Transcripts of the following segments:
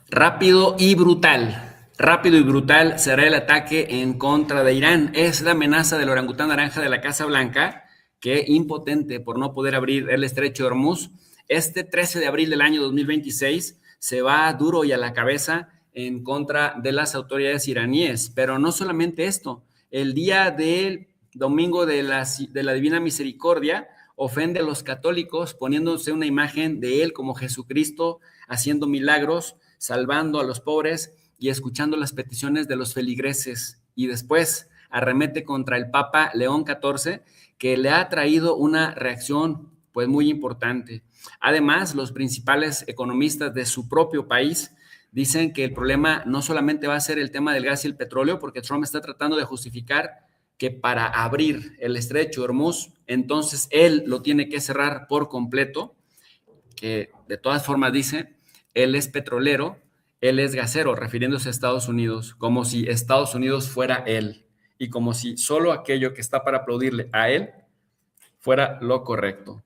Rápido y brutal. Rápido y brutal será el ataque en contra de Irán. Es la amenaza del orangután naranja de la Casa Blanca, que impotente por no poder abrir el estrecho de Hormuz, este 13 de abril del año 2026 se va duro y a la cabeza en contra de las autoridades iraníes. Pero no solamente esto, el día del domingo de la Divina Misericordia ofende a los católicos poniéndose una imagen de él como Jesucristo haciendo milagros, salvando a los pobres y escuchando las peticiones de los feligreses. Y después arremete contra el Papa León XIV, que le ha traído una reacción pues muy importante. Además, los principales economistas de su propio país dicen que el problema no solamente va a ser el tema del gas y el petróleo, porque Trump está tratando de justificar que para abrir el estrecho de Hormuz, entonces él lo tiene que cerrar por completo, que de todas formas dice, él es petrolero, él es gasero, refiriéndose a Estados Unidos, como si Estados Unidos fuera él, y como si solo aquello que está para aplaudirle a él fuera lo correcto.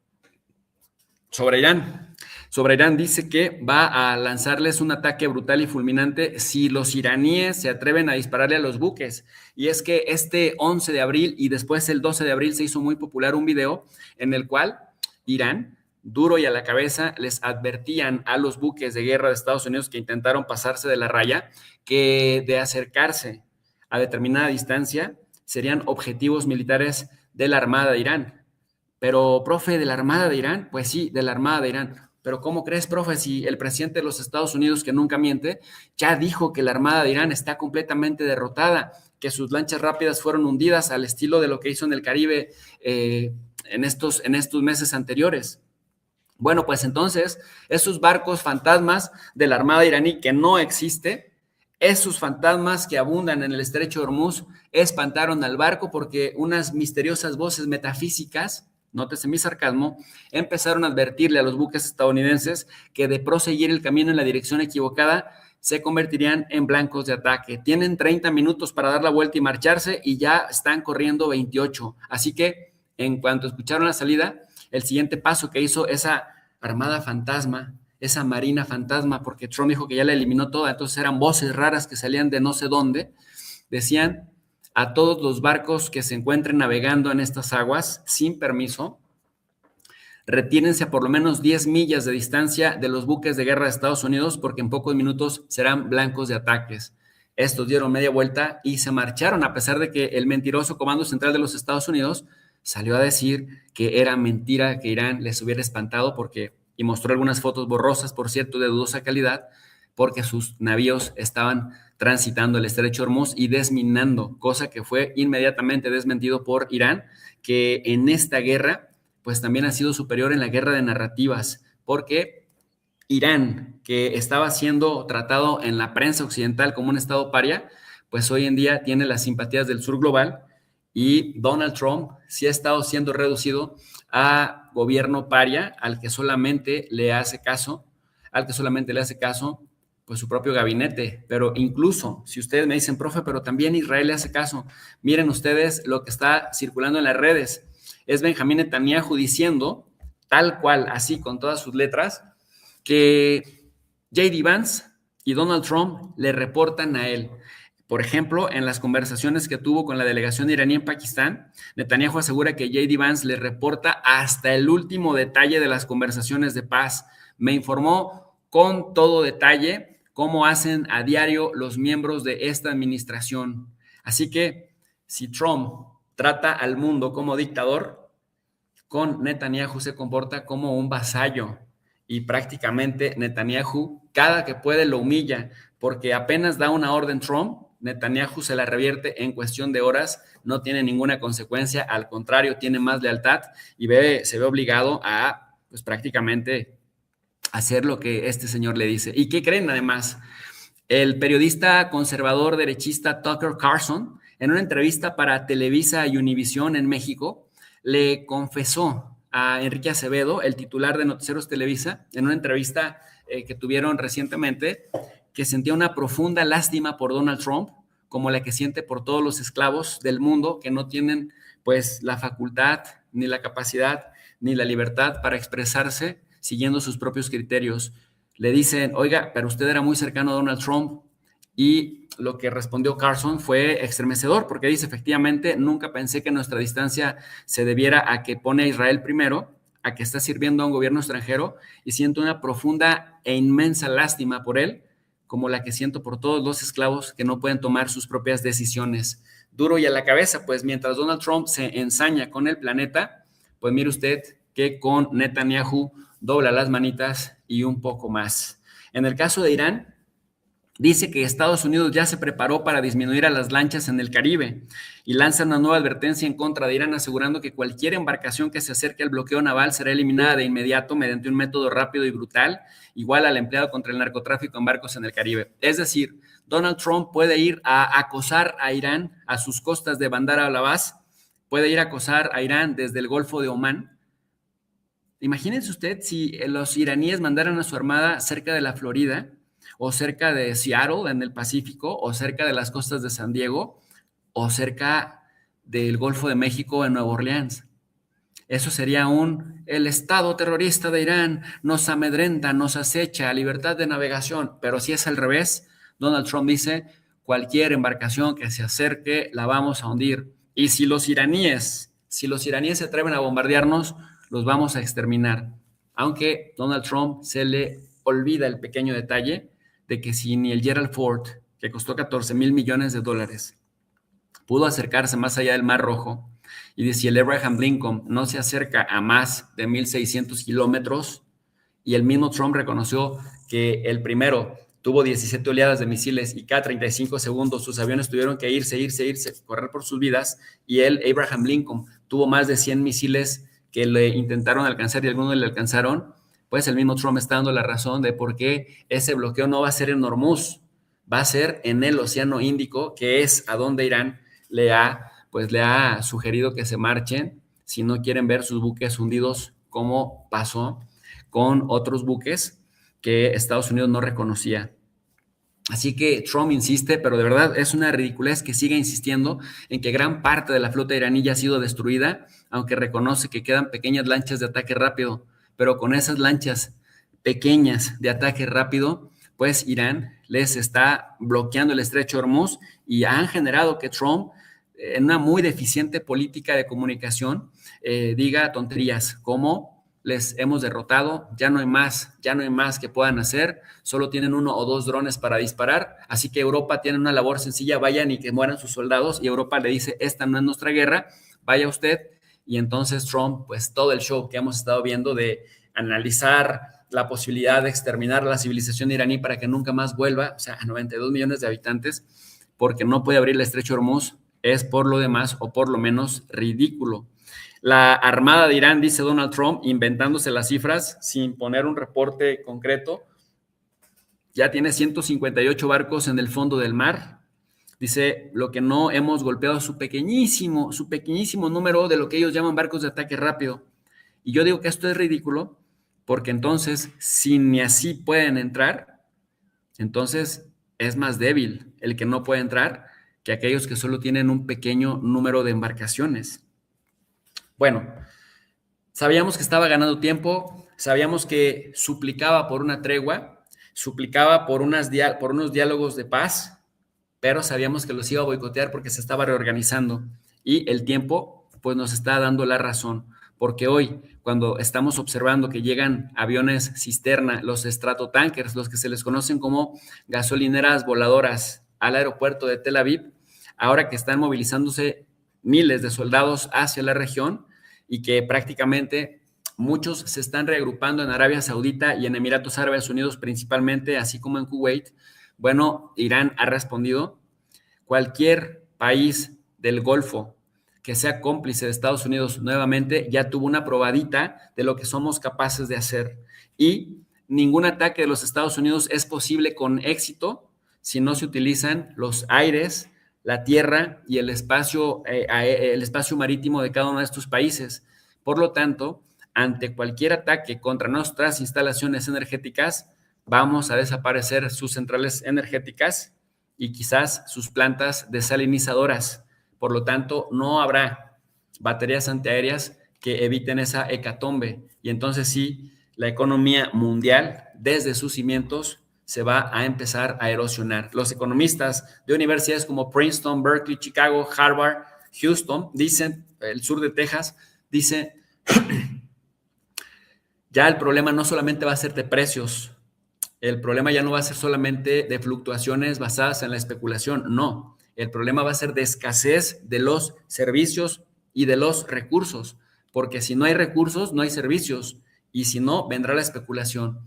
Sobre Irán dice que va a lanzarles un ataque brutal y fulminante si los iraníes se atreven a dispararle a los buques. Y es que este 11 de abril y después el 12 de abril se hizo muy popular un video en el cual Irán, duro y a la cabeza, les advertían a los buques de guerra de Estados Unidos que intentaron pasarse de la raya que de acercarse a determinada distancia serían objetivos militares de la Armada de Irán. Pero, profe, ¿de la Armada de Irán? Pues sí, de la Armada de Irán. Pero ¿cómo crees, profe, si el presidente de los Estados Unidos, que nunca miente, ya dijo que la Armada de Irán está completamente derrotada, que sus lanchas rápidas fueron hundidas al estilo de lo que hizo en el Caribe en estos meses anteriores? Bueno, pues entonces, esos barcos fantasmas de la Armada iraní que no existe, esos fantasmas que abundan en el estrecho de Hormuz, espantaron al barco porque unas misteriosas voces metafísicas, nótese mi sarcasmo, empezaron a advertirle a los buques estadounidenses que de proseguir el camino en la dirección equivocada se convertirían en blancos de ataque. Tienen 30 minutos para dar la vuelta y marcharse y ya están corriendo 28. Así que en cuanto escucharon la salida, el siguiente paso que hizo esa armada fantasma, esa marina fantasma, porque Trump dijo que ya la eliminó toda, entonces eran voces raras que salían de no sé dónde, decían a todos los barcos que se encuentren navegando en estas aguas sin permiso, retírense a por lo menos 10 millas de distancia de los buques de guerra de Estados Unidos porque en pocos minutos serán blancos de ataques. Estos dieron media vuelta y se marcharon a pesar de que el mentiroso Comando Central de los Estados Unidos salió a decir que era mentira que Irán les hubiera espantado y mostró algunas fotos borrosas, por cierto, de dudosa calidad, porque sus navíos estaban transitando el estrecho Hormuz y desminando, cosa que fue inmediatamente desmentido por Irán, que en esta guerra pues también ha sido superior en la guerra de narrativas, porque Irán, que estaba siendo tratado en la prensa occidental como un estado paria, pues hoy en día tiene las simpatías del sur global y Donald Trump sí ha estado siendo reducido a gobierno paria al que solamente le hace caso, pues su propio gabinete. Pero incluso si ustedes me dicen, profe, pero también Israel le hace caso, miren ustedes lo que está circulando en las redes. Es Benjamín Netanyahu diciendo, tal cual, así con todas sus letras, que J.D. Vance y Donald Trump le reportan a él. Por ejemplo, en las conversaciones que tuvo con la delegación iraní en Pakistán, Netanyahu asegura que J.D. Vance le reporta hasta el último detalle de las conversaciones de paz. Me informó con todo detalle cómo hacen a diario los miembros de esta administración. Así que si Trump trata al mundo como dictador, con Netanyahu se comporta como un vasallo y prácticamente Netanyahu cada que puede lo humilla porque apenas da una orden Trump, Netanyahu se la revierte en cuestión de horas, no tiene ninguna consecuencia, al contrario, tiene más lealtad y se ve obligado a pues prácticamente hacer lo que este señor le dice. ¿Y qué creen además? El periodista conservador derechista Tucker Carlson, en una entrevista para Televisa y Univisión en México, le confesó a Enrique Acevedo, el titular de Noticieros Televisa, en una entrevista que tuvieron recientemente, que sentía una profunda lástima por Donald Trump, como la que siente por todos los esclavos del mundo que no tienen pues la facultad, ni la capacidad, ni la libertad para expresarse siguiendo sus propios criterios. le dicen, oiga, pero usted era muy cercano a Donald Trump. Y lo que respondió Carson fue estremecedor, porque dice, efectivamente, nunca pensé que nuestra distancia se debiera a que pone a Israel primero, a que está sirviendo a un gobierno extranjero, y siento una profunda e inmensa lástima por él, como la que siento por todos los esclavos que no pueden tomar sus propias decisiones. Duro y a la cabeza, pues mientras Donald Trump se ensaña con el planeta, pues mire usted que con Netanyahu dobla las manitas y un poco más. En el caso de Irán, dice que Estados Unidos ya se preparó para disminuir a las lanchas en el Caribe y lanza una nueva advertencia en contra de Irán, asegurando que cualquier embarcación que se acerque al bloqueo naval será eliminada de inmediato mediante un método rápido y brutal, igual al empleado contra el narcotráfico en barcos en el Caribe. Es decir, Donald Trump puede ir a acosar a Irán a sus costas de Bandar al-Abbas, puede ir a acosar a Irán desde el Golfo de Omán. Imagínense usted si los iraníes mandaran a su armada cerca de la Florida, o cerca de Seattle en el Pacífico, o cerca de las costas de San Diego, o cerca del Golfo de México en Nueva Orleans. Eso sería el Estado terrorista de Irán nos amedrenta, nos acecha, libertad de navegación. Pero si es al revés, Donald Trump dice, cualquier embarcación que se acerque la vamos a hundir. Y si los iraníes se atreven a bombardearnos, los vamos a exterminar. Aunque Donald Trump se le olvida el pequeño detalle de que si ni el Gerald Ford, que costó 14 mil millones de dólares, pudo acercarse más allá del Mar Rojo, y si el Abraham Lincoln no se acerca a más de 1,600 kilómetros, y el mismo Trump reconoció que el primero tuvo 17 oleadas de misiles y cada 35 segundos sus aviones tuvieron que irse, correr por sus vidas, y el Abraham Lincoln tuvo más de 100 misiles que le intentaron alcanzar y algunos le alcanzaron, pues el mismo Trump está dando la razón de por qué ese bloqueo no va a ser en Hormuz, va a ser en el Océano Índico, que es a donde Irán le ha sugerido que se marchen si no quieren ver sus buques hundidos, como pasó con otros buques que Estados Unidos no reconocía. Así que Trump insiste, pero de verdad es una ridiculez que siga insistiendo en que gran parte de la flota iraní ya ha sido destruida, aunque reconoce que quedan pequeñas lanchas de ataque rápido. Pero con esas lanchas pequeñas de ataque rápido, pues Irán les está bloqueando el estrecho de Hormuz y han generado que Trump, en una muy deficiente política de comunicación, diga tonterías como les hemos derrotado, ya no hay más que puedan hacer, solo tienen 1 o 2 drones para disparar, así que Europa tiene una labor sencilla, vayan y que mueran sus soldados, y Europa le dice, esta no es nuestra guerra, vaya usted. Y entonces Trump, pues todo el show que hemos estado viendo de analizar la posibilidad de exterminar la civilización iraní para que nunca más vuelva, o sea, a 92 millones de habitantes, porque no puede abrir el estrecho de Hormuz, es por lo demás, o por lo menos, ridículo. La Armada de Irán, dice Donald Trump, inventándose las cifras sin poner un reporte concreto, ya tiene 158 barcos en el fondo del mar. Dice, lo que no hemos golpeado su pequeñísimo número de lo que ellos llaman barcos de ataque rápido. Y yo digo que esto es ridículo, porque entonces, si ni así pueden entrar, entonces es más débil el que no puede entrar que aquellos que solo tienen un pequeño número de embarcaciones. Bueno, sabíamos que estaba ganando tiempo, sabíamos que suplicaba por una tregua, suplicaba por unos diálogos de paz, pero sabíamos que los iba a boicotear porque se estaba reorganizando. Y el tiempo, pues, nos está dando la razón, porque hoy, cuando estamos observando que llegan aviones cisterna, los stratotankers, los que se les conocen como gasolineras voladoras, al aeropuerto de Tel Aviv, ahora que están movilizándose miles de soldados hacia la región, y que prácticamente muchos se están reagrupando en Arabia Saudita y en Emiratos Árabes Unidos principalmente, así como en Kuwait. Bueno, Irán ha respondido. Cualquier país del Golfo que sea cómplice de Estados Unidos nuevamente ya tuvo una probadita de lo que somos capaces de hacer. Y ningún ataque de los Estados Unidos es posible con éxito si no se utilizan los aires, la tierra y el espacio marítimo de cada uno de estos países. Por lo tanto, ante cualquier ataque contra nuestras instalaciones energéticas, vamos a desaparecer sus centrales energéticas y quizás sus plantas desalinizadoras. Por lo tanto, no habrá baterías antiaéreas que eviten esa hecatombe. Y entonces sí, la economía mundial desde sus cimientos se va a empezar a erosionar. Los economistas de universidades como Princeton, Berkeley, Chicago, Harvard, Houston, dicen, el sur de Texas, dice, ya el problema no solamente va a ser de precios, el problema ya no va a ser solamente de fluctuaciones basadas en la especulación, no. El problema va a ser de escasez de los servicios y de los recursos, porque si no hay recursos, no hay servicios, y si no, vendrá la especulación.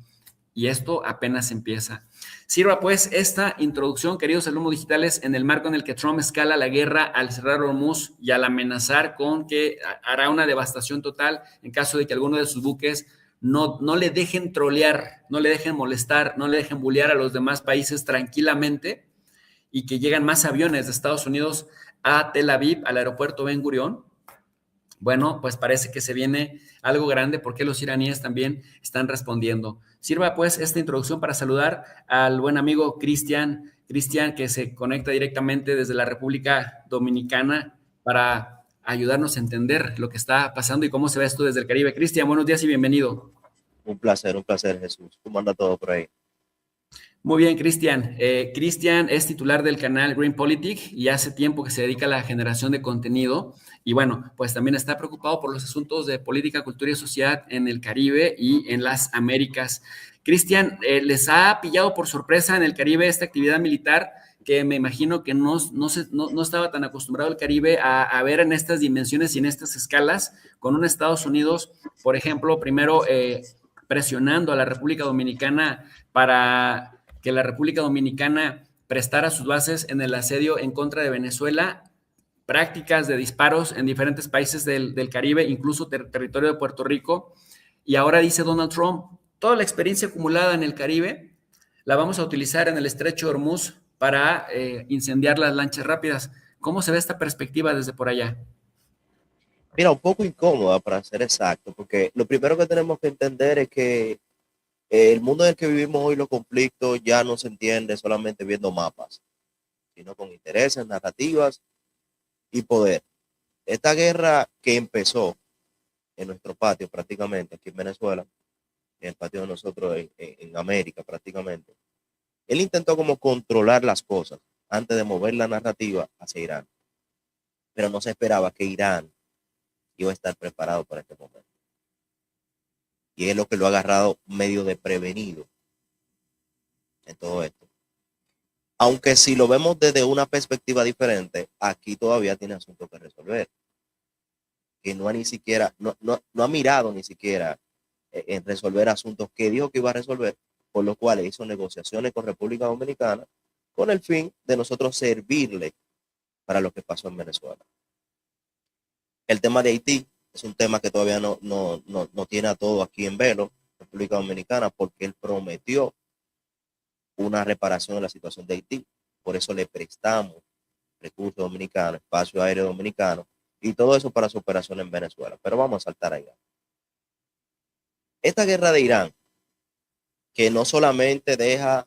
Y esto apenas empieza. Sirva pues esta introducción, queridos alumnos digitales, en el marco en el que Trump escala la guerra al cerrar Hormuz y al amenazar con que hará una devastación total en caso de que alguno de sus buques no le dejen trolear, no le dejen molestar, no le dejen bullear a los demás países tranquilamente y que llegan más aviones de Estados Unidos a Tel Aviv, al aeropuerto Ben Gurión. Bueno, pues parece que se viene algo grande porque los iraníes también están respondiendo. Sirva pues esta introducción para saludar al buen amigo Cristian, que se conecta directamente desde la República Dominicana para ayudarnos a entender lo que está pasando y cómo se ve esto desde el Caribe. Cristian, buenos días y bienvenido. Un placer, Jesús. ¿Cómo anda todo por ahí? Muy bien, Cristian. Cristian es titular del canal Green Politic y hace tiempo que se dedica a la generación de contenido. Y bueno, pues también está preocupado por los asuntos de política, cultura y sociedad en el Caribe y en las Américas. Cristian, ¿les ha pillado por sorpresa en el Caribe esta actividad militar que me imagino que no estaba tan acostumbrado el Caribe a ver en estas dimensiones y en estas escalas, con un Estados Unidos, por ejemplo, primero presionando a la República Dominicana para que la República Dominicana prestara sus bases en el asedio en contra de Venezuela, prácticas de disparos en diferentes países del Caribe, incluso territorio de Puerto Rico. Y ahora dice Donald Trump, toda la experiencia acumulada en el Caribe la vamos a utilizar en el estrecho de Hormuz para incendiar las lanchas rápidas. ¿Cómo se ve esta perspectiva desde por allá? Mira, un poco incómoda para ser exacto, porque lo primero que tenemos que entender es que el mundo en el que vivimos hoy, los conflictos ya no se entiende solamente viendo mapas, sino con intereses, narrativas y poder. Esta guerra que empezó en nuestro patio prácticamente, aquí en Venezuela, en el patio de nosotros en América prácticamente, él intentó como controlar las cosas antes de mover la narrativa hacia Irán, pero no se esperaba que Irán iba a estar preparado para este momento. Y es lo que lo ha agarrado medio de prevenido en todo esto. Aunque si lo vemos desde una perspectiva diferente, aquí todavía tiene asuntos que resolver. Que no ha ni siquiera, no ha mirado ni siquiera en resolver asuntos que dijo que iba a resolver, por lo cual hizo negociaciones con República Dominicana con el fin de nosotros servirle para lo que pasó en Venezuela. El tema de Haití es un tema que todavía no tiene a todo aquí en velo, República Dominicana, porque él prometió una reparación de la situación de Haití. Por eso le prestamos recursos dominicanos, espacio aéreo dominicano y todo eso para su operación en Venezuela. Pero vamos a saltar allá. Esta guerra de Irán, que no solamente deja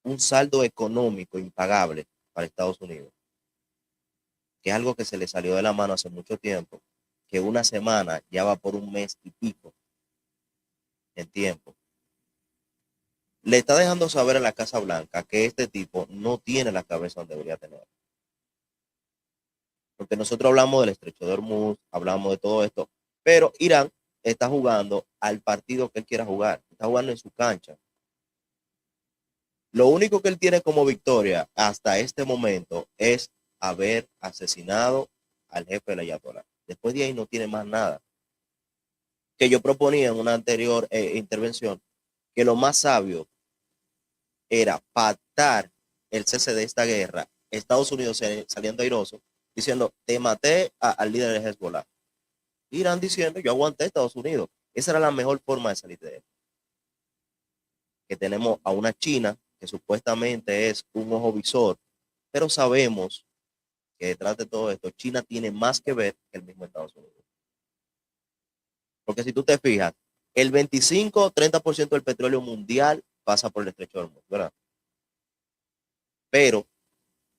un saldo económico impagable para Estados Unidos, que es algo que se le salió de la mano hace mucho tiempo, que una semana ya va por un mes y pico en tiempo. Le está dejando saber a la Casa Blanca que este tipo no tiene la cabeza donde debería tener. Porque nosotros hablamos del estrecho de Hormuz, hablamos de todo esto, pero Irán está jugando al partido que él quiera jugar, está jugando en su cancha. Lo único que él tiene como victoria hasta este momento es haber asesinado al jefe de la Ayatollah. Después de ahí no tiene más nada. Que yo proponía en una anterior intervención que lo más sabio era pactar el cese de esta guerra, Estados Unidos saliendo airoso, diciendo, te maté al líder de Hezbollah. Irán diciendo, yo aguanté a Estados Unidos. Esa era la mejor forma de salir de esto. Que tenemos a una China que supuestamente es un ojo visor, pero sabemos que detrás de todo esto, China tiene más que ver que el mismo Estados Unidos. Porque si tú te fijas, el 25-30% del petróleo mundial pasa por el estrecho de Hormuz, ¿verdad? Pero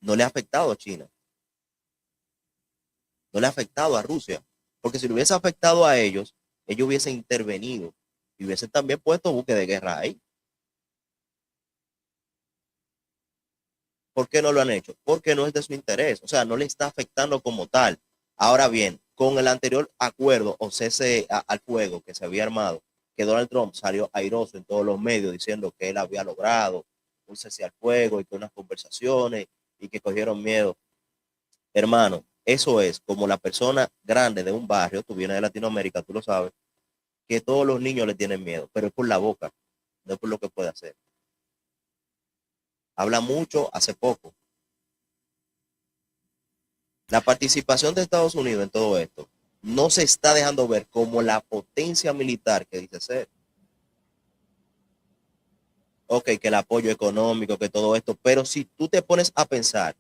no le ha afectado a China, no le ha afectado a Rusia, porque si le hubiese afectado a ellos, ellos hubiesen intervenido y hubiesen también puesto buques de guerra ahí. ¿Por qué no lo han hecho? Porque no es de su interés, o sea, no le está afectando como tal. Ahora bien, con el anterior acuerdo o cese al fuego que se había armado, que Donald Trump salió airoso en todos los medios diciendo que él había logrado un cese al fuego y que unas conversaciones y que cogieron miedo. Hermano, eso es como la persona grande de un barrio, tú vienes de Latinoamérica, tú lo sabes, que todos los niños le tienen miedo, pero es por la boca, no es por lo que puede hacer. Habla mucho, hace poco. La participación de Estados Unidos en todo esto no se está dejando ver como la potencia militar que dice ser. Ok, que el apoyo económico, que todo esto, pero si tú te pones a pensar,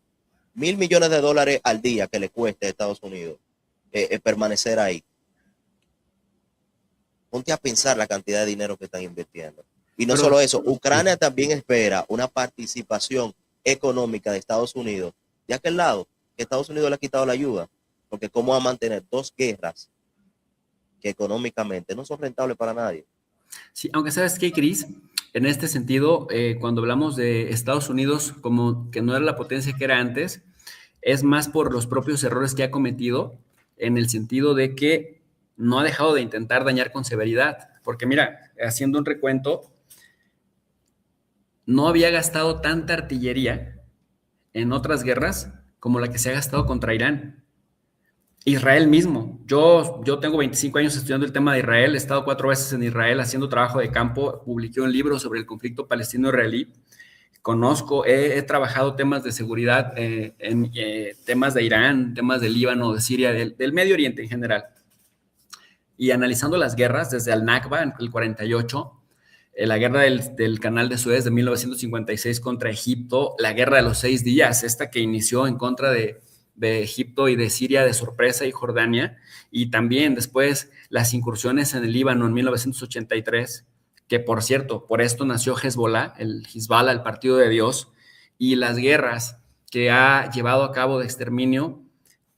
$1.000 millones al día que le cueste a Estados Unidos permanecer ahí, ponte a pensar la cantidad de dinero que están invirtiendo. Y no Pero, solo eso, Ucrania también espera una participación económica de Estados Unidos de aquel lado, que Estados Unidos le ha quitado la ayuda, porque cómo va a mantener dos guerras que económicamente no son rentables para nadie. sí, aunque sabes qué, Cris, en este sentido, cuando hablamos de Estados Unidos como que no era la potencia que era antes, es más por los propios errores que ha cometido, en el sentido de que no ha dejado de intentar dañar con severidad. Porque mira, haciendo un recuento, no había gastado tanta artillería en otras guerras como la que se ha gastado contra Irán. Israel mismo. Yo tengo 25 años estudiando el tema de Israel, he estado 4 veces en Israel haciendo trabajo de campo, publiqué un libro sobre el conflicto palestino-israelí, conozco, he trabajado temas de seguridad en temas de Irán, temas de Líbano, de Siria, del Medio Oriente en general. Y analizando las guerras desde el Nakba, en el 48, la guerra del Canal de Suez de 1956 contra Egipto, la guerra de los 6 días, esta que inició en contra de Egipto y de Siria de sorpresa y Jordania, y también después las incursiones en el Líbano en 1983, que por cierto, por esto nació Hezbollah, el Hezbollah, el Partido de Dios, y las guerras que ha llevado a cabo de exterminio.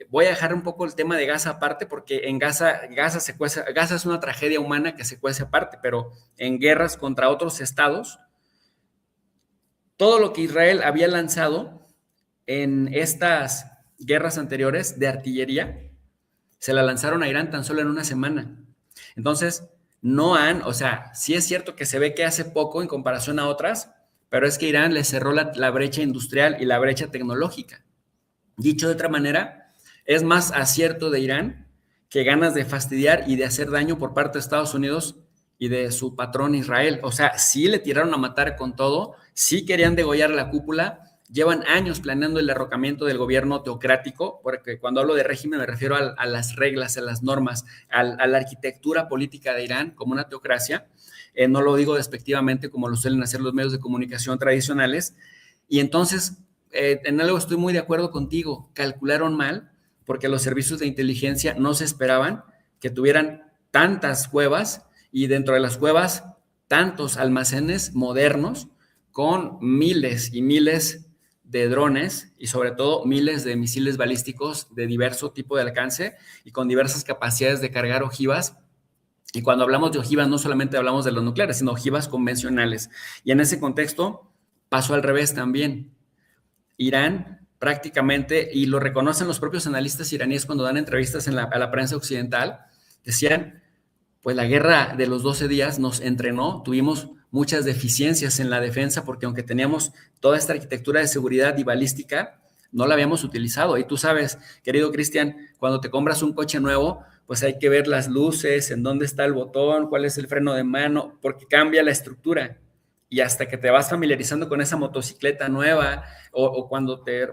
Voy a dejar un poco el tema de Gaza aparte, porque en Gaza Gaza es una tragedia humana que se cuece aparte, pero en guerras contra otros estados, todo lo que Israel había lanzado en estas guerras anteriores de artillería, se la lanzaron a Irán tan solo en una semana. Entonces, o sea, sí es cierto que se ve que hace poco en comparación a otras, pero es que Irán le cerró la brecha industrial y la brecha tecnológica. Dicho de otra manera, es más acierto de Irán que ganas de fastidiar y de hacer daño por parte de Estados Unidos y de su patrón Israel. O sea, sí le tiraron a matar con todo, sí querían degollar la cúpula, llevan años planeando el derrocamiento del gobierno teocrático, porque cuando hablo de régimen me refiero a las reglas, a las normas, a la arquitectura política de Irán como una teocracia. No lo digo despectivamente como lo suelen hacer los medios de comunicación tradicionales. Y entonces, en algo estoy muy de acuerdo contigo, calcularon mal, porque los servicios de inteligencia no se esperaban que tuvieran tantas cuevas y dentro de las cuevas tantos almacenes modernos con miles y miles de drones y sobre todo miles de misiles balísticos de diverso tipo de alcance y con diversas capacidades de cargar ojivas. Y cuando hablamos de ojivas no solamente hablamos de los nucleares, sino ojivas convencionales. Y en ese contexto pasó al revés también. Irán prácticamente, y lo reconocen los propios analistas iraníes cuando dan entrevistas a la prensa occidental, decían, pues la guerra de los 12 días nos entrenó, tuvimos muchas deficiencias en la defensa porque aunque teníamos toda esta arquitectura de seguridad y balística, no la habíamos utilizado. Y tú sabes, querido Cristian, cuando te compras un coche nuevo, pues hay que ver las luces, en dónde está el botón, cuál es el freno de mano, porque cambia la estructura. Y hasta que te vas familiarizando con esa motocicleta nueva o cuando te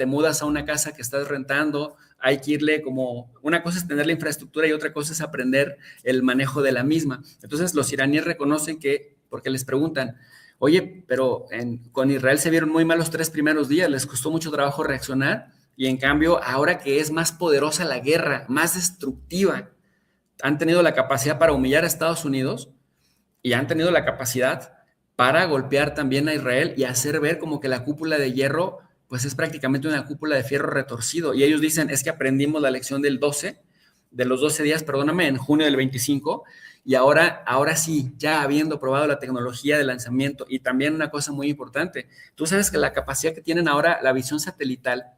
mudas a una casa que estás rentando, hay que irle como, una cosa es tener la infraestructura y otra cosa es aprender el manejo de la misma. Entonces los iraníes reconocen que, porque les preguntan, oye, pero con Israel se vieron muy mal los 3 primeros días, les costó mucho trabajo reaccionar y en cambio ahora que es más poderosa la guerra, más destructiva, han tenido la capacidad para humillar a Estados Unidos y han tenido la capacidad para golpear también a Israel y hacer ver como que la cúpula de hierro pues es prácticamente una cúpula de fierro retorcido. Y ellos dicen, es que aprendimos la lección de los 12 días, perdóname, en junio del 25, Y ahora sí, ya habiendo probado la tecnología de lanzamiento y también una cosa muy importante, tú sabes que la capacidad que tienen ahora la visión satelital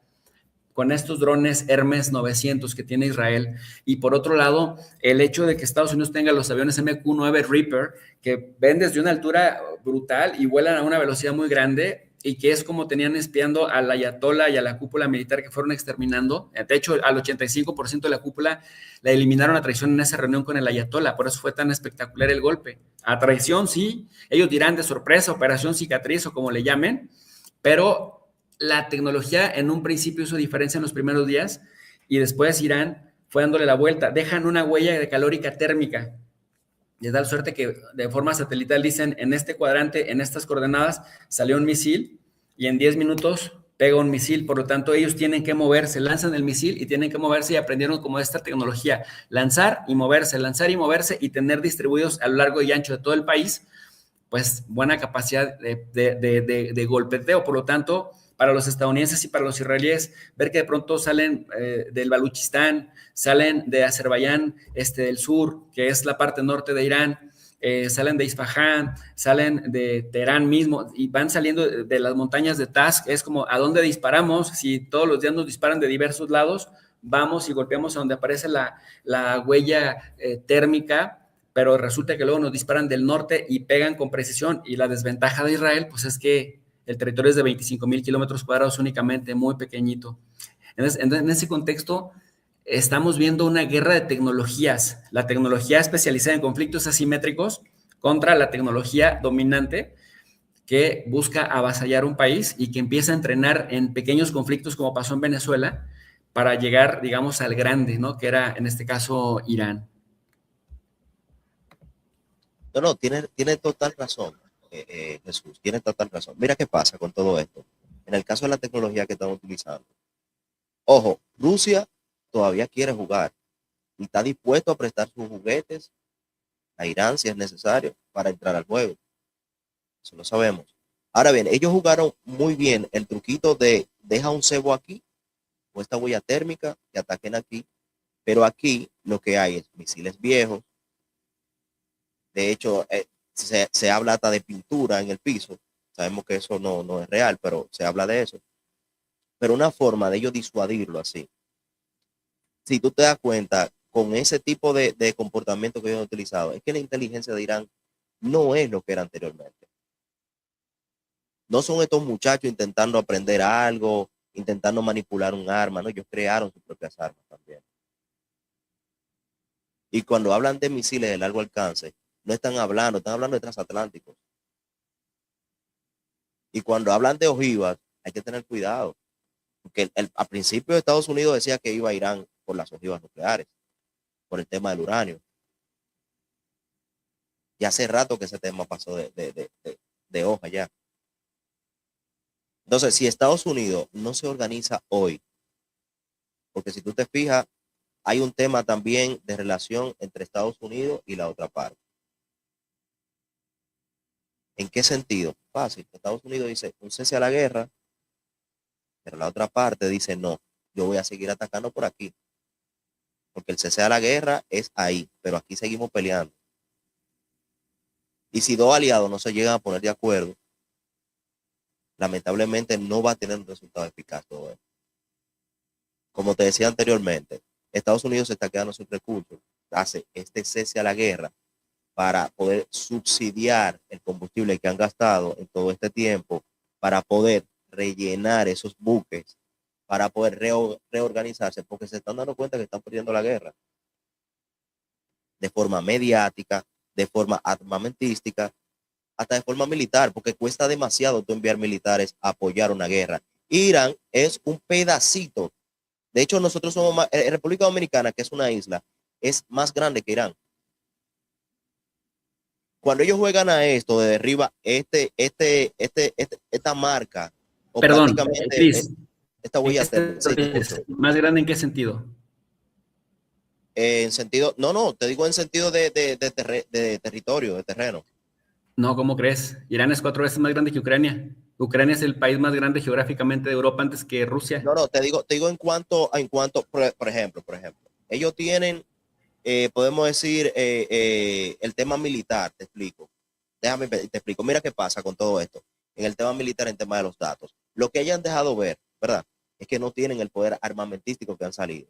con estos drones Hermes 900 que tiene Israel, y por otro lado, el hecho de que Estados Unidos tenga los aviones MQ-9 Reaper, que ven desde una altura brutal y vuelan a una velocidad muy grande, y que es como tenían espiando al Ayatollah y a la cúpula militar que fueron exterminando. De hecho, al 85% de la cúpula la eliminaron a traición en esa reunión con el Ayatollah, por eso fue tan espectacular el golpe. A traición, sí, ellos dirán de sorpresa, operación cicatriz o como le llamen, pero la tecnología en un principio hizo diferencia en los primeros días y después Irán fue dándole la vuelta. Dejan una huella de calórica térmica. Les da la suerte que de forma satelital dicen en este cuadrante, en estas coordenadas, salió un misil y en 10 minutos pega un misil. Por lo tanto, ellos tienen que moverse, lanzan el misil y tienen que moverse y aprendieron como esta tecnología. Lanzar y moverse y tener distribuidos a lo largo y ancho de todo el país, pues buena capacidad de golpeteo. Por lo tanto, para los estadounidenses y para los israelíes, ver que de pronto salen del Baluchistán, salen de Azerbaiyán del sur, que es la parte norte de Irán, salen de Isfahán, salen de Teherán mismo y van saliendo de las montañas de Taz, es como a dónde disparamos, si todos los días nos disparan de diversos lados, vamos y golpeamos a donde aparece la huella térmica, pero resulta que luego nos disparan del norte y pegan con precisión, y la desventaja de Israel pues es que el territorio es de 25,000 kilómetros cuadrados únicamente, muy pequeñito. En ese contexto, estamos viendo una guerra de tecnologías, la tecnología especializada en conflictos asimétricos contra la tecnología dominante que busca avasallar un país y que empieza a entrenar en pequeños conflictos como pasó en Venezuela para llegar, digamos, al grande, ¿no? Que era, en este caso, Irán. No, no, tiene total razón, Jesús, tiene total razón. Mira qué pasa con todo esto. En el caso de la tecnología que estamos utilizando, ojo, Rusia todavía quiere jugar y está dispuesto a prestar sus juguetes a Irán si es necesario para entrar al juego. Eso lo sabemos. Ahora bien, ellos jugaron muy bien el truquito de deja un cebo aquí o esta huella térmica que ataquen aquí, pero aquí lo que hay es misiles viejos. De hecho, se habla hasta de pintura en el piso. Sabemos que eso no es real, pero se habla de eso. Pero una forma de ellos disuadirlo así. Si tú te das cuenta, con ese tipo de comportamiento que ellos han utilizado, es que la inteligencia de Irán no es lo que era anteriormente. No son estos muchachos intentando aprender algo, intentando manipular un arma, no, ellos crearon sus propias armas también. Y cuando hablan de misiles de largo alcance, no están hablando de transatlánticos. Y cuando hablan de ojivas, hay que tener cuidado. Porque al principio Estados Unidos decía que iba a Irán por las ojivas nucleares, por el tema del uranio. Y hace rato que ese tema pasó de hoja ya. Entonces, si Estados Unidos no se organiza hoy, porque si tú te fijas, hay un tema también de relación entre Estados Unidos y la otra parte. ¿En qué sentido? Fácil. Estados Unidos dice un cese a la guerra, pero la otra parte dice no, yo voy a seguir atacando por aquí. Porque el cese a la guerra es ahí, pero aquí seguimos peleando. Y si dos aliados no se llegan a poner de acuerdo, lamentablemente no va a tener un resultado eficaz todo esto. Como te decía anteriormente, Estados Unidos se está quedando sin recursos, hace este cese a la guerra para poder subsidiar el combustible que han gastado en todo este tiempo, para poder rellenar esos buques, para poder reorganizarse, porque se están dando cuenta que están perdiendo la guerra de forma mediática, de forma armamentística, hasta de forma militar, porque cuesta demasiado tú enviar militares a apoyar una guerra. Irán es un pedacito. De hecho, nosotros somos más, República Dominicana, que es una isla, es más grande que Irán. Cuando ellos juegan a esto de derriba esta marca, o Perdón, prácticamente Cris, esta huella térmica, sí, te escucho. ¿más grande en qué sentido? En sentido, no, te digo en sentido de territorio, de terreno. No, ¿cómo crees? Irán es 4 veces más grande que Ucrania. Ucrania es el país más grande geográficamente de Europa antes que Rusia. No, te digo por ejemplo, ellos tienen podemos decir el tema militar, te explico. Te explico. Mira qué pasa con todo esto. En el tema militar, en tema de los datos. Lo que hayan dejado ver, ¿verdad? Es que no tienen el poder armamentístico que han salido.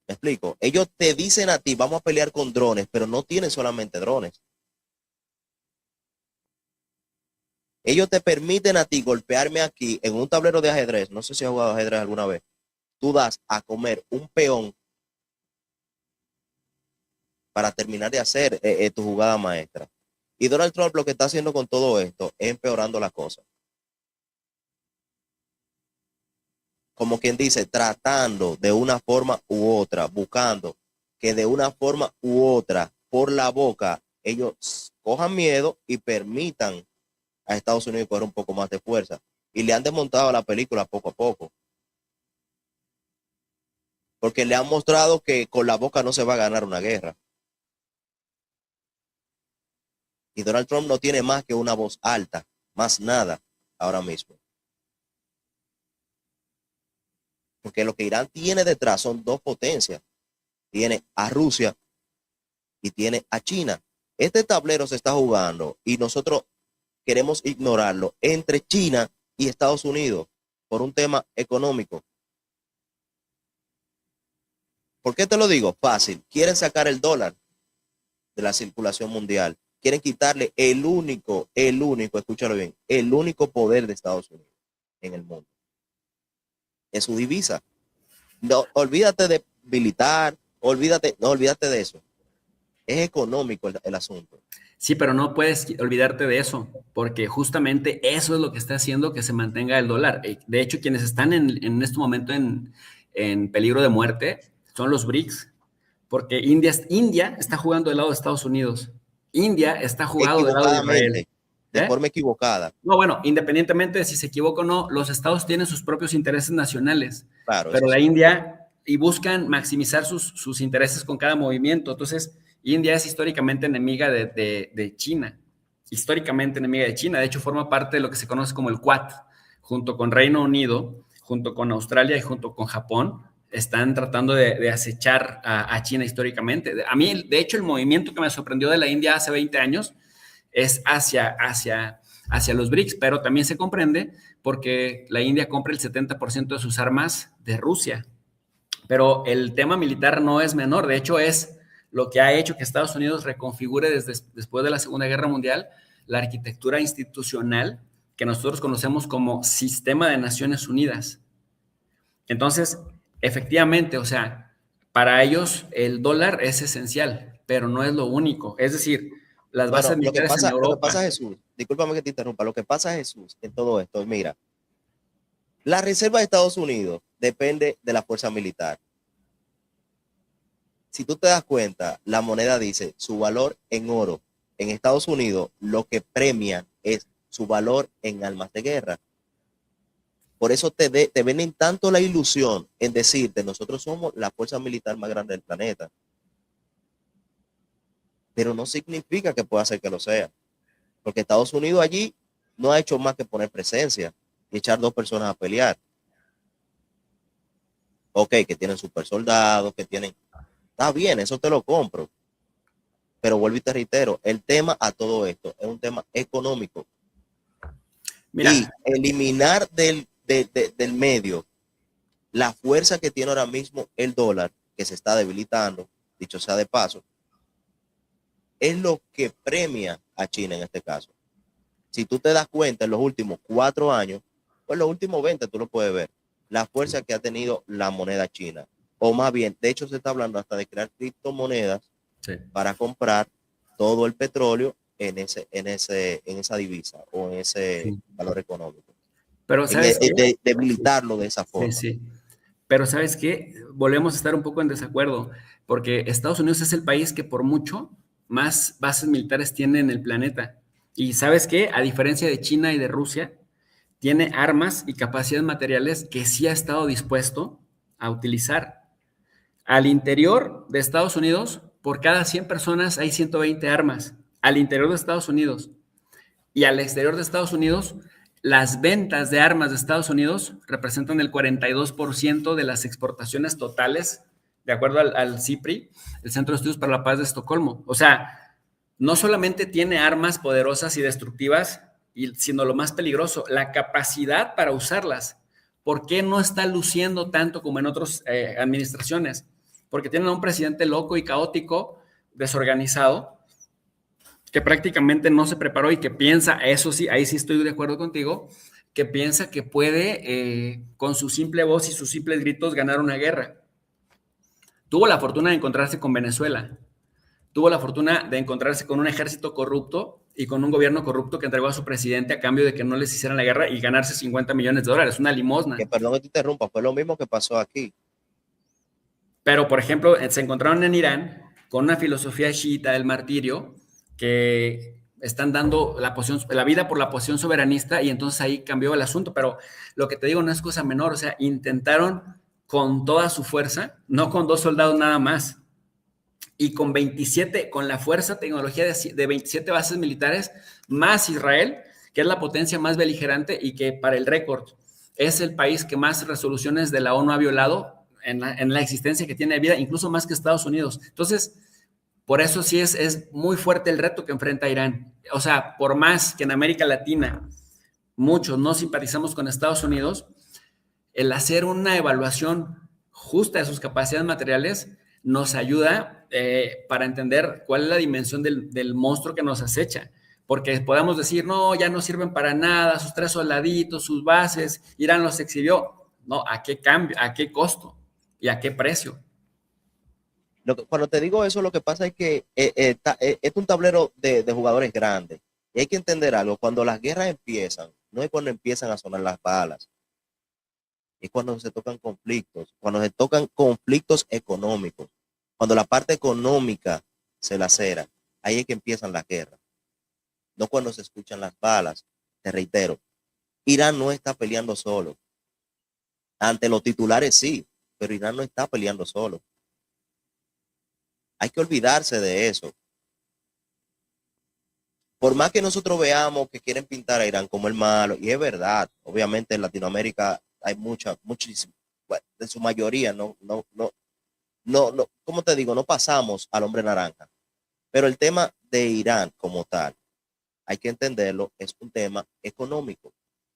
¿Me explico? Ellos te dicen a ti, vamos a pelear con drones, pero no tienen solamente drones. Ellos te permiten a ti golpearme aquí en un tablero de ajedrez. No sé si has jugado ajedrez alguna vez. Tú das a comer un peón para terminar de hacer tu jugada maestra. Y Donald Trump lo que está haciendo con todo esto es empeorando la cosa. Como quien dice, tratando de una forma u otra, buscando que de una forma u otra, por la boca, ellos cojan miedo y permitan a Estados Unidos coger un poco más de fuerza. Y le han desmontado la película poco a poco. Porque le han mostrado que con la boca no se va a ganar una guerra. Y Donald Trump no tiene más que una voz alta, más nada ahora mismo. Porque lo que Irán tiene detrás son dos potencias. Tiene a Rusia y tiene a China. Este tablero se está jugando y nosotros queremos ignorarlo entre China y Estados Unidos por un tema económico. ¿Por qué te lo digo? Fácil. Quieren sacar el dólar de la circulación mundial. Quieren quitarle el único, escúchalo bien, el único poder de Estados Unidos en el mundo. Es su divisa. No, olvídate de militar, no olvídate de eso. Es económico el asunto. Sí, pero no puedes olvidarte de eso, porque justamente eso es lo que está haciendo que se mantenga el dólar. De hecho, quienes están en este momento en peligro de muerte son los BRICS, porque India está jugando del lado de Estados Unidos. India está jugando del lado de Israel. De forma equivocada. No, bueno, independientemente de si se equivoca o no, los estados tienen sus propios intereses nacionales, claro, pero la sí. India, y buscan maximizar sus intereses con cada movimiento. Entonces, India es históricamente enemiga de China, históricamente enemiga de China. De hecho, forma parte de lo que se conoce como el Quad, junto con Reino Unido, junto con Australia y junto con Japón. Están tratando de acechar a China históricamente. A mí, de hecho, el movimiento que me sorprendió de la India hace 20 años es hacia los BRICS, pero también se comprende porque la India compra el 70% de sus armas de Rusia. Pero el tema militar no es menor, de hecho es lo que ha hecho que Estados Unidos reconfigure después de la Segunda Guerra Mundial la arquitectura institucional que nosotros conocemos como Sistema de Naciones Unidas. Entonces, efectivamente, o sea, para ellos el dólar es esencial, pero no es lo único. Es decir, las bases militares en Europa. Lo que pasa, Jesús, discúlpame que te interrumpa, lo que pasa, Jesús, en todo esto, mira, la reserva de Estados Unidos depende de la fuerza militar. Si tú te das cuenta, la moneda dice su valor en oro. En Estados Unidos, lo que premia es su valor en armas de guerra. Por eso te venden tanto la ilusión en decirte, nosotros somos la fuerza militar más grande del planeta. Pero no significa que pueda ser que lo sea. Porque Estados Unidos allí no ha hecho más que poner presencia y echar dos personas a pelear. Ok, que tienen super soldados, que tienen... Está bien, eso te lo compro. Pero vuelvo y te reitero, el tema a todo esto es un tema económico. Mira, y eliminar del medio la fuerza que tiene ahora mismo el dólar, que se está debilitando, dicho sea de paso, es lo que premia a China en este caso. Si tú te das cuenta en los últimos 4 años, pues los últimos 20 tú lo puedes ver, la fuerza que ha tenido la moneda china. O más bien, de hecho se está hablando hasta de crear criptomonedas para comprar todo el petróleo en esa divisa o en ese valor económico. Pero ¿sabes qué? Debilitarlo de esa forma. Sí. Pero ¿sabes qué? Volvemos a estar un poco en desacuerdo, porque Estados Unidos es el país que por mucho más bases militares tiene en el planeta. Y ¿sabes qué? A diferencia de China y de Rusia, tiene armas y capacidades materiales que sí ha estado dispuesto a utilizar. Al interior de Estados Unidos, por cada 100 personas hay 120 armas. Al interior de Estados Unidos. Y al exterior de Estados Unidos, las ventas de armas de Estados Unidos representan el 42% de las exportaciones totales, de acuerdo al CIPRI, el Centro de Estudios para la Paz de Estocolmo. O sea, no solamente tiene armas poderosas y destructivas, sino lo más peligroso, la capacidad para usarlas. ¿Por qué no está luciendo tanto como en otras administraciones? Porque tienen a un presidente loco y caótico, desorganizado, que prácticamente no se preparó y que piensa, eso sí, ahí sí estoy de acuerdo contigo, que piensa que puede, con su simple voz y sus simples gritos, ganar una guerra. Tuvo la fortuna de encontrarse con Venezuela, tuvo la fortuna de encontrarse con un ejército corrupto y con un gobierno corrupto que entregó a su presidente a cambio de que no les hicieran la guerra y ganarse $50 millones, una limosna. Que perdón que te interrumpa, fue lo mismo que pasó aquí. Pero, por ejemplo, se encontraron en Irán con una filosofía chiita del martirio que están dando la vida por la posición soberanista y entonces ahí cambió el asunto. Pero lo que te digo no es cosa menor, o sea, intentaron con toda su fuerza, no con 2 soldados nada más, y con 27, con la fuerza, tecnología de 27 bases militares, más Israel, que es la potencia más beligerante y que para el récord es el país que más resoluciones de la ONU ha violado en la existencia que tiene vida, incluso más que Estados Unidos. Entonces, por eso sí es muy fuerte el reto que enfrenta Irán. O sea, por más que en América Latina muchos no simpatizamos con Estados Unidos, el hacer una evaluación justa de sus capacidades materiales nos ayuda para entender cuál es la dimensión del monstruo que nos acecha. Porque podemos decir, no, ya no sirven para nada, sus 3 soldaditos, sus bases, Irán los exhibió. No, ¿a qué cambio? ¿A qué costo? ¿Y a qué precio? Cuando te digo eso, lo que pasa es que es un tablero de jugadores grandes. Y hay que entender algo, cuando las guerras empiezan, no es cuando empiezan a sonar las balas, es cuando se tocan conflictos económicos. Cuando la parte económica se lacera, ahí es que empiezan las guerras. No cuando se escuchan las balas. Te reitero, Irán no está peleando solo. Ante los titulares sí, pero Irán no está peleando solo. Hay que olvidarse de eso. Por más que nosotros veamos que quieren pintar a Irán como el malo, y es verdad, obviamente en Latinoamérica hay muchísimo, bueno, de su mayoría, ¿cómo te digo? No pasamos al hombre naranja. Pero el tema de Irán como tal, hay que entenderlo, es un tema económico.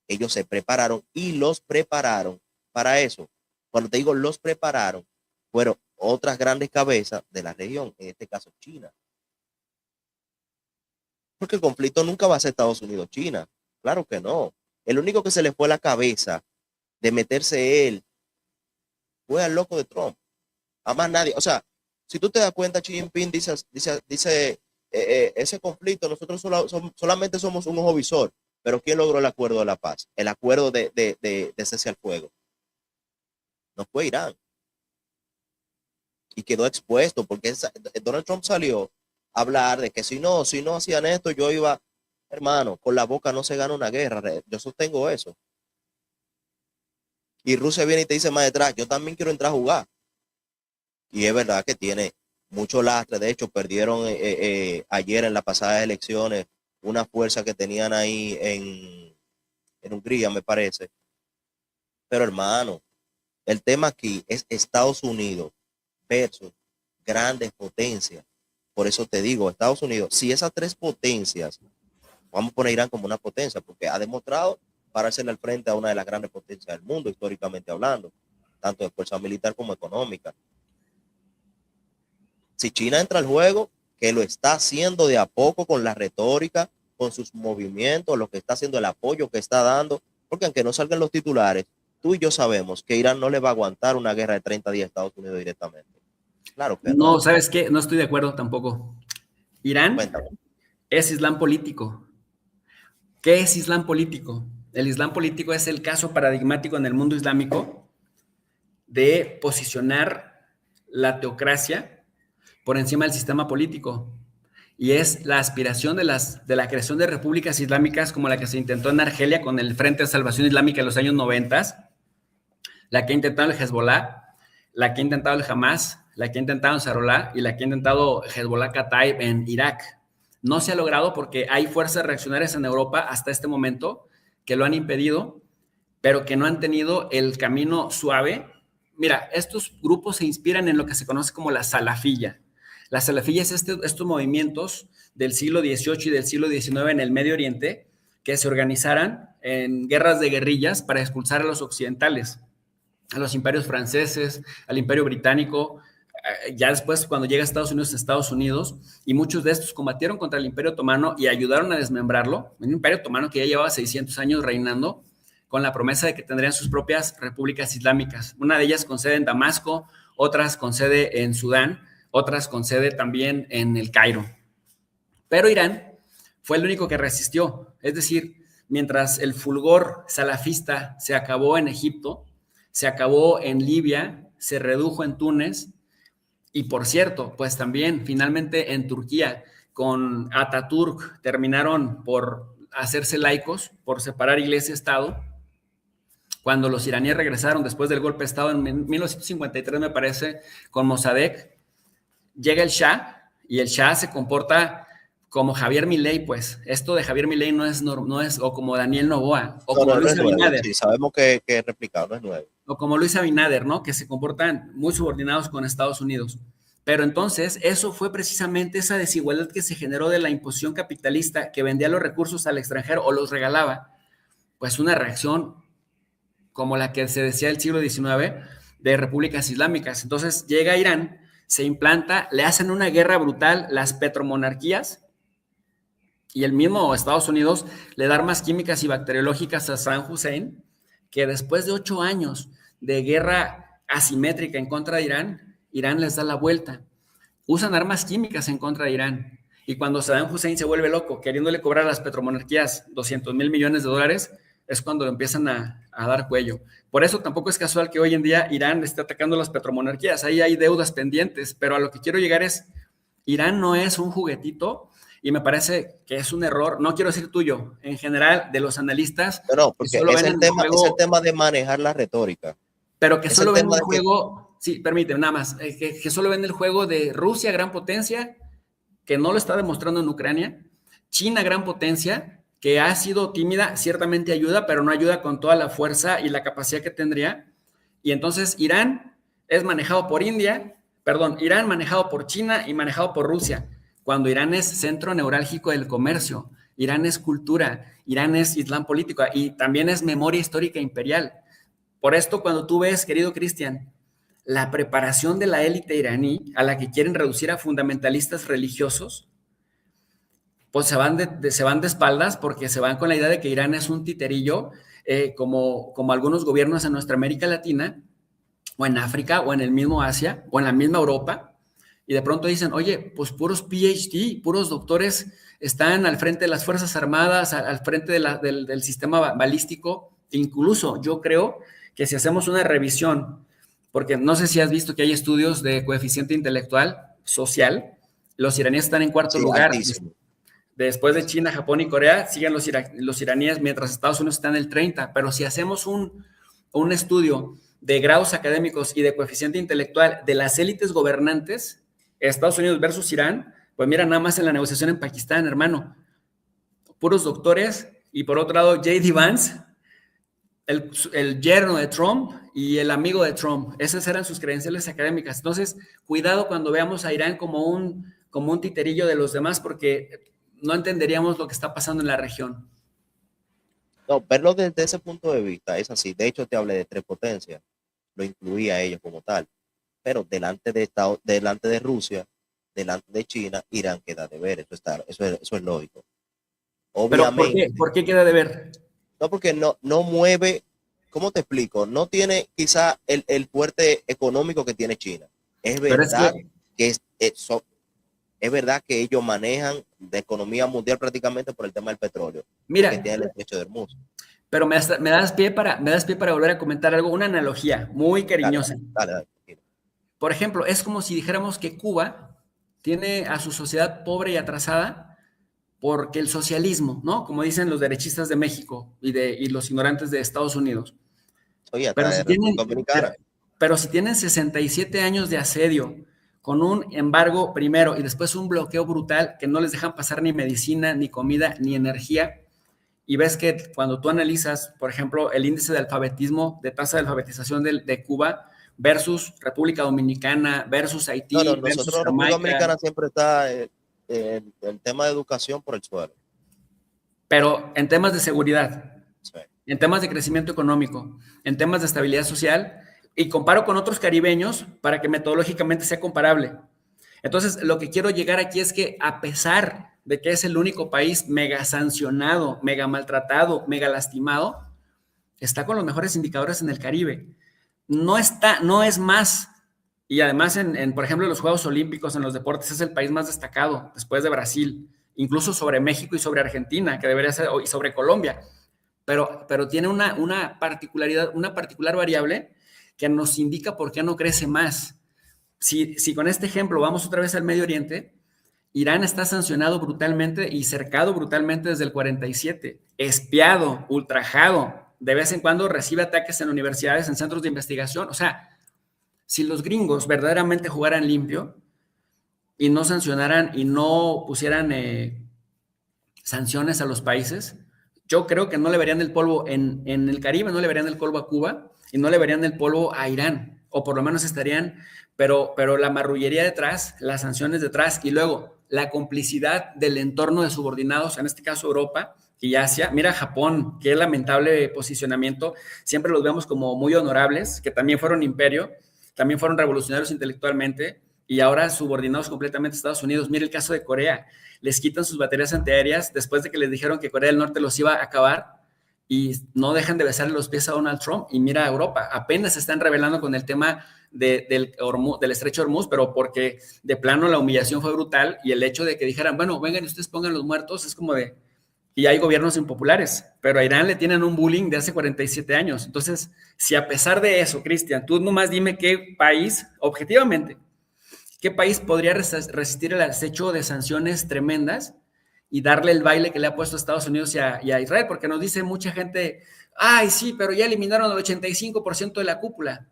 Ellos se prepararon y los prepararon para eso. Cuando te digo los prepararon, fueron otras grandes cabezas de la región, en este caso China. Porque el conflicto nunca va a ser Estados Unidos-China. Claro que no. El único que se le fue la cabeza de meterse él fue al loco de Trump. A más nadie. O sea, si tú te das cuenta, Xi Jinping dice ese conflicto, nosotros solamente somos un ojo visor. Pero ¿quién logró el acuerdo de la paz? El acuerdo de cese al fuego. No fue Irán. Y quedó expuesto porque Donald Trump salió a hablar de que si no hacían esto, yo iba, hermano, con la boca no se gana una guerra. Yo sostengo eso. Y Rusia viene y te dice más detrás, yo también quiero entrar a jugar. Y es verdad que tiene mucho lastre. De hecho, perdieron ayer en las pasadas elecciones una fuerza que tenían ahí en Hungría, me parece. Pero hermano, el tema aquí es Estados Unidos versus grandes potencias. Por eso te digo, Estados Unidos, si esas 3 potencias, vamos a poner Irán como una potencia, porque ha demostrado pararse al frente a una de las grandes potencias del mundo, históricamente hablando, tanto de fuerza militar como económica. Si China entra al juego, que lo está haciendo de a poco con la retórica, con sus movimientos, lo que está haciendo, el apoyo que está dando, porque aunque no salgan los titulares, tú y yo sabemos que Irán no le va a aguantar una guerra de 30 días a Estados Unidos directamente. Claro que no. No, ¿sabes qué? No estoy de acuerdo tampoco. Irán Cuéntame. es Islam político. ¿Qué es Islam político? El Islam político es el caso paradigmático en el mundo islámico de posicionar la teocracia por encima del sistema político. Y es la aspiración de la creación de repúblicas islámicas como la que se intentó en Argelia con el Frente de Salvación Islámica en los años 90, la que ha intentado el Hezbollah, la que ha intentado el Hamas, la que ha intentado Ansarullah y la que ha intentado Hezbollah Kataib en Irak. No se ha logrado porque hay fuerzas reaccionarias en Europa hasta este momento que lo han impedido, pero que no han tenido el camino suave. Mira, estos grupos se inspiran en lo que se conoce como la salafilla. La salafilla es estos movimientos del siglo XVIII y del siglo XIX en el Medio Oriente que se organizaran en guerras de guerrillas para expulsar a los occidentales, a los imperios franceses, al imperio británico, ya después cuando llega a Estados Unidos, y muchos de estos combatieron contra el imperio otomano y ayudaron a desmembrarlo, un imperio otomano que ya llevaba 600 años reinando, con la promesa de que tendrían sus propias repúblicas islámicas. Una de ellas con sede en Damasco, otras con sede en Sudán, otras con sede también en el Cairo. Pero Irán fue el único que resistió. Es decir, mientras el fulgor salafista se acabó en Egipto, se acabó en Libia, se redujo en Túnez, y por cierto, pues también finalmente en Turquía, con Ataturk, terminaron por hacerse laicos, por separar iglesia-estado. Cuando los iraníes regresaron después del golpe de Estado en 1953, me parece, con Mossadegh, llega el Shah, y el Shah se comporta como Javier Milei, pues. Esto de Javier Milei no es, o como Daniel Noboa, o como Luis Abinader. Sí, sabemos que es replicado, no es nuevo. O como Luis Abinader, ¿no? Que se comportan muy subordinados con Estados Unidos. Pero entonces, eso fue precisamente esa desigualdad que se generó de la imposición capitalista que vendía los recursos al extranjero o los regalaba, pues una reacción como la que se decía del siglo XIX de repúblicas islámicas. Entonces llega Irán, se implanta, le hacen una guerra brutal las petromonarquías, y el mismo Estados Unidos le da armas químicas y bacteriológicas a Saddam Hussein, que después de 8 años de guerra asimétrica en contra de Irán, Irán les da la vuelta. Usan armas químicas en contra de Irán. Y cuando Saddam Hussein se vuelve loco, queriéndole cobrar a las petromonarquías $200,000 millones, es cuando lo empiezan a dar cuello. Por eso tampoco es casual que hoy en día Irán esté atacando las petromonarquías. Ahí hay deudas pendientes, pero a lo que quiero llegar es, Irán no es un juguetito, y me parece que es un error, no quiero decir tuyo, en general de los analistas. No, porque es el tema de manejar la retórica. Pero que solo ven el juego, sí, permíteme, nada más, que solo ven el juego de Rusia, gran potencia, que no lo está demostrando en Ucrania, China, gran potencia, que ha sido tímida, ciertamente ayuda, pero no ayuda con toda la fuerza y la capacidad que tendría. Y entonces Irán es manejado por Irán manejado por China y manejado por Rusia, cuando Irán es centro neurálgico del comercio, Irán es cultura, Irán es islam político y también es memoria histórica imperial. Por esto, cuando tú ves, querido Cristian, la preparación de la élite iraní a la que quieren reducir a fundamentalistas religiosos, pues se van de espaldas, porque se van con la idea de que Irán es un titerillo, como algunos gobiernos en nuestra América Latina, o en África, o en el mismo Asia, o en la misma Europa, y de pronto dicen, oye, pues puros PhD, puros doctores están al frente de las Fuerzas Armadas, al frente del sistema balístico. Incluso yo creo que si hacemos una revisión, porque no sé si has visto que hay estudios de coeficiente intelectual social, los iraníes están en cuarto lugar. Altísimo. Después de China, Japón y Corea, siguen los iraníes, mientras Estados Unidos está en el 30. Pero si hacemos un estudio de grados académicos y de coeficiente intelectual de las élites gobernantes, Estados Unidos versus Irán, pues mira, nada más en la negociación en Pakistán, hermano, puros doctores, y por otro lado, J.D. Vance, el yerno de Trump y el amigo de Trump. Esas eran sus credenciales académicas. Entonces, cuidado cuando veamos a Irán como un titerillo de los demás, porque no entenderíamos lo que está pasando en la región. No, verlo desde ese punto de vista es así. De hecho, te hablé de 3 potencias. Lo incluía a ellos como tal. Pero delante de Rusia, delante de China, Irán queda de ver. Eso es lógico. Obviamente. ¿Pero por qué queda de ver? No, porque no mueve, ¿cómo te explico? No tiene quizá el fuerte económico que tiene China. Es verdad es verdad que ellos manejan la economía mundial prácticamente por el tema del petróleo. Mira, que tiene el estrecho de Hormuz. Pero me das pie para volver a comentar algo, una analogía muy cariñosa. Dale. Por ejemplo, es como si dijéramos que Cuba tiene a su sociedad pobre y atrasada porque el socialismo, ¿no? Como dicen los derechistas de México y los ignorantes de Estados Unidos. Oye, pero si tienen 67 años de asedio, con un embargo primero y después un bloqueo brutal que no les dejan pasar ni medicina, ni comida, ni energía, y ves que cuando tú analizas, por ejemplo, el índice de alfabetismo, de tasa de alfabetización de Cuba versus República Dominicana, versus No, no, Haití, versus nosotros, República Jamaica, Dominicana, siempre está en el tema de educación por el suelo. pero en temas de seguridad, Sí. en temas de crecimiento económico, en temas de estabilidad social, y comparo con otros caribeños para que metodológicamente sea comparable. Entonces, lo que quiero llegar aquí es que a pesar de que es el único país mega sancionado, mega maltratado, mega lastimado, está con los mejores indicadores en el Caribe. No está, no es más. Y además, por ejemplo, en los Juegos Olímpicos, en los deportes, es el país más destacado después de Brasil, incluso sobre México y sobre Argentina, que debería ser, y sobre Colombia. Pero tiene una particularidad, una particular variable que nos indica por qué no crece más. Si con este ejemplo vamos otra vez al Medio Oriente, Irán está sancionado brutalmente y cercado brutalmente desde el 47, espiado, ultrajado, de vez en cuando recibe ataques en universidades, en centros de investigación. O sea, si los gringos verdaderamente jugaran limpio y no sancionaran y no pusieran sanciones a los países, yo creo que no le verían el polvo en el Caribe, no le verían el polvo a Cuba y no le verían el polvo a Irán, o por lo menos estarían, pero la marrullería detrás, las sanciones detrás y luego la complicidad del entorno de subordinados, en este caso Europa y Asia. Mira Japón, qué lamentable posicionamiento, siempre los vemos como muy honorables, que también fueron imperio, también fueron revolucionarios intelectualmente y ahora subordinados completamente a Estados Unidos. Mira el caso de Corea, les quitan sus baterías antiaéreas después de que les dijeron que Corea del Norte los iba a acabar y no dejan de besarle los pies a Donald Trump. Y mira a Europa, apenas se están revelando con el tema del estrecho de Hormuz, pero porque de plano la humillación fue brutal y el hecho de que dijeran, bueno, vengan y ustedes pongan los muertos, es como de, y hay gobiernos impopulares, pero a Irán le tienen un bullying de hace 47 años. Entonces, si a pesar de eso, Cristian, tú nomás dime qué país, objetivamente, ¿qué país podría resistir el acecho de sanciones tremendas y darle el baile que le ha puesto a Estados Unidos y a Israel? Porque nos dice mucha gente, ay, sí, pero ya eliminaron el 85% de la cúpula.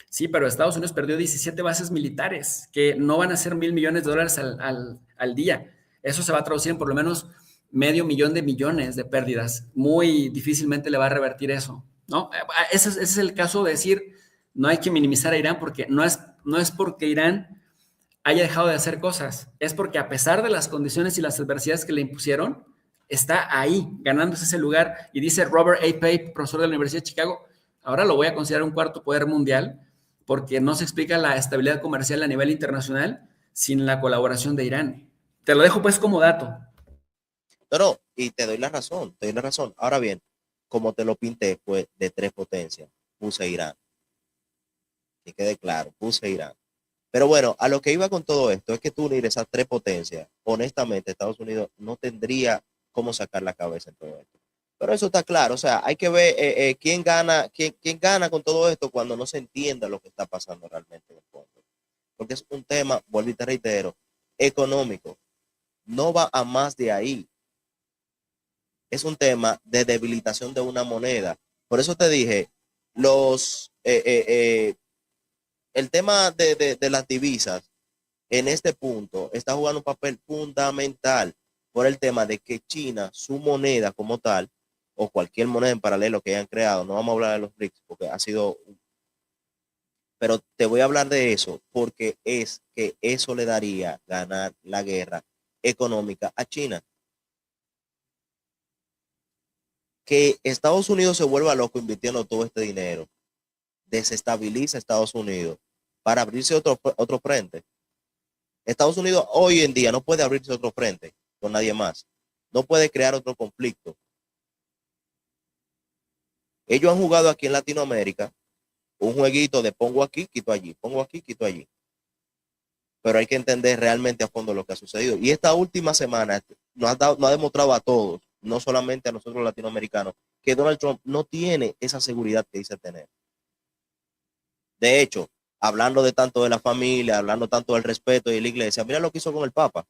Sí, pero Estados Unidos perdió 17 bases militares, que no van a ser $1,000,000,000 al día. Eso se va a traducir en por lo menos $500,000,000,000 de pérdidas. Muy difícilmente le va a revertir eso, ¿no? Ese es el caso de decir, no hay que minimizar a Irán porque no es porque Irán haya dejado de hacer cosas, es porque a pesar de las condiciones y las adversidades que le impusieron, está ahí, ganándose ese lugar. Y dice Robert A. Pape, profesor de la Universidad de Chicago, ahora lo voy a considerar un cuarto poder mundial porque no se explica la estabilidad comercial a nivel internacional sin la colaboración de Irán. Te lo dejo pues como dato. No, no, y te doy la razón, te doy la razón. Ahora bien, como te lo pinté, pues de tres potencias, puse Irán. Que quede claro, puse Irán. Pero bueno, a lo que iba con todo esto es que tú unir esas tres potencias, honestamente, Estados Unidos no tendría cómo sacar la cabeza en todo esto. Pero eso está claro, o sea, hay que ver quién gana con todo esto cuando no se entienda lo que está pasando realmente en el fondo. Porque es un tema, vuelvo y te reitero, económico. No va a más de ahí. Es un tema de debilitación de una moneda. Por eso te dije, el tema de las divisas en este punto está jugando un papel fundamental por el tema de que China, su moneda como tal, o cualquier moneda en paralelo que hayan creado, no vamos a hablar de los BRICS porque ha sido, pero te voy a hablar de eso porque es que eso le daría ganar la guerra económica a China. Que Estados Unidos se vuelva loco invirtiendo todo este dinero, desestabiliza a Estados Unidos para abrirse otro frente. Estados Unidos hoy en día no puede abrirse otro frente con nadie más. No puede crear otro conflicto. Ellos han jugado aquí en Latinoamérica un jueguito de pongo aquí, quito allí, pongo aquí, quito allí. Pero hay que entender realmente a fondo lo que ha sucedido. Y esta última semana nos ha demostrado a todos, no solamente a nosotros los latinoamericanos, que Donald Trump no tiene esa seguridad que dice tener. De hecho, hablando de tanto de la familia, hablando tanto del respeto y de la iglesia, mira lo que hizo con el Papa.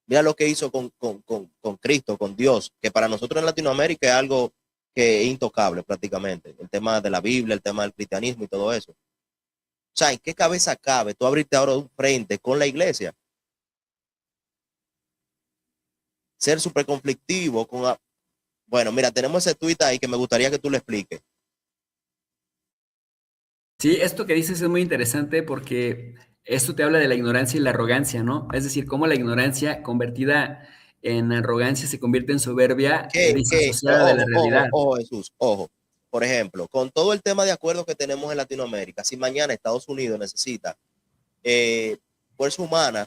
Mira lo que hizo con Cristo, con Dios, que para nosotros en Latinoamérica es algo que es intocable prácticamente. El tema de la Biblia, el tema del cristianismo y todo eso. O sea, ¿en qué cabeza cabe tú abrirte ahora un frente con la iglesia? ser súper conflictivo con... Bueno, mira, tenemos ese tuit ahí que me gustaría que tú le expliques. Sí, esto que dices es muy interesante porque esto te habla de la ignorancia y la arrogancia, ¿no? Es decir, cómo la ignorancia convertida en arrogancia se convierte en soberbia disasociada de la Ojo, ojo, realidad. ojo, Jesús, ojo. Por ejemplo, con todo el tema de acuerdos que tenemos en Latinoamérica, si mañana Estados Unidos necesita fuerza humana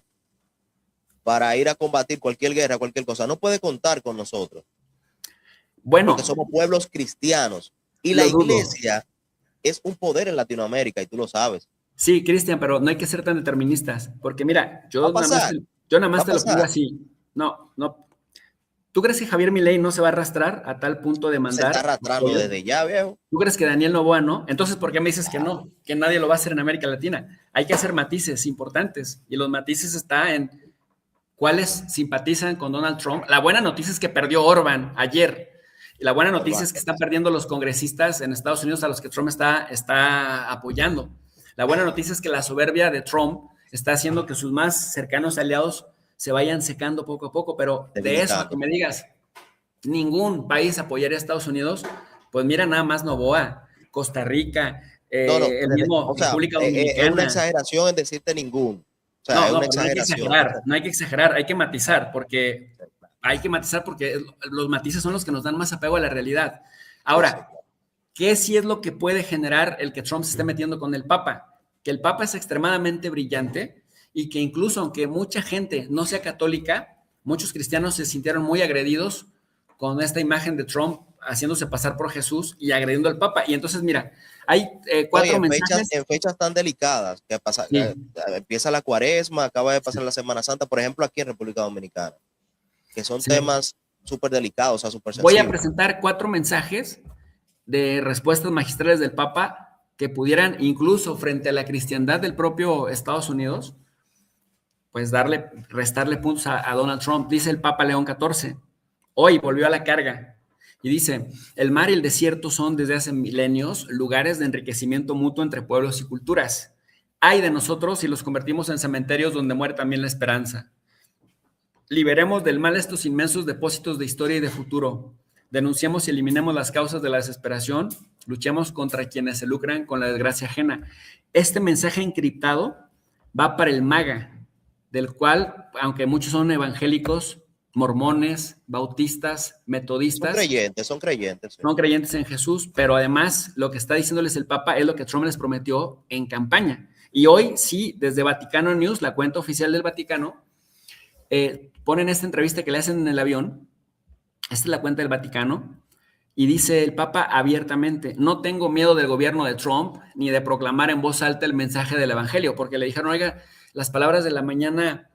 para ir a combatir cualquier guerra, cualquier cosa, no puede contar con nosotros, porque Bueno, somos pueblos cristianos y la lo dudo. iglesia es un poder en Latinoamérica y tú lo sabes. Sí, Cristian, pero no hay que ser tan deterministas, porque mira, Va a pasar, yo nada va más a te lo pongo pasar. así. No, no. ¿Tú crees que Javier Milei no se va a arrastrar a tal punto de Se está mandar arrastrando apoyo? desde ya, viejo. ¿Tú crees que Daniel Noboa no? Entonces, ¿por qué me dices que no? Que nadie lo va a hacer en América Latina. Hay que hacer matices importantes y los matices está en cuáles simpatizan con Donald Trump. La buena noticia es que perdió Orban ayer. Y la buena noticia es que están perdiendo los congresistas en Estados Unidos a los que Trump está apoyando. La buena noticia es que la soberbia de Trump está haciendo que sus más cercanos aliados se vayan secando poco a poco, pero de eso a que Debilitando. me digas, ningún país apoyaría a Estados Unidos, pues mira nada más Novoa, Costa Rica, No, no, el mismo o sea, República es una Dominicana. exageración en decirte ningún. O sea, No, es no, una pero no hay que exageración. exagerar, no hay que exagerar, hay que matizar porque los matices son los que nos dan más apego a la realidad. Sí, sí, Ahora, claro. ¿qué sí es lo que puede generar el que Trump se esté metiendo con el Papa? Que el Papa es extremadamente brillante y que incluso aunque mucha gente no sea católica, muchos cristianos se sintieron muy agredidos con esta imagen de Trump haciéndose pasar por Jesús y agrediendo al Papa. Y entonces, mira, hay No, y cuatro mensajes. en fechas tan delicadas, que pasa, Sí, empieza la cuaresma, acaba de pasar la Semana Santa, por ejemplo, aquí en República Dominicana, que son sí. temas súper delicados, o sea, súper Voy a sensibles. presentar cuatro mensajes de respuestas magistrales del Papa que pudieran, incluso frente a la cristiandad del propio Estados Unidos, pues restarle puntos a Donald Trump. Dice el Papa León XIV, hoy volvió a la carga. Y dice, el mar y el desierto son desde hace milenios lugares de enriquecimiento mutuo entre pueblos y culturas. Hay de nosotros si los convertimos en cementerios donde muere también la esperanza. Liberemos del mal estos inmensos depósitos de historia y de futuro. Denunciemos y eliminemos las causas de la desesperación. Luchemos contra quienes se lucran con la desgracia ajena. Este mensaje encriptado va para el MAGA, del cual, aunque muchos son evangélicos, mormones, bautistas, metodistas, Son creyentes, sí. son creyentes en Jesús, pero además lo que está diciéndoles el Papa es lo que Trump les prometió en campaña. Y hoy sí, desde Vaticano News, la cuenta oficial del Vaticano, ponen esta entrevista que le hacen en el avión, esta es la cuenta del Vaticano, y dice el Papa abiertamente, no tengo miedo del gobierno de Trump ni de proclamar en voz alta el mensaje del Evangelio, porque le dijeron, oiga, las palabras de la mañana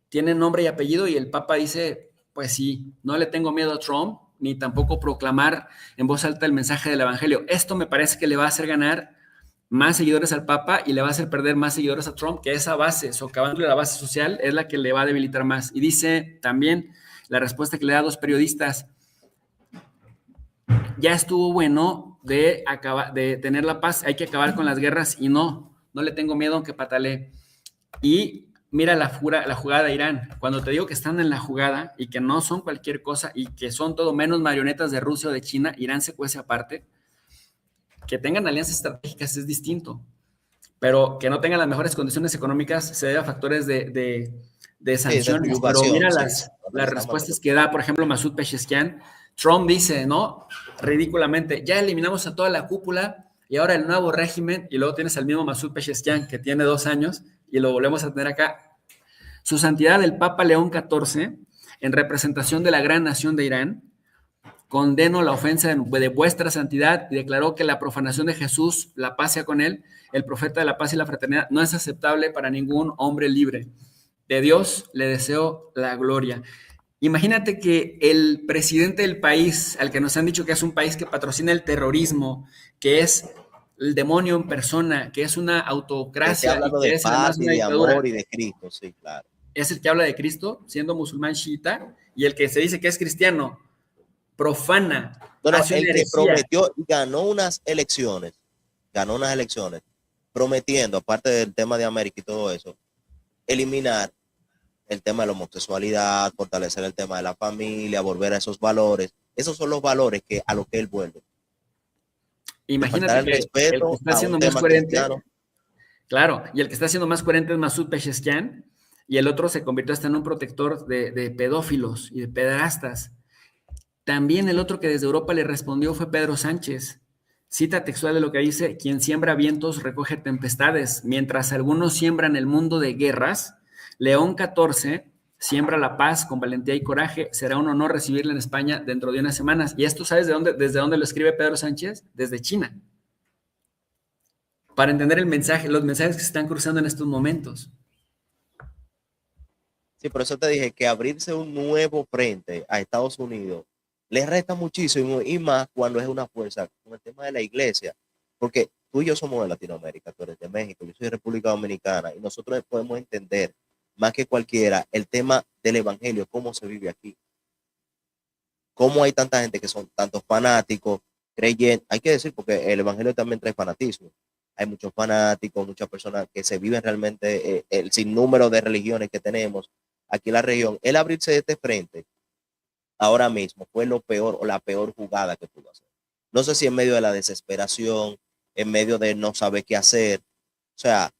tienen nombre y apellido, y el Papa dice, pues sí, no le tengo miedo a Trump, ni tampoco proclamar en voz alta el mensaje del Evangelio. Esto me parece que le va a hacer ganar más seguidores al Papa y le va a hacer perder más seguidores a Trump, que esa base, socavándole la base social, es la que le va a debilitar más. Y dice también la respuesta que le da a dos periodistas, ya estuvo bueno de tener la paz, hay que acabar con las guerras y no le tengo miedo aunque patalee. Y mira la jugada de Irán, cuando te digo que están en la jugada y que no son cualquier cosa y que son todo menos marionetas de Rusia o de China, Irán se cuece aparte, que tengan alianzas estratégicas es distinto, pero que no tengan las mejores condiciones económicas se debe a factores de Sí, de sanciones. Pero subyugación, mira sí. las respuestas que da, por ejemplo, Masoud Pezeshkian. Trump dice, ¿no? Ridículamente, ya eliminamos a toda la cúpula y ahora el nuevo régimen, y luego tienes al mismo Masoud Pezeshkian que tiene 2 años y lo volvemos a tener acá. Su santidad el Papa León XIV, en representación de la gran nación de Irán, condeno la ofensa de vuestra santidad y declaró que la profanación de Jesús, la paz sea con él, el profeta de la paz y la fraternidad, no es aceptable para ningún hombre libre. De Dios le deseo la gloria. Imagínate que el presidente del país, al que nos han dicho que es un país que patrocina el terrorismo, que es el demonio en persona, que es una Te esté autocracia y hablando que de es además paz y una de dictadura, amor y de Cristo, sí, claro. es el que habla de Cristo, siendo musulmán chiita, y el que se dice que es cristiano, profana, Bueno, hace una el que herejía. prometió y ganó unas elecciones, prometiendo, aparte del tema de América y todo eso, eliminar el tema de la homosexualidad, fortalecer el tema de la familia, volver a esos valores. Esos son los valores que a los que él vuelve. De faltar Imagínate el que el que respeto está a un siendo más tema coherente, cristiano. claro, y el que está siendo más coherente es Masud Pezeshkian, y el otro se convirtió hasta en un protector de pedófilos y de pederastas. También el otro que desde Europa le respondió fue Pedro Sánchez. Cita textual de lo que dice: quien siembra vientos recoge tempestades. Mientras algunos siembran el mundo de guerras, León XIV siembra la paz con valentía y coraje. Será un honor recibirla en España dentro de unas semanas. ¿Y esto sabes de dónde, desde dónde lo escribe Pedro Sánchez? Desde China. Para entender el mensaje, los mensajes que se están cruzando en estos momentos. Sí, por eso te dije que abrirse un nuevo frente a Estados Unidos le resta muchísimo y más cuando es una fuerza con el tema de la iglesia. Porque tú y yo somos de Latinoamérica, tú eres de México, yo soy de República Dominicana y nosotros podemos entender más que cualquiera el tema del evangelio, cómo se vive aquí. Cómo hay tanta gente que son tantos fanáticos, creyentes, hay que decir, porque el evangelio también trae fanatismo. Hay muchos fanáticos, muchas personas que se viven realmente el sinnúmero de religiones que tenemos aquí en la región. El abrirse de este frente ahora mismo fue lo peor o la peor jugada que pudo hacer. No sé si en medio de la desesperación, en medio de no saber qué hacer. O sea,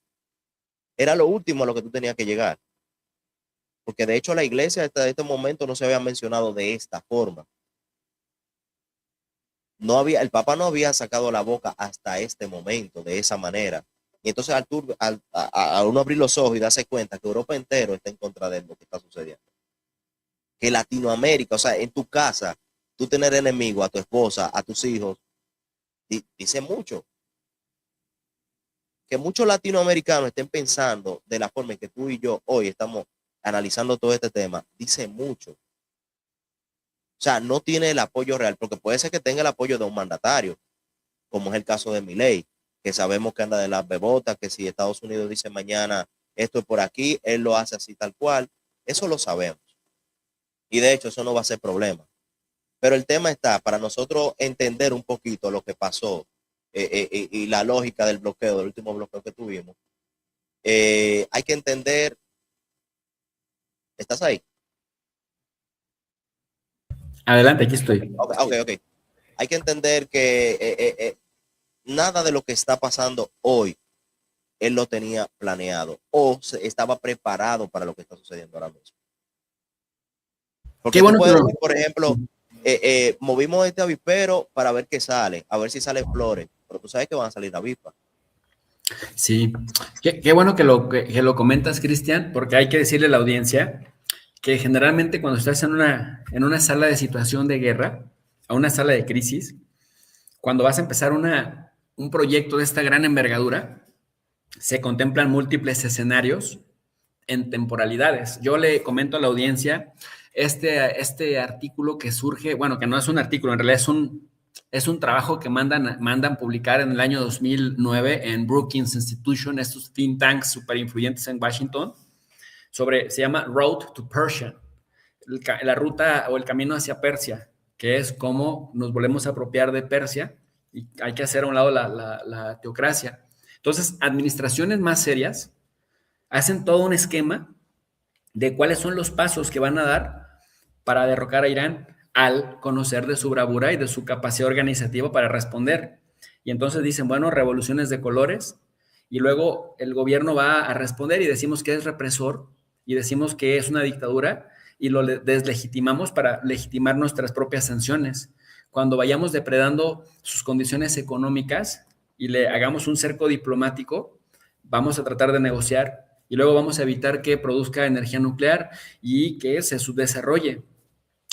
era lo último a lo que tú tenías que llegar. Porque de hecho la iglesia hasta este momento no se había mencionado de esta forma. No había, el Papa no había sacado la boca hasta este momento de esa manera. Y entonces a uno abrir los ojos y darse cuenta que Europa entero está en contra de lo que está sucediendo. Que Latinoamérica, o sea, en tu casa, tú tener enemigo a tu esposa, a tus hijos, dice mucho. Que muchos latinoamericanos estén pensando de la forma en que tú y yo hoy estamos analizando todo este tema, dice mucho. O sea, no tiene el apoyo real, porque puede ser que tenga el apoyo de un mandatario, como es el caso de Milei, que sabemos que anda de las bebotas, que si Estados Unidos dice mañana esto es por aquí, él lo hace así tal cual, eso lo sabemos. Y de hecho eso no va a ser problema. Pero el tema está, para nosotros entender un poquito lo que pasó y la lógica del bloqueo, del último bloqueo que tuvimos, hay que entender, ¿estás ahí? Adelante, aquí estoy. Ok, ok, ok. Hay que entender que nada de lo que está pasando hoy él lo tenía planeado o estaba preparado para lo que está sucediendo ahora mismo. Qué Porque tú bueno que puedes lo... decir, por ejemplo, movimos este avispero para ver qué sale, a ver si salen flores, pero tú sabes que van a salir avispas. Sí, qué bueno que lo comentas, Cristian, porque hay que decirle a la audiencia que generalmente cuando estás en una sala de situación de guerra, a una sala de crisis, cuando vas a empezar un proyecto de esta gran envergadura, se contemplan múltiples escenarios en temporalidades. Yo le comento a la audiencia este artículo que surge, bueno, que no es un artículo, en realidad es un trabajo que mandan publicar en el año 2009 en Brookings Institution, estos think tanks super influyentes en Washington, se llama Road to Persia, la ruta o el camino hacia Persia, que es cómo nos volvemos a apropiar de Persia y hay que hacer a un lado la teocracia. Entonces, administraciones más serias hacen todo un esquema de cuáles son los pasos que van a dar para derrocar a Irán al conocer de su bravura y de su capacidad organizativa para responder. Y entonces dicen, bueno, revoluciones de colores, y luego el gobierno va a responder y decimos que es represor y decimos que es una dictadura y lo deslegitimamos para legitimar nuestras propias sanciones. Cuando vayamos depredando sus condiciones económicas y le hagamos un cerco diplomático, vamos a tratar de negociar y luego vamos a evitar que produzca energía nuclear y que se subdesarrolle.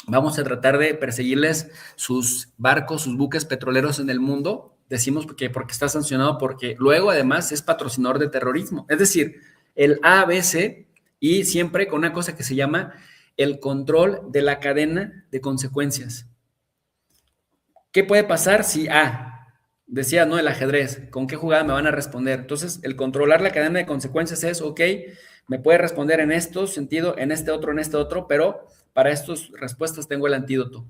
Vamos a tratar de perseguirles sus barcos, sus buques petroleros en el mundo. Decimos que porque está sancionado, porque luego además es patrocinador de terrorismo. Es decir, el ABC y siempre con una cosa que se llama el control de la cadena de consecuencias. ¿Qué puede pasar si decía, no, el ajedrez, ¿con qué jugada me van a responder? Entonces, el controlar la cadena de consecuencias es, ok, me puede responder en este sentido, en este otro, pero para estas respuestas tengo el antídoto.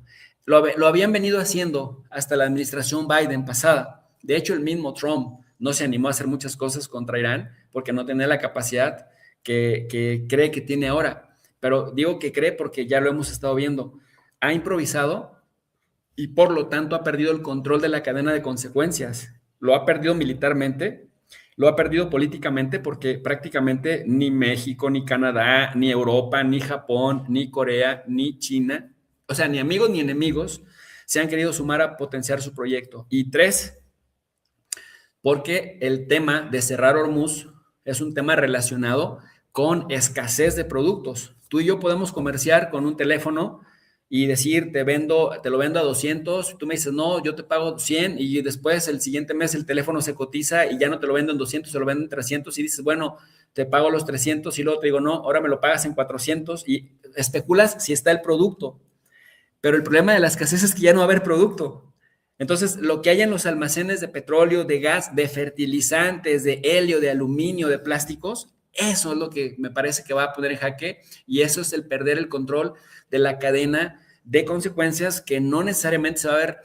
Lo habían venido haciendo hasta la administración Biden pasada. De hecho, el mismo Trump no se animó a hacer muchas cosas contra Irán porque no tenía la capacidad que cree que tiene ahora. pero digo que cree porque ya lo hemos estado viendo. Ha improvisado y por lo tanto ha perdido el control de la cadena de consecuencias. Lo ha perdido militarmente, lo ha perdido políticamente porque prácticamente ni México, ni Canadá, ni Europa, ni Japón, ni Corea, ni China, o sea, ni amigos ni enemigos se han querido sumar a potenciar su proyecto. Y tres, porque el tema de cerrar Hormuz es un tema relacionado con escasez de productos. Tú y yo podemos comerciar con un teléfono y decir, te lo vendo a 200, tú me dices, no, yo te pago 100 y después el siguiente mes el teléfono se cotiza y ya no te lo vendo en 200, se lo vendo en 300 y dices, bueno, te pago los 300 y luego te digo, no, ahora me lo pagas en 400 y especulas si está el producto. Pero el problema de la escasez es que ya no va a haber producto. Entonces, lo que hay en los almacenes de petróleo, de gas, de fertilizantes, de helio, de aluminio, de plásticos, eso es lo que me parece que va a poner en jaque y eso es el perder el control de la cadena de consecuencias que no necesariamente se va a ver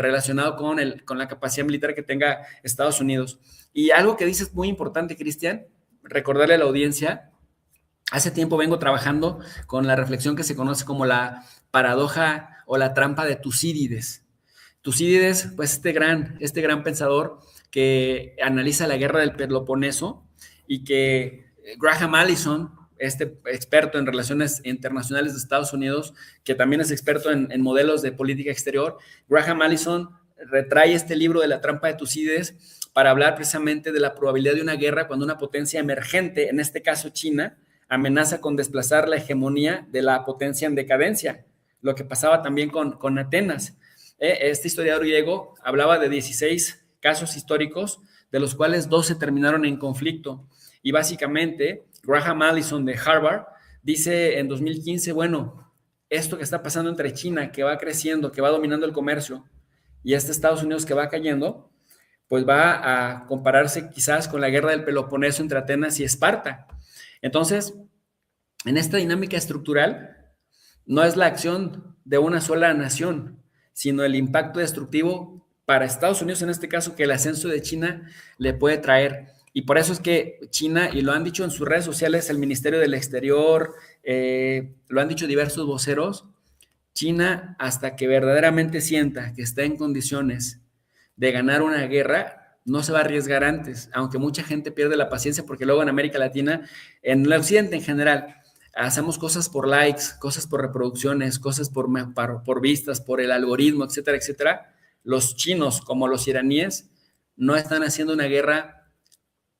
relacionado con la capacidad militar que tenga Estados Unidos. Y algo que dices muy importante, Cristian, recordarle a la audiencia, hace tiempo vengo trabajando con la reflexión que se conoce como la paradoja o la trampa de Tucídides. Tucídides, pues este gran pensador que analiza la guerra del Peloponeso y que Graham Allison, este experto en relaciones internacionales de Estados Unidos, que también es experto en modelos de política exterior, Graham Allison retrae este libro de la trampa de Tucídides para hablar precisamente de la probabilidad de una guerra cuando una potencia emergente, en este caso China, amenaza con desplazar la hegemonía de la potencia en decadencia, lo que pasaba también con Atenas. Este historiador griego hablaba de 16 casos históricos, de los cuales 12 terminaron en conflicto. Y básicamente, Graham Allison de Harvard dice en 2015, bueno, esto que está pasando entre China, que va creciendo, que va dominando el comercio, y este Estados Unidos que va cayendo, pues va a compararse quizás con la guerra del Peloponeso entre Atenas y Esparta. Entonces, en esta dinámica estructural, no es la acción de una sola nación, sino el impacto destructivo para Estados Unidos, en este caso, que el ascenso de China le puede traer. Y por eso es que China, y lo han dicho en sus redes sociales, el Ministerio del Exterior, lo han dicho diversos voceros, China, hasta que verdaderamente sienta que está en condiciones de ganar una guerra, no se va a arriesgar antes, aunque mucha gente pierde la paciencia porque luego en América Latina, en el occidente en general, hacemos cosas por likes, cosas por reproducciones, cosas por vistas, por el algoritmo, etcétera, etcétera. Los chinos, como los iraníes, no están haciendo una guerra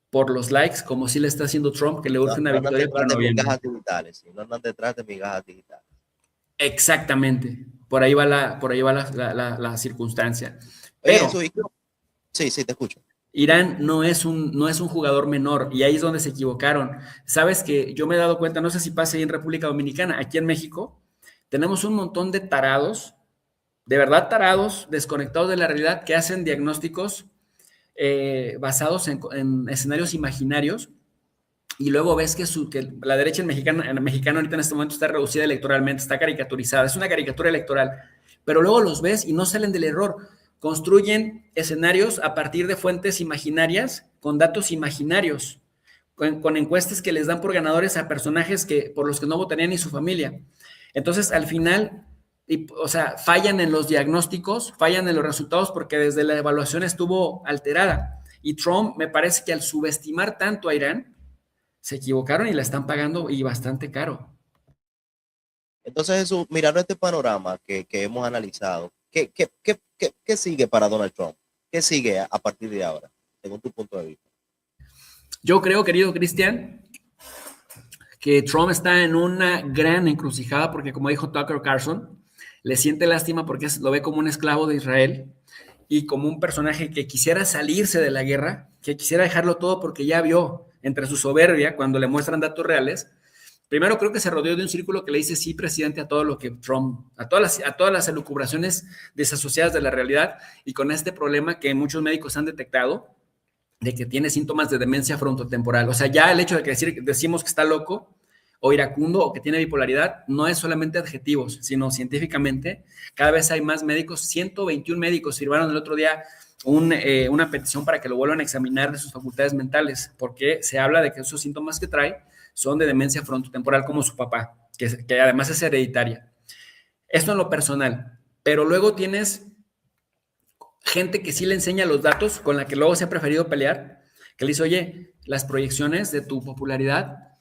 por los likes, como sí le está haciendo Trump, que le urge una victoria para noviembre. No andan detrás de migajas digitales. Exactamente. Por ahí va la circunstancia. Pero sí, te escucho. Irán no es un jugador menor y ahí es donde se equivocaron. Sabes que yo me he dado cuenta, no sé si pasa ahí en República Dominicana, aquí en México, tenemos un montón de tarados, de verdad tarados, desconectados de la realidad, que hacen diagnósticos basados en escenarios imaginarios y luego ves que la derecha mexicana ahorita en este momento está reducida electoralmente, está caricaturizada, es una caricatura electoral, pero luego los ves y no salen del error. Construyen escenarios a partir de fuentes imaginarias, con datos imaginarios, con encuestas que les dan por ganadores a personajes por los que no votarían ni su familia. Entonces, al final, fallan en los diagnósticos, fallan en los resultados porque desde la evaluación estuvo alterada. Y Trump, me parece que al subestimar tanto a Irán, se equivocaron y la están pagando y bastante caro. Entonces, Jesús, mirando este panorama que hemos analizado, ¿qué sigue para Donald Trump? ¿Qué sigue a partir de ahora, según tu punto de vista? Yo creo, querido Cristian, que Trump está en una gran encrucijada porque, como dijo Tucker Carlson, le siente lástima porque lo ve como un esclavo de Israel y como un personaje que quisiera salirse de la guerra, que quisiera dejarlo todo porque ya vio entre su soberbia, cuando le muestran datos reales. Primero creo que se rodeó de un círculo que le dice sí, presidente, a todo lo que Trump, a todas las elucubraciones desasociadas de la realidad y con este problema que muchos médicos han detectado de que tiene síntomas de demencia frontotemporal. O sea, ya el hecho de que decimos que está loco o iracundo o que tiene bipolaridad no es solamente adjetivos, sino científicamente. Cada vez hay más médicos, 121 médicos firmaron el otro día una petición para que lo vuelvan a examinar de sus facultades mentales, porque se habla de que esos síntomas que trae son de demencia frontotemporal como su papá. que además es hereditaria. Esto en lo personal. Pero luego tienes gente que sí le enseña los datos, con la que luego se ha preferido pelear, que le dice, oye, las proyecciones de tu popularidad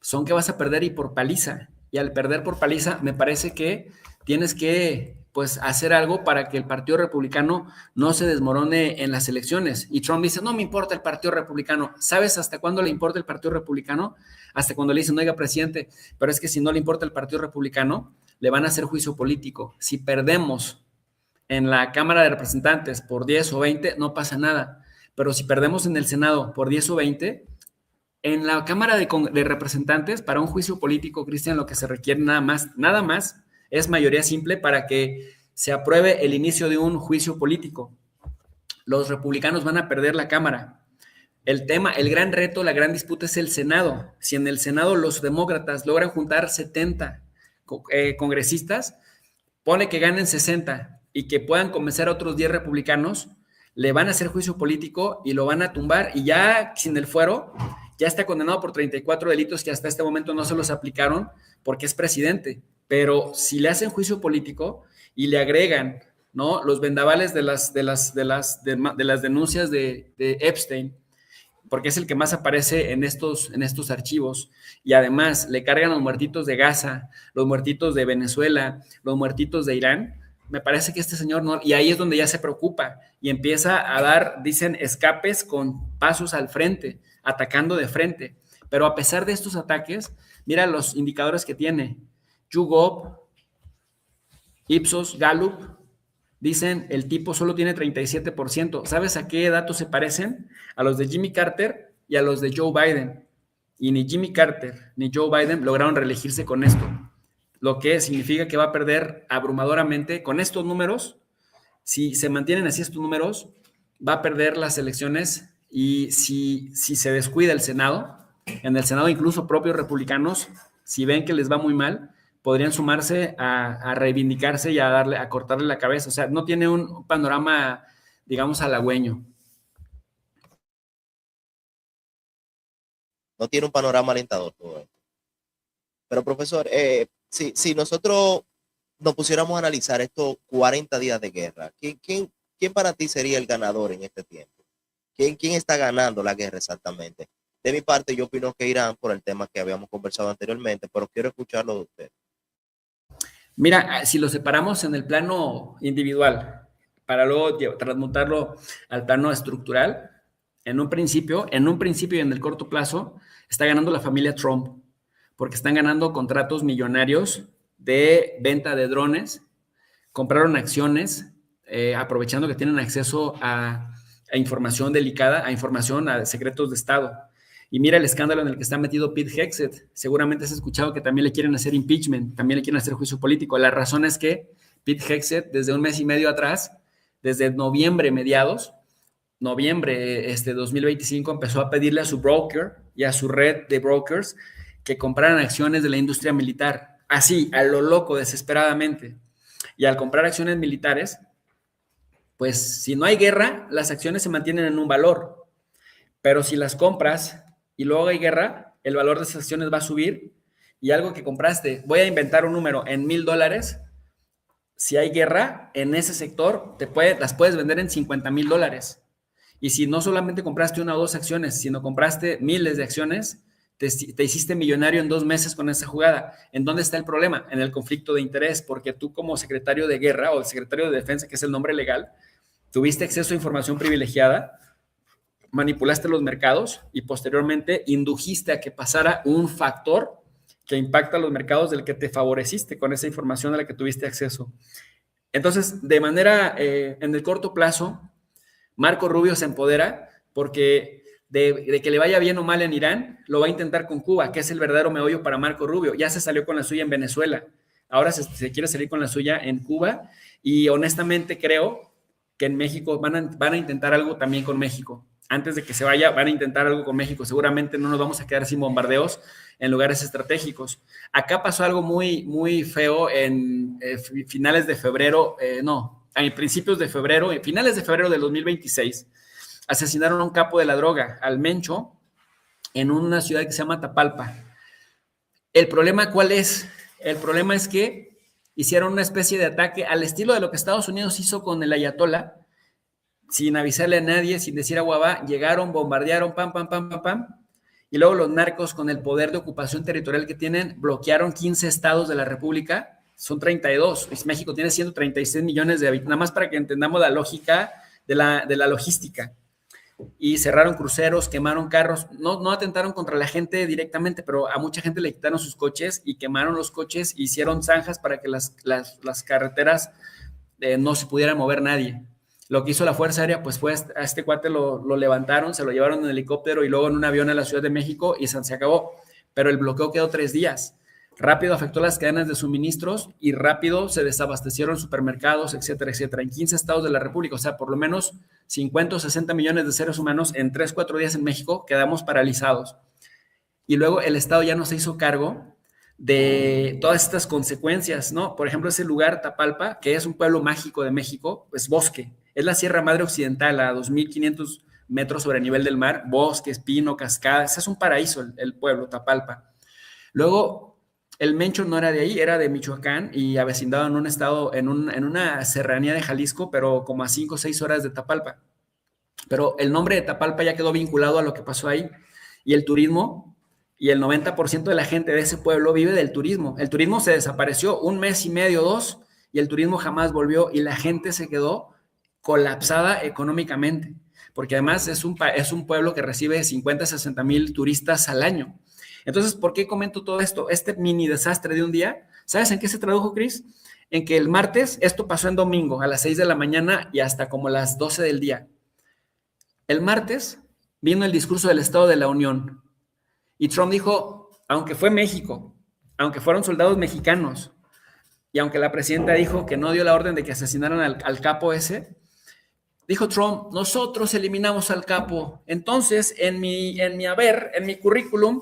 son que vas a perder y por paliza. Y al perder por paliza, me parece que tienes que, pues, hacer algo para que el Partido Republicano no se desmorone en las elecciones. Y Trump dice, no me importa el Partido Republicano. ¿Sabes hasta cuándo le importa el Partido Republicano? Hasta cuando le dicen, oiga, presidente, pero es que si no le importa el Partido Republicano, le van a hacer juicio político. Si perdemos en la Cámara de Representantes por 10 o 20, no pasa nada. Pero si perdemos en el Senado por 10 o 20, en la Cámara de Representantes, para un juicio político, Cristian, lo que se requiere nada más, es mayoría simple para que se apruebe el inicio de un juicio político. Los republicanos van a perder la Cámara. El tema, el gran reto, la gran disputa es el Senado. Si en el Senado los demócratas logran juntar 70 congresistas, pone que ganen 60 y que puedan convencer a otros 10 republicanos, le van a hacer juicio político y lo van a tumbar, y ya sin el fuero, ya está condenado por 34 delitos que hasta este momento no se los aplicaron porque es presidente. Pero si le hacen juicio político y le agregan, ¿no?, los vendavales de las denuncias de Epstein, porque es el que más aparece en estos archivos, y además le cargan los muertitos de Gaza, los muertitos de Venezuela, los muertitos de Irán, me parece que este señor no, y ahí es donde ya se preocupa y empieza a dar, dicen, escapes con pasos al frente, atacando de frente. Pero a pesar de estos ataques, mira los indicadores que tiene. YouGov, Ipsos, Gallup, dicen el tipo solo tiene 37%. ¿Sabes a qué datos se parecen? A los de Jimmy Carter y a los de Joe Biden. Y ni Jimmy Carter ni Joe Biden lograron reelegirse con esto, lo que significa que va a perder abrumadoramente con estos números. Si se mantienen así estos números, va a perder las elecciones, y si se descuida el Senado, en el Senado incluso propios republicanos, si ven que les va muy mal, podrían sumarse a reivindicarse y a cortarle la cabeza. O sea, no tiene un panorama, digamos, halagüeño. No tiene un panorama alentador todo esto. Pero profesor, si nosotros nos pusiéramos a analizar estos 40 días de guerra, ¿quién para ti sería el ganador en este tiempo? ¿Quién está ganando la guerra exactamente? De mi parte, yo opino que Irán, por el tema que habíamos conversado anteriormente, pero quiero escucharlo de usted. Mira, si lo separamos en el plano individual, para luego transmutarlo al plano estructural, en un principio y en el corto plazo, está ganando la familia Trump, porque están ganando contratos millonarios de venta de drones, compraron acciones, aprovechando que tienen acceso a información delicada, a secretos de Estado. Y mira el escándalo en el que está metido Pete Hegseth. Seguramente has escuchado que también le quieren hacer impeachment, también le quieren hacer juicio político. La razón es que Pete Hegseth, desde un mes y medio atrás, desde noviembre 2025, empezó a pedirle a su broker y a su red de brokers que compraran acciones de la industria militar, así, a lo loco, desesperadamente. Y al comprar acciones militares, pues si no hay guerra, las acciones se mantienen en un valor. Pero si las compras y luego hay guerra, el valor de esas acciones va a subir, y algo que compraste, voy a inventar un número, en $1,000, si hay guerra en ese sector, las puedes vender en $50,000. Y si no solamente compraste una o dos acciones, sino compraste miles de acciones, te hiciste millonario en 2 meses con esa jugada. ¿En dónde está el problema? En el conflicto de interés, porque tú como secretario de guerra o el secretario de defensa, que es el nombre legal, tuviste acceso a información privilegiada, manipulaste los mercados y posteriormente indujiste a que pasara un factor que impacta a los mercados del que te favoreciste con esa información a la que tuviste acceso. Entonces, de manera, en el corto plazo, Marco Rubio se empodera porque de que le vaya bien o mal en Irán, lo va a intentar con Cuba, que es el verdadero meollo para Marco Rubio. Ya se salió con la suya en Venezuela, ahora se quiere salir con la suya en Cuba, y honestamente creo que en México van a intentar algo también con México. Antes de que se vaya, van a intentar algo con México. Seguramente no nos vamos a quedar sin bombardeos en lugares estratégicos. Acá pasó algo muy, muy feo en finales de febrero, en principios de febrero, en finales de febrero del 2026, asesinaron a un capo de la droga, al Mencho, en una ciudad que se llama Tapalpa. ¿El problema cuál es? El problema es que hicieron una especie de ataque al estilo de lo que Estados Unidos hizo con el Ayatollah, sin avisarle a nadie, sin decir a Guabá, llegaron, bombardearon, pam, pam, pam, pam, pam, y luego los narcos con el poder de ocupación territorial que tienen, bloquearon 15 estados de la República, son 32, y México tiene 136 millones de habitantes, nada más para que entendamos la lógica de la logística. Y cerraron cruceros, quemaron carros, no atentaron contra la gente directamente, pero a mucha gente le quitaron sus coches y quemaron los coches, hicieron zanjas para que las carreteras no se pudiera mover nadie. Lo que hizo la Fuerza Aérea, pues fue a este cuate lo levantaron, se lo llevaron en helicóptero y luego en un avión a la Ciudad de México y se acabó. Pero el bloqueo quedó 3 días. Rápido afectó las cadenas de suministros y rápido se desabastecieron supermercados, etcétera, etcétera, en 15 estados de la República. O sea, por lo menos 50 o 60 millones de seres humanos en 3, 4 días en México quedamos paralizados. Y luego el Estado ya no se hizo cargo de todas estas consecuencias, ¿no? Por ejemplo, ese lugar, Tapalpa, que es un pueblo mágico de México, es bosque. Es la Sierra Madre Occidental, a 2.500 metros sobre el nivel del mar, bosques, pino, cascadas. Es un paraíso el pueblo, Tapalpa. Luego, el Mencho no era de ahí, era de Michoacán y avecindado en un estado, en una serranía de Jalisco, pero como a 5 o 6 horas de Tapalpa. Pero el nombre de Tapalpa ya quedó vinculado a lo que pasó ahí. Y el turismo, y el 90% de la gente de ese pueblo vive del turismo. El turismo se desapareció 1 mes y medio, 2, y el turismo jamás volvió y la gente se quedó colapsada económicamente, porque además es un pueblo que recibe 50, 60 mil turistas al año. Entonces, ¿por qué comento todo esto? Este mini desastre de un día, ¿sabes en qué se tradujo, Cris? En que el martes, esto pasó en domingo, a las 6 de la mañana y hasta como las 12 del día. El martes vino el discurso del Estado de la Unión y Trump dijo, aunque fue México, aunque fueron soldados mexicanos y aunque la presidenta dijo que no dio la orden de que asesinaran al capo ese, dijo Trump, nosotros eliminamos al capo. Entonces, en mi currículum,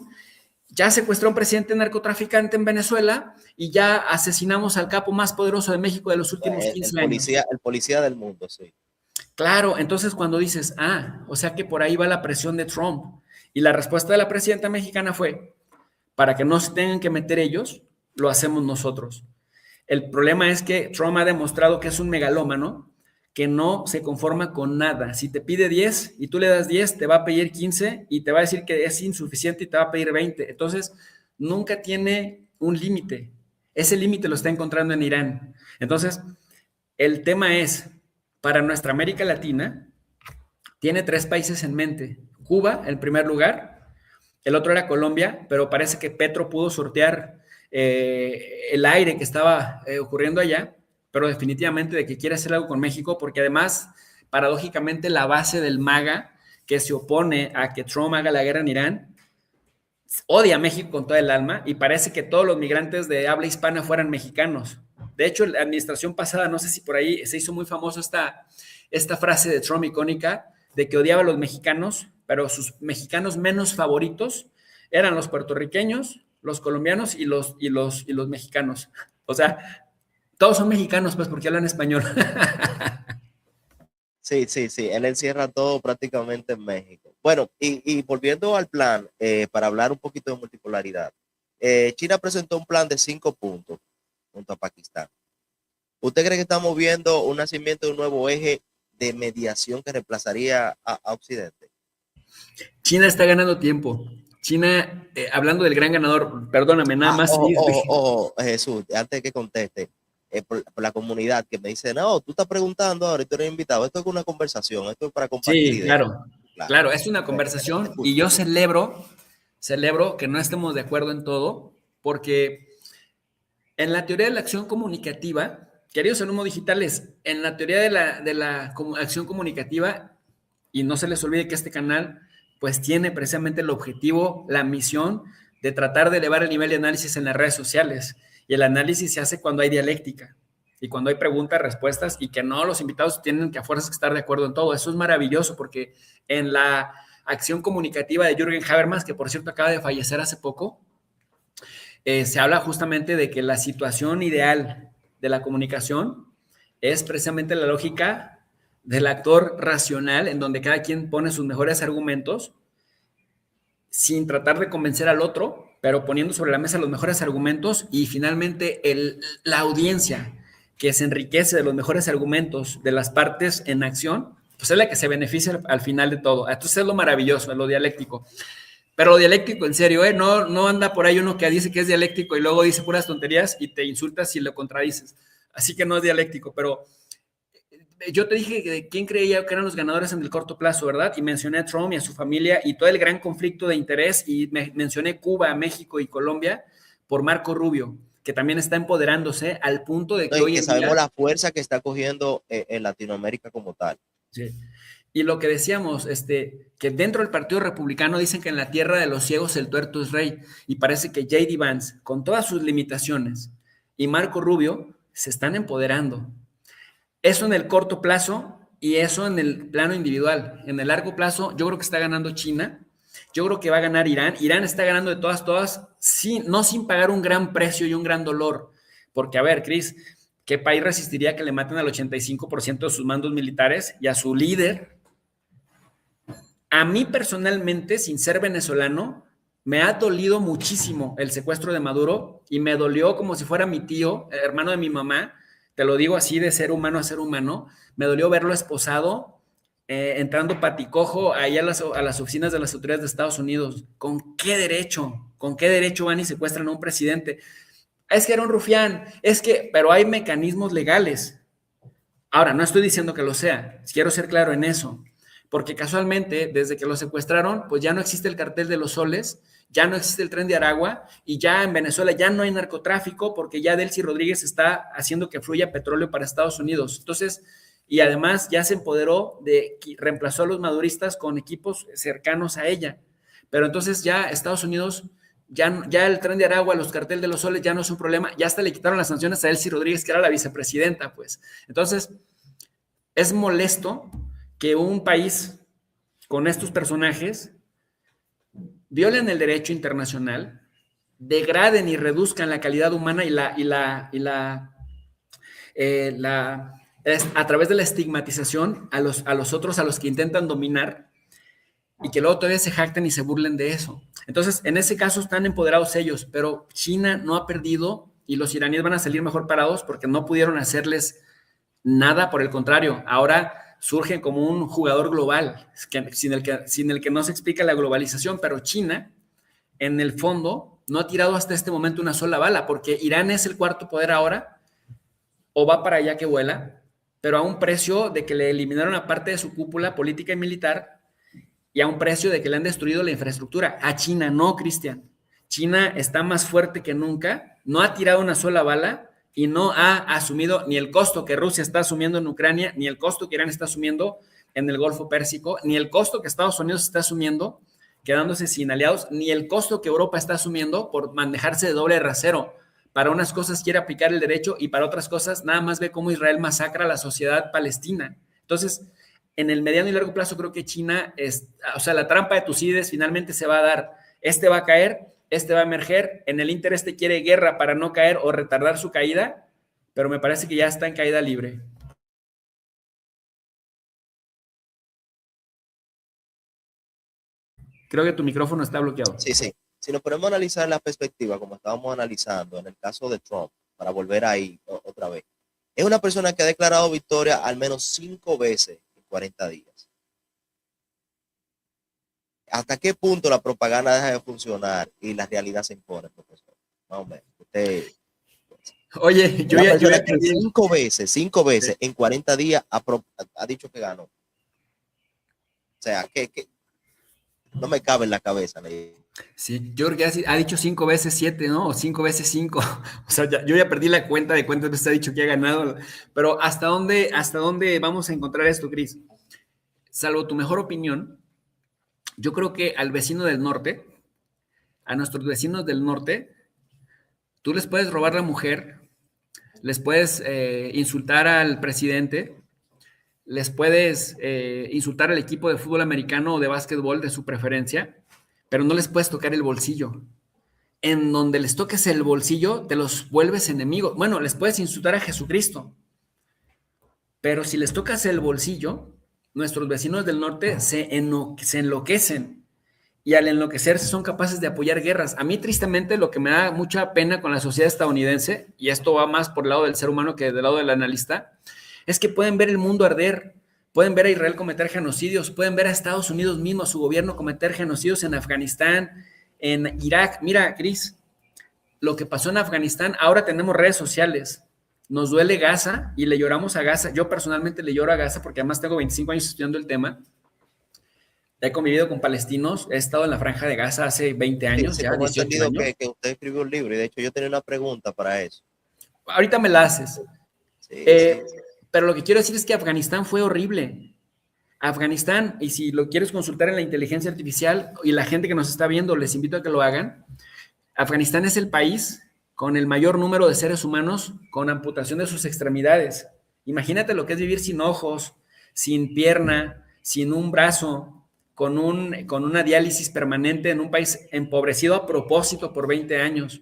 ya secuestró a un presidente narcotraficante en Venezuela y ya asesinamos al capo más poderoso de México de los últimos 15 años. El policía del mundo, sí. Claro, entonces cuando dices, o sea que por ahí va la presión de Trump. Y la respuesta de la presidenta mexicana fue, para que no se tengan que meter ellos, lo hacemos nosotros. El problema es que Trump ha demostrado que es un megalómano, que no se conforma con nada. Si te pide 10 y tú le das 10, te va a pedir 15 y te va a decir que es insuficiente y te va a pedir 20. Entonces, nunca tiene un límite. Ese límite lo está encontrando en Irán. Entonces, el tema es, para nuestra América Latina, tiene 3 países en mente. Cuba, en primer lugar, el otro era Colombia, pero parece que Petro pudo sortear el aire que estaba ocurriendo allá, pero definitivamente de que quiere hacer algo con México, porque además, paradójicamente, la base del MAGA, que se opone a que Trump haga la guerra en Irán, odia a México con toda el alma y parece que todos los migrantes de habla hispana fueran mexicanos. De hecho, la administración pasada, no sé si por ahí se hizo muy famoso esta frase de Trump icónica, de que odiaba a los mexicanos, pero sus mexicanos menos favoritos eran los puertorriqueños, los colombianos y los mexicanos. O sea, todos son mexicanos, pues, porque hablan español. Sí, sí, sí, él encierra todo prácticamente en México. Bueno, y volviendo al plan, para hablar un poquito de multipolaridad, China presentó un plan de 5 puntos junto a Pakistán. ¿Usted cree que estamos viendo un nacimiento de un nuevo eje de mediación que reemplazaría a Occidente? China está ganando tiempo. China, hablando del gran ganador, perdóname, nada más. Jesús, antes de que conteste, por la comunidad que me dice, no, tú estás preguntando ahora y tú eres invitado, esto es una conversación, esto es para compartir Sí, ideas. claro, es una conversación y yo celebro que no estemos de acuerdo en todo, porque en la teoría de la acción comunicativa, queridos alumnos digitales, en la teoría de la acción comunicativa, y no se les olvide que este canal pues tiene precisamente el objetivo, la misión de tratar de elevar el nivel de análisis en las redes sociales. Y el análisis se hace cuando hay dialéctica y cuando hay preguntas, respuestas y que no los invitados tienen que a fuerzas estar de acuerdo en todo. Eso es maravilloso porque en la acción comunicativa de Jürgen Habermas, que por cierto acaba de fallecer hace poco, se habla justamente de que la situación ideal de la comunicación es precisamente la lógica del actor racional, en donde cada quien pone sus mejores argumentos sin tratar de convencer al otro, pero poniendo sobre la mesa los mejores argumentos y finalmente la audiencia que se enriquece de los mejores argumentos de las partes en acción, pues es la que se beneficia al final de todo. Entonces es lo maravilloso, es lo dialéctico. Pero lo dialéctico, en serio, no anda por ahí uno que dice que es dialéctico y luego dice puras tonterías y te insultas si lo contradices. Así que no es dialéctico, pero yo te dije que quién creía que eran los ganadores en el corto plazo, ¿verdad? Y mencioné a Trump y a su familia y todo el gran conflicto de interés y mencioné Cuba, México y Colombia por Marco Rubio, que también está empoderándose al punto de que No, y hoy que en sabemos día... la fuerza que está cogiendo en Latinoamérica como tal. Sí. Y lo que decíamos, que dentro del Partido Republicano dicen que en la tierra de los ciegos el tuerto es rey, y parece que J.D. Vance, con todas sus limitaciones, y Marco Rubio se están empoderando. Eso en el corto plazo y eso en el plano individual. En el largo plazo, yo creo que está ganando China, yo creo que va a ganar Irán. Irán está ganando de todas, no sin pagar un gran precio y un gran dolor. Porque, a ver, Cris, ¿qué país resistiría que le maten al 85% de sus mandos militares y a su líder? A mí personalmente, sin ser venezolano, me ha dolido muchísimo el secuestro de Maduro y me dolió como si fuera mi tío, el hermano de mi mamá, te lo digo así de ser humano a ser humano, me dolió verlo esposado, entrando paticojo ahí a las oficinas de las autoridades de Estados Unidos. ¿Con qué derecho? ¿Con qué derecho van y secuestran a un presidente? Es que era un rufián, pero hay mecanismos legales. Ahora, no estoy diciendo que lo sea, quiero ser claro en eso, porque casualmente, desde que lo secuestraron, pues ya no existe el cartel de los soles, ya no existe el tren de Aragua, y ya en Venezuela ya no hay narcotráfico, porque ya Delcy Rodríguez está haciendo que fluya petróleo para Estados Unidos. Entonces, y además ya se empoderó reemplazó a los maduristas con equipos cercanos a ella. Pero entonces ya Estados Unidos, ya el tren de Aragua, los carteles de los soles ya no es un problema, ya hasta le quitaron las sanciones a Delcy Rodríguez, que era la vicepresidenta, pues. Entonces, es molesto que un país con estos personajes violen el derecho internacional, degraden y reduzcan la calidad humana a través de la estigmatización a los otros, a los que intentan dominar, y que luego todavía se jacten y se burlen de eso. Entonces, en ese caso están empoderados ellos, pero China no ha perdido y los iraníes van a salir mejor parados porque no pudieron hacerles nada, por el contrario, ahora surgen como un jugador global, sin el que no se explica la globalización, pero China, en el fondo, no ha tirado hasta este momento una sola bala, porque Irán es el cuarto poder ahora, o va para allá que vuela, pero a un precio de que le eliminaron a parte de su cúpula política y militar, y a un precio de que le han destruido la infraestructura. A China no, Cristian. China está más fuerte que nunca, no ha tirado una sola bala, y no ha asumido ni el costo que Rusia está asumiendo en Ucrania, ni el costo que Irán está asumiendo en el Golfo Pérsico, ni el costo que Estados Unidos está asumiendo quedándose sin aliados, ni el costo que Europa está asumiendo por manejarse de doble rasero. Para unas cosas quiere aplicar el derecho y para otras cosas nada más ve cómo Israel masacra a la sociedad palestina. Entonces, en el mediano y largo plazo creo que China, la trampa de Tucídides finalmente se va a dar. Va a caer, va a emerger, en el Inter quiere guerra para no caer o retardar su caída, pero me parece que ya está en caída libre. Creo que tu micrófono está bloqueado. Sí, sí. Si nos ponemos a analizar la perspectiva, como estábamos analizando en el caso de Trump, para volver ahí otra vez, es una persona que ha declarado victoria al menos 5 veces en 40 días. ¿Hasta qué punto la propaganda deja de funcionar y la realidad se impone, profesor? Más o menos. Usted, oye, yo ya 5 veces sí, en 40 días ha dicho que ganó. O sea, que no me cabe en la cabeza. Sí, yo creo que ha dicho 5 veces 7, ¿no? O 5 veces 5. O sea, yo ya perdí la cuenta de cuántas veces ha dicho que ha ganado. Pero ¿hasta dónde vamos a encontrar esto, Cris? Salvo tu mejor opinión, yo creo que al vecino del norte, a nuestros vecinos del norte, tú les puedes robar la mujer, les puedes insultar al presidente, les puedes insultar al equipo de fútbol americano o de básquetbol de su preferencia, pero no les puedes tocar el bolsillo. En donde les toques el bolsillo, te los vuelves enemigos. Bueno, les puedes insultar a Jesucristo, pero si les tocas el bolsillo, nuestros vecinos del norte se enloquecen y al enloquecerse son capaces de apoyar guerras. A mí, tristemente, lo que me da mucha pena con la sociedad estadounidense, y esto va más por el lado del ser humano que del lado del analista, es que pueden ver el mundo arder, pueden ver a Israel cometer genocidios, pueden ver a Estados Unidos mismo, a su gobierno cometer genocidios en Afganistán, en Irak. Mira, Cris, lo que pasó en Afganistán, ahora tenemos redes sociales. Nos duele Gaza y le lloramos a Gaza. Yo personalmente le lloro a Gaza porque además tengo 25 años estudiando el tema. He convivido con palestinos, he estado en la franja de Gaza hace 20 años, Sí, ya tengo 18 entendido años. que usted escribió un libro y de hecho yo tenía una pregunta para eso. Ahorita me la haces. Sí, sí. Pero lo que quiero decir es que Afganistán fue horrible. Afganistán, y si lo quieres consultar en la inteligencia artificial y la gente que nos está viendo, les invito a que lo hagan. Afganistán es el país con el mayor número de seres humanos con amputación de sus extremidades. Imagínate lo que es vivir sin ojos, sin pierna, sin un brazo, con una diálisis permanente en un país empobrecido a propósito por 20 años.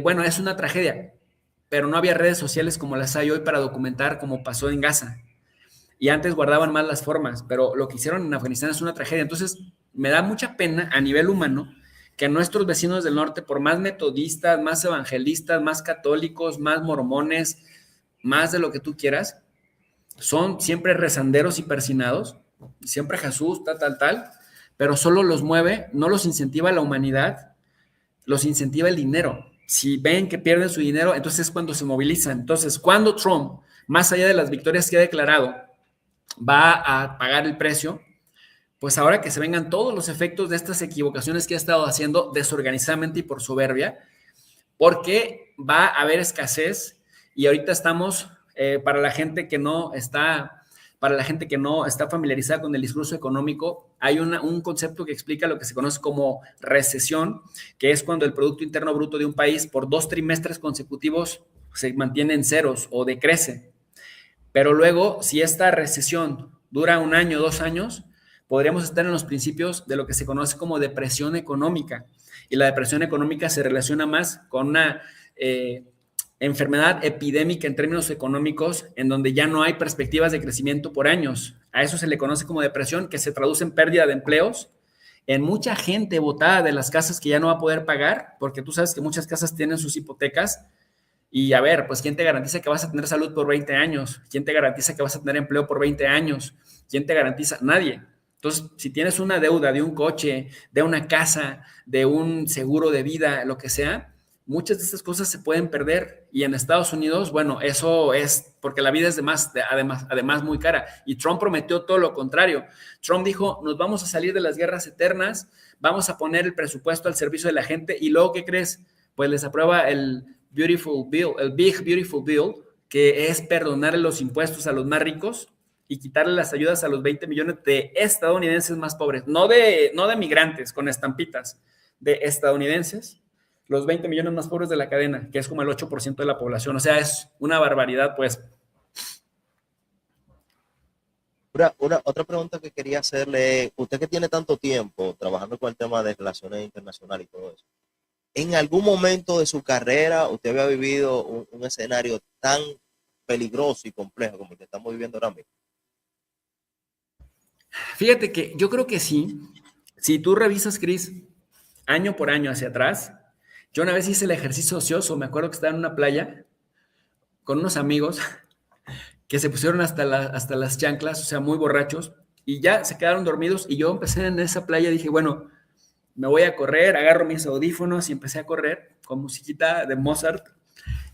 Bueno, es una tragedia, pero no había redes sociales como las hay hoy para documentar como pasó en Gaza. Y antes guardaban más las formas, pero lo que hicieron en Afganistán es una tragedia. Entonces, me da mucha pena a nivel humano que nuestros vecinos del norte, por más metodistas, más evangelistas, más católicos, más mormones, más de lo que tú quieras, son siempre rezanderos y persinados, siempre Jesús, tal, pero solo los mueve, no los incentiva la humanidad, los incentiva el dinero. Si ven que pierden su dinero, entonces es cuando se movilizan. Entonces, cuando Trump, más allá de las victorias que ha declarado, va a pagar el precio, pues ahora que se vengan todos los efectos de estas equivocaciones que ha estado haciendo desorganizadamente y por soberbia, porque va a haber escasez y ahorita estamos, para la gente que no está familiarizada con el discurso económico, hay un concepto que explica lo que se conoce como recesión, que es cuando el Producto Interno Bruto de un país por 2 trimestres consecutivos se mantiene en ceros o decrece. Pero luego, si esta recesión dura 1 año, 2 años, podríamos estar en los principios de lo que se conoce como depresión económica. Y la depresión económica se relaciona más con una enfermedad epidémica en términos económicos, en donde ya no hay perspectivas de crecimiento por años. A eso se le conoce como depresión, que se traduce en pérdida de empleos, en mucha gente botada de las casas que ya no va a poder pagar, porque tú sabes que muchas casas tienen sus hipotecas. Y a ver, pues ¿quién te garantiza que vas a tener salud por 20 años? ¿Quién te garantiza que vas a tener empleo por 20 años? ¿Quién te garantiza? Nadie. Entonces, si tienes una deuda de un coche, de una casa, de un seguro de vida, lo que sea, muchas de estas cosas se pueden perder. Y en Estados Unidos, bueno, eso es porque la vida es además muy cara. Y Trump prometió todo lo contrario. Trump dijo, nos vamos a salir de las guerras eternas, vamos a poner el presupuesto al servicio de la gente. Y luego, ¿qué crees? Pues les aprueba el Beautiful Bill, el Big Beautiful Bill, que es perdonar los impuestos a los más ricos y quitarle las ayudas a los 20 millones de estadounidenses más pobres, no de migrantes con estampitas, de estadounidenses, los 20 millones más pobres de la cadena, que es como el 8% de la población. O sea, es una barbaridad, pues. Otra pregunta que quería hacerle, usted que tiene tanto tiempo trabajando con el tema de relaciones internacionales y todo eso, ¿en algún momento de su carrera usted había vivido un escenario tan peligroso y complejo como el que estamos viviendo ahora mismo? Fíjate que yo creo que sí. Si tú revisas, Cris, año por año hacia atrás, yo una vez hice el ejercicio ocioso, me acuerdo que estaba en una playa con unos amigos que se pusieron hasta las chanclas, o sea, muy borrachos, y ya se quedaron dormidos, y yo empecé en esa playa, dije, bueno, me voy a correr, agarro mis audífonos y empecé a correr con musiquita de Mozart,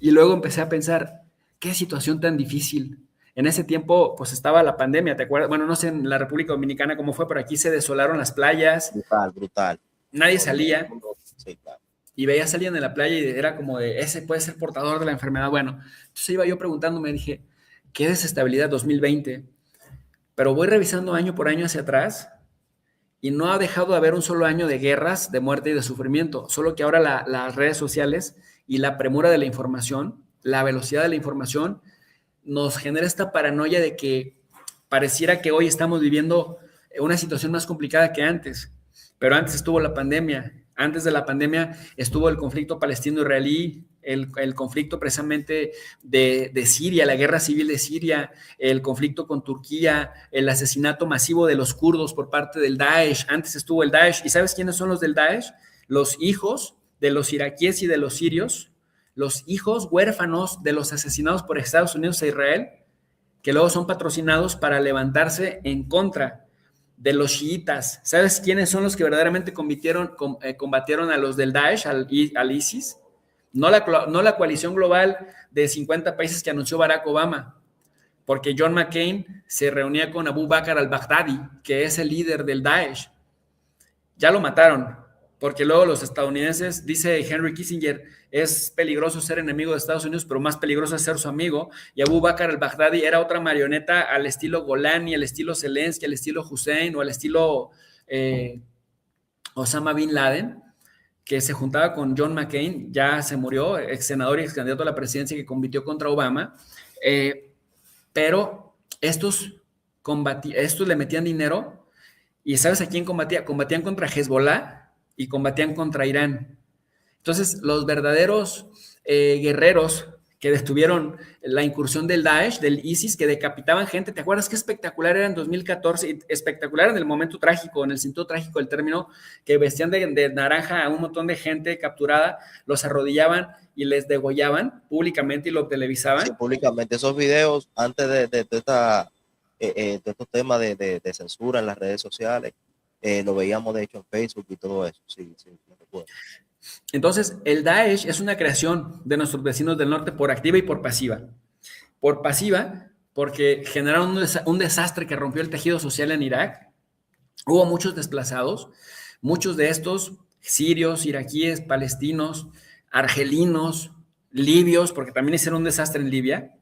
y luego empecé a pensar, qué situación tan difícil. En ese tiempo, pues estaba la pandemia, ¿te acuerdas? Bueno, no sé en la República Dominicana cómo fue, pero aquí se desolaron las playas, Brutal. nadie salía, Sí, claro. y veía salían de la playa y era como de, ese puede ser portador de la enfermedad. Bueno, entonces iba yo preguntándome, dije, qué desestabilidad 2020, pero voy revisando año por año hacia atrás y no ha dejado de haber un solo año de guerras, de muerte y de sufrimiento, solo que ahora las redes sociales y la premura de la información, la velocidad de la información, nos genera esta paranoia de que pareciera que hoy estamos viviendo una situación más complicada que antes, pero antes estuvo la pandemia, antes de la pandemia estuvo el conflicto palestino-israelí, el conflicto precisamente de Siria, la guerra civil de Siria, el conflicto con Turquía, el asesinato masivo de los kurdos por parte del Daesh. Antes estuvo el Daesh. ¿Y sabes quiénes son los del Daesh? Los hijos de los iraquíes y de los sirios, los hijos huérfanos de los asesinados por Estados Unidos e Israel, que luego son patrocinados para levantarse en contra de los chiitas. ¿Sabes quiénes son los que verdaderamente combatieron a los del Daesh, al ISIS? No la coalición global de 50 países que anunció Barack Obama, porque John McCain se reunía con Abu Bakr al-Baghdadi, que es el líder del Daesh. Ya lo mataron, porque luego los estadounidenses, dice Henry Kissinger, es peligroso ser enemigo de Estados Unidos, pero más peligroso es ser su amigo, y Abu Bakr al-Baghdadi era otra marioneta al estilo Golani, al estilo Zelensky, al estilo Hussein o al estilo Osama Bin Laden, que se juntaba con John McCain, ya se murió, ex senador y ex candidato a la presidencia que compitió contra Obama, pero estos le metían dinero, y ¿sabes a quién combatían? Combatían contra Hezbollah y combatían contra Irán. Entonces, los verdaderos guerreros que detuvieron la incursión del Daesh, del ISIS, que decapitaban gente, ¿te acuerdas qué espectacular era en 2014? Espectacular en el momento trágico, en el sentido trágico del término, que vestían de naranja a un montón de gente capturada, los arrodillaban y les degollaban públicamente y lo televisaban. Sí, públicamente. Esos videos, antes de estos temas de censura en las redes sociales, lo veíamos de hecho en Facebook y todo eso. Sí, no recuerdo. Entonces, el Daesh es una creación de nuestros vecinos del norte por activa y por pasiva. Por pasiva, porque generaron un desastre que rompió el tejido social en Irak. Hubo muchos desplazados, muchos de estos sirios, iraquíes, palestinos, argelinos, libios, porque también hicieron un desastre en Libia.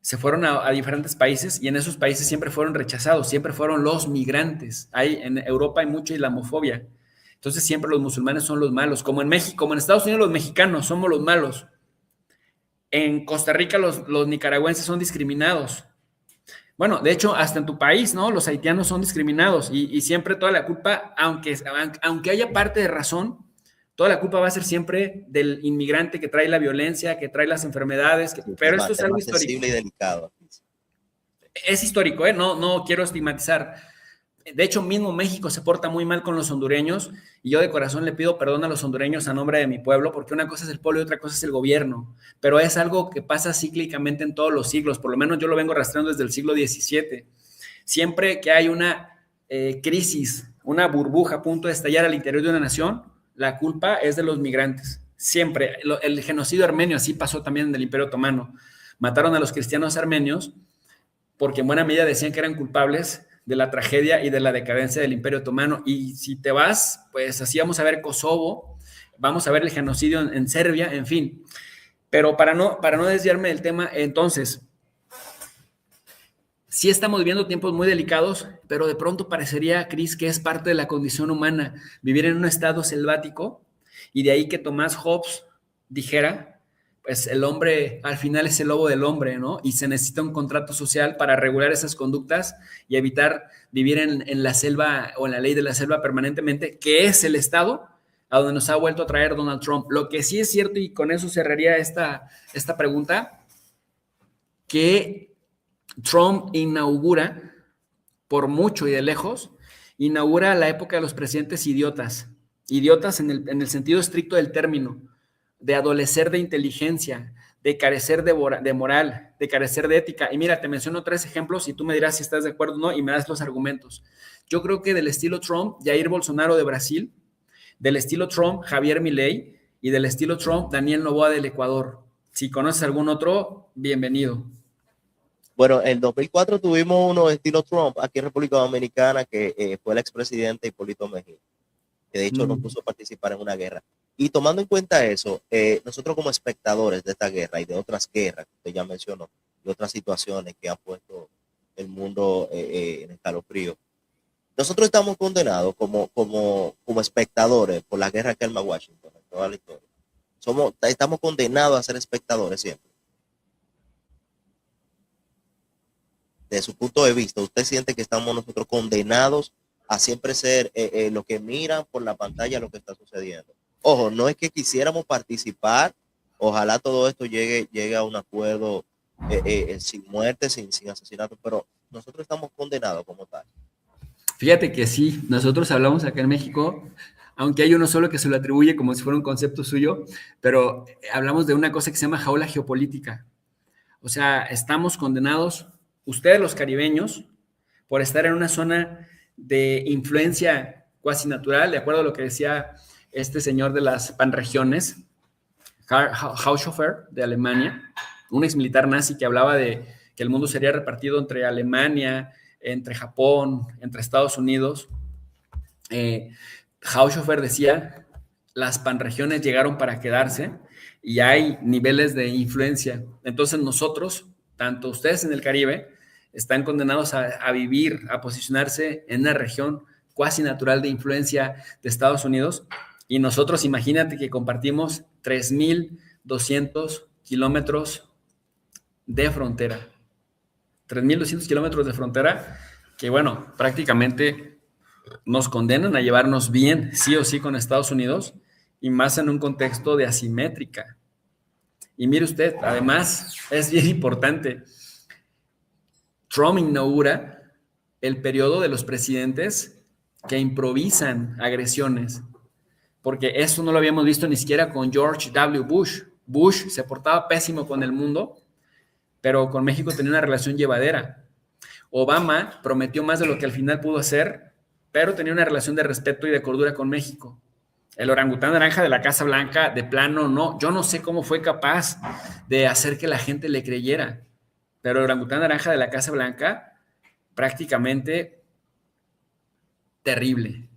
Se fueron a diferentes países y en esos países siempre fueron rechazados, siempre fueron los migrantes. En Europa hay mucha islamofobia. Entonces siempre los musulmanes son los malos, como en México, como en Estados Unidos los mexicanos somos los malos. En Costa Rica los nicaragüenses son discriminados. Bueno, de hecho, hasta en tu país, ¿no? Los haitianos son discriminados y siempre toda la culpa, aunque haya parte de razón, toda la culpa va a ser siempre del inmigrante que trae la violencia, que trae las enfermedades, pero esto es algo histórico. Sensible y delicado. Es histórico, ¿eh? No quiero estigmatizar. De hecho, mismo México se porta muy mal con los hondureños y yo de corazón le pido perdón a los hondureños a nombre de mi pueblo, porque una cosa es el pueblo y otra cosa es el gobierno, pero es algo que pasa cíclicamente en todos los siglos, por lo menos yo lo vengo rastreando desde el siglo XVII. Siempre que hay una crisis, una burbuja a punto de estallar al interior de una nación, la culpa es de los migrantes. Siempre. El genocidio armenio así pasó también en el Imperio Otomano. Mataron a los cristianos armenios porque en buena medida decían que eran culpables de la tragedia y de la decadencia del Imperio Otomano. Y si te vas, pues así vamos a ver Kosovo, vamos a ver el genocidio en Serbia, en fin. Pero para no desviarme del tema, entonces, sí estamos viviendo tiempos muy delicados, pero de pronto parecería, Cris, que es parte de la condición humana vivir en un estado selvático, y de ahí que Tomás Hobbes dijera, pues el hombre al final es el lobo del hombre, ¿no? Y se necesita un contrato social para regular esas conductas y evitar vivir en la selva o en la ley de la selva permanentemente, que es el estado a donde nos ha vuelto a traer Donald Trump. Lo que sí es cierto, y con eso cerraría esta pregunta, que Trump inaugura, por mucho y de lejos, inaugura la época de los presidentes idiotas en el sentido estricto del término, de adolecer de inteligencia, de carecer de moral, de carecer de ética. Y mira, te menciono 3 ejemplos y tú me dirás si estás de acuerdo o no y me das los argumentos. Yo creo que del estilo Trump, Jair Bolsonaro de Brasil, del estilo Trump, Javier Milei, y del estilo Trump, Daniel Noboa del Ecuador. Si conoces algún otro, bienvenido. Bueno, en 2004 tuvimos uno estilo Trump aquí en República Dominicana, que fue el expresidente Hipólito Mejía, que de hecho nos puso a participar en una guerra. Y tomando en cuenta eso, nosotros como espectadores de esta guerra y de otras guerras que usted ya mencionó, de otras situaciones que han puesto el mundo en escalofrío, nosotros estamos condenados como espectadores por la guerra que arma Washington en toda la historia. Estamos condenados a ser espectadores siempre. De su punto de vista, ¿usted siente que estamos nosotros condenados a siempre ser lo que miran por la pantalla lo que está sucediendo? Ojo, no es que quisiéramos participar Ojalá todo esto llegue a un acuerdo sin muerte, sin asesinato, pero nosotros estamos condenados como tal. Fíjate que sí, nosotros hablamos acá en México, aunque hay uno solo que se lo atribuye como si fuera un concepto suyo, pero hablamos de una cosa que se llama jaula geopolítica. O sea, estamos condenados, ustedes los caribeños, por estar en una zona de influencia cuasi natural, de acuerdo a lo que decía este señor de las panregiones, Haushofer, de Alemania, un exmilitar nazi que hablaba de que el mundo sería repartido entre Alemania, entre Japón, entre Estados Unidos. Haushofer decía, las panregiones llegaron para quedarse y hay niveles de influencia. Entonces nosotros, tanto ustedes en el Caribe, están condenados a vivir, a posicionarse en una región cuasi natural de influencia de Estados Unidos. Y nosotros, imagínate que compartimos 3.200 kilómetros de frontera. 3.200 kilómetros de frontera que, bueno, prácticamente nos condenan a llevarnos bien, sí o sí, con Estados Unidos, y más en un contexto de asimétrica. Y mire usted, además, es bien importante, Trump inaugura el periodo de los presidentes que improvisan agresiones, porque eso no lo habíamos visto ni siquiera con George W. Bush. Bush se portaba pésimo con el mundo, pero con México tenía una relación llevadera. Obama prometió más de lo que al final pudo hacer, pero tenía una relación de respeto y de cordura con México. El orangután naranja de la Casa Blanca, de plano, no. Yo no sé cómo fue capaz de hacer que la gente le creyera, pero el orangután naranja de la Casa Blanca, prácticamente terrible.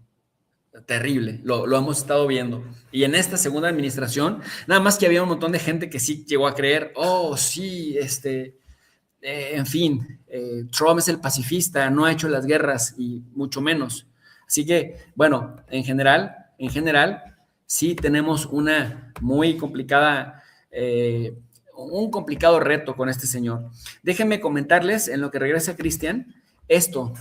Terrible, lo hemos estado viendo. Y en esta segunda administración, nada más que había un montón de gente que sí llegó a creer, oh, sí, en fin, Trump es el pacifista, no ha hecho las guerras y mucho menos. Así que, bueno, en general, sí tenemos una muy complicada, un complicado reto con este señor. Déjenme comentarles, en lo que regresa Cristian, esto.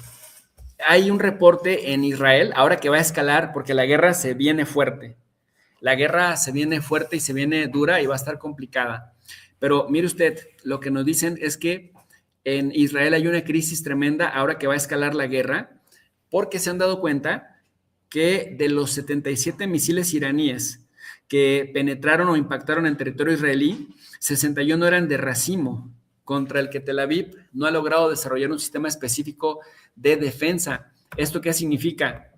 Hay un reporte en Israel, ahora que va a escalar, porque la guerra se viene fuerte. La guerra se viene fuerte y se viene dura y va a estar complicada. Pero mire usted, lo que nos dicen es que en Israel hay una crisis tremenda ahora que va a escalar la guerra, porque se han dado cuenta que de los 77 misiles iraníes que penetraron o impactaron en territorio israelí, 61 eran de racimo, contra el que Tel Aviv no ha logrado desarrollar un sistema específico de defensa. ¿Esto qué significa?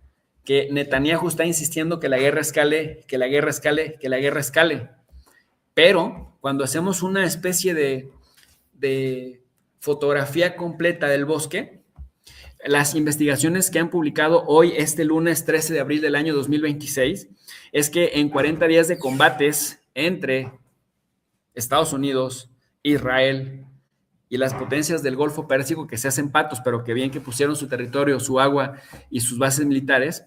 Que Netanyahu está insistiendo que la guerra escale, que la guerra escale, que la guerra escale. Pero cuando hacemos una especie de fotografía completa del bosque, las investigaciones que han publicado hoy, este lunes 13 de abril del año 2026, es que en 40 días de combates entre Estados Unidos, Israel y las potencias del Golfo Pérsico, que se hacen patos, pero que bien que pusieron su territorio, su agua y sus bases militares,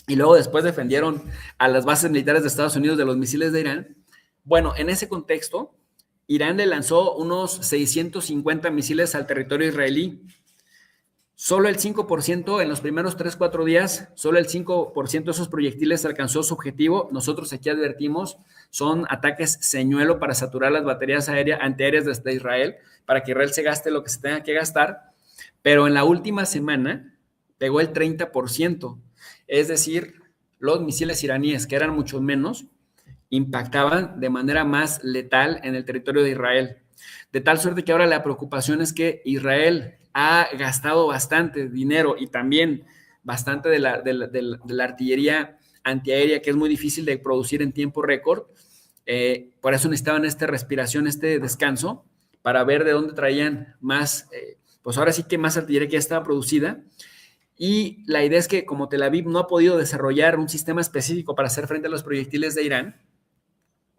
y luego después defendieron a las bases militares de Estados Unidos de los misiles de Irán. Bueno, en ese contexto, Irán le lanzó unos 650 misiles al territorio israelí. Solo el 5% en los primeros 3-4 días, solo el 5% de esos proyectiles alcanzó su objetivo. Nosotros aquí advertimos, son ataques señuelo para saturar las baterías antiaéreas desde Israel, para que Israel se gaste lo que se tenga que gastar. Pero en la última semana pegó el 30%. Es decir, los misiles iraníes, que eran mucho menos, impactaban de manera más letal en el territorio de Israel. De tal suerte que ahora la preocupación es que Israel ha gastado bastante dinero y también bastante de la artillería antiaérea, que es muy difícil de producir en tiempo récord. Por eso necesitaban esta respiración, este descanso, para ver de dónde traían más, pues ahora sí que más artillería que ya estaba producida. Y la idea es que como Tel Aviv no ha podido desarrollar un sistema específico para hacer frente a los proyectiles de Irán,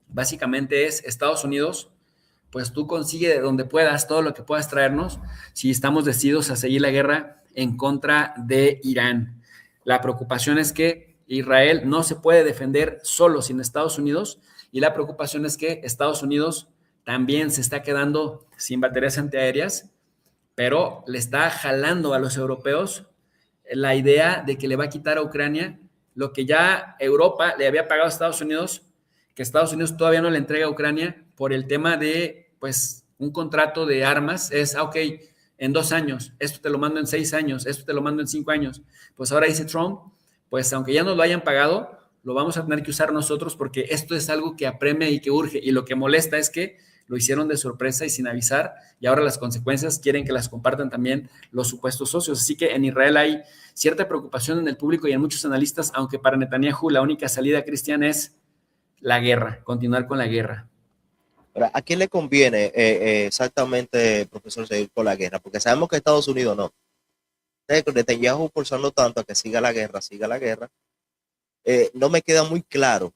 básicamente es Estados Unidos, pues tú consigue de donde puedas todo lo que puedas traernos si estamos decididos a seguir la guerra en contra de Irán. La preocupación es que Israel no se puede defender solo sin Estados Unidos y la preocupación es que Estados Unidos también se está quedando sin baterías antiaéreas, pero le está jalando a los europeos la idea de que le va a quitar a Ucrania lo que ya Europa le había pagado a Estados Unidos, que Estados Unidos todavía no le entrega a Ucrania por el tema de, pues, un contrato de armas. Es, ok, en 2 años, esto te lo mando en 6 años, esto te lo mando en 5 años. Pues ahora dice Trump, pues aunque ya nos lo hayan pagado, lo vamos a tener que usar nosotros porque esto es algo que apremia y que urge. Y lo que molesta es que lo hicieron de sorpresa y sin avisar, y ahora las consecuencias quieren que las compartan también los supuestos socios. Así que en Israel hay cierta preocupación en el público y en muchos analistas, aunque para Netanyahu la única salida, Cristian, es la guerra, continuar con la guerra. Ahora, ¿a quién le conviene exactamente, profesor, seguir con la guerra? Porque sabemos que Estados Unidos no. Netanyahu forzando tanto a que siga la guerra, no me queda muy claro.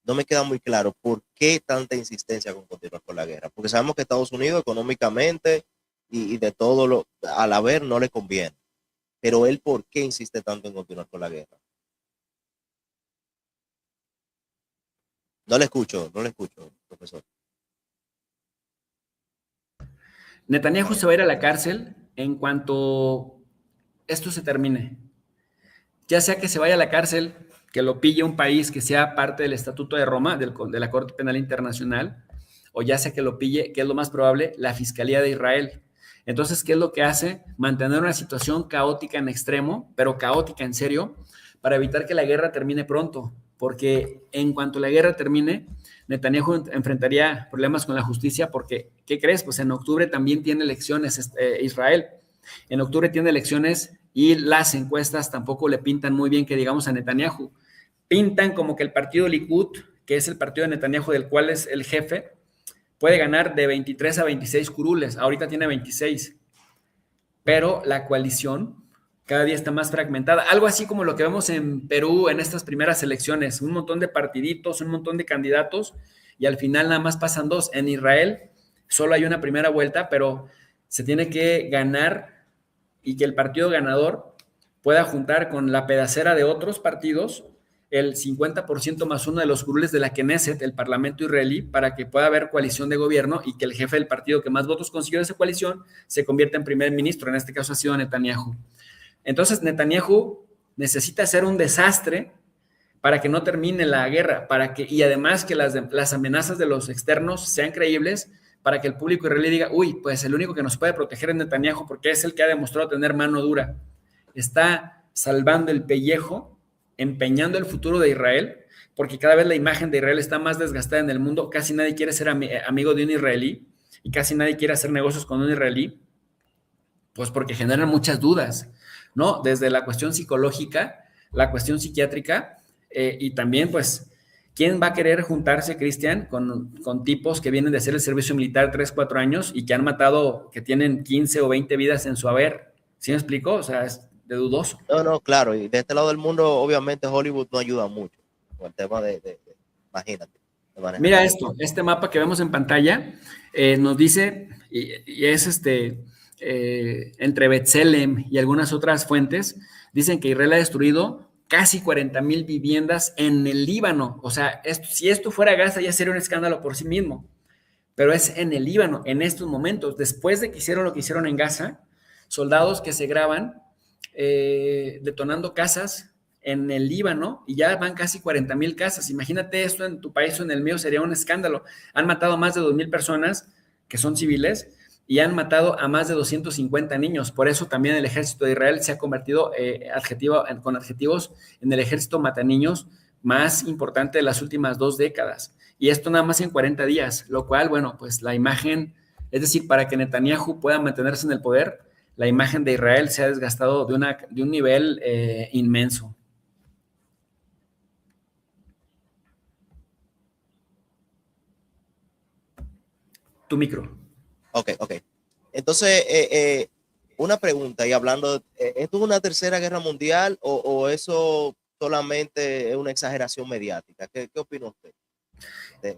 No me queda muy claro por qué tanta insistencia con continuar con la guerra. Porque sabemos que Estados Unidos económicamente y de todo lo al haber no le conviene. Pero él, ¿por qué insiste tanto en continuar con la guerra? No le escucho, profesor. Netanyahu se va a ir a la cárcel en cuanto esto se termine. Ya sea que se vaya a la cárcel, que lo pille un país que sea parte del Estatuto de Roma, de la Corte Penal Internacional, o ya sea que lo pille, que es lo más probable, la Fiscalía de Israel. Entonces, ¿qué es lo que hace? Mantener una situación caótica en extremo, pero caótica en serio, para evitar que la guerra termine pronto, porque en cuanto la guerra termine, Netanyahu enfrentaría problemas con la justicia, porque, ¿qué crees? Pues en octubre también tiene elecciones Israel. En octubre tiene elecciones y las encuestas tampoco le pintan muy bien que digamos a Netanyahu. Pintan como que el partido Likud, que es el partido de Netanyahu del cual es el jefe, puede ganar de 23 a 26 curules. Ahorita tiene 26. Pero la coalición cada día está más fragmentada. Algo así como lo que vemos en Perú en estas primeras elecciones. Un montón de partiditos, un montón de candidatos y al final nada más pasan 2. En Israel solo hay una primera vuelta, pero se tiene que ganar y que el partido ganador pueda juntar con la pedacera de otros partidos el 50% más uno de los curules de la Knesset, el Parlamento israelí, para que pueda haber coalición de gobierno y que el jefe del partido que más votos consiguió de esa coalición se convierta en primer ministro. En este caso ha sido Netanyahu. Entonces Netanyahu necesita hacer un desastre para que no termine la guerra, y además que las amenazas de los externos sean creíbles, para que el público israelí diga, uy, pues el único que nos puede proteger es Netanyahu porque es el que ha demostrado tener mano dura. Está salvando el pellejo, empeñando el futuro de Israel, porque cada vez la imagen de Israel está más desgastada en el mundo. Casi nadie quiere ser amigo de un israelí y casi nadie quiere hacer negocios con un israelí, pues porque generan muchas dudas, ¿no? Desde la cuestión psicológica, la cuestión psiquiátrica y también, pues, ¿quién va a querer juntarse, Cristian, con tipos que vienen de hacer el servicio militar 3, 4 años y que han matado, que tienen 15 o 20 vidas en su haber? ¿Sí me explico? O sea, es de dudoso. No, claro. Y de este lado del mundo, obviamente, Hollywood no ayuda mucho con el tema imagínate. Mira esto, este mapa que vemos en pantalla nos dice, y es entre B'Tselem y algunas otras fuentes, dicen que Israel ha destruido casi 40,000 viviendas en el Líbano. O sea, si esto fuera Gaza ya sería un escándalo por sí mismo, pero es en el Líbano, en estos momentos, después de que hicieron lo que hicieron en Gaza, soldados que se graban detonando casas en el Líbano y ya van casi 40,000 casas. Imagínate esto en tu país o en el mío, sería un escándalo. Han matado a más de 2,000 personas que son civiles y han matado a más de 250 niños. Por eso también el ejército de Israel se ha convertido con adjetivos en el ejército mataniños más importante de las últimas 2 décadas. Y esto nada más en 40 días, lo cual, bueno, pues la imagen, es decir, para que Netanyahu pueda mantenerse en el poder, la imagen de Israel se ha desgastado de un nivel inmenso. Tu micro. Ok. Entonces, una pregunta, y hablando, ¿esto es una tercera guerra mundial o eso solamente es una exageración mediática? ¿Qué opina usted?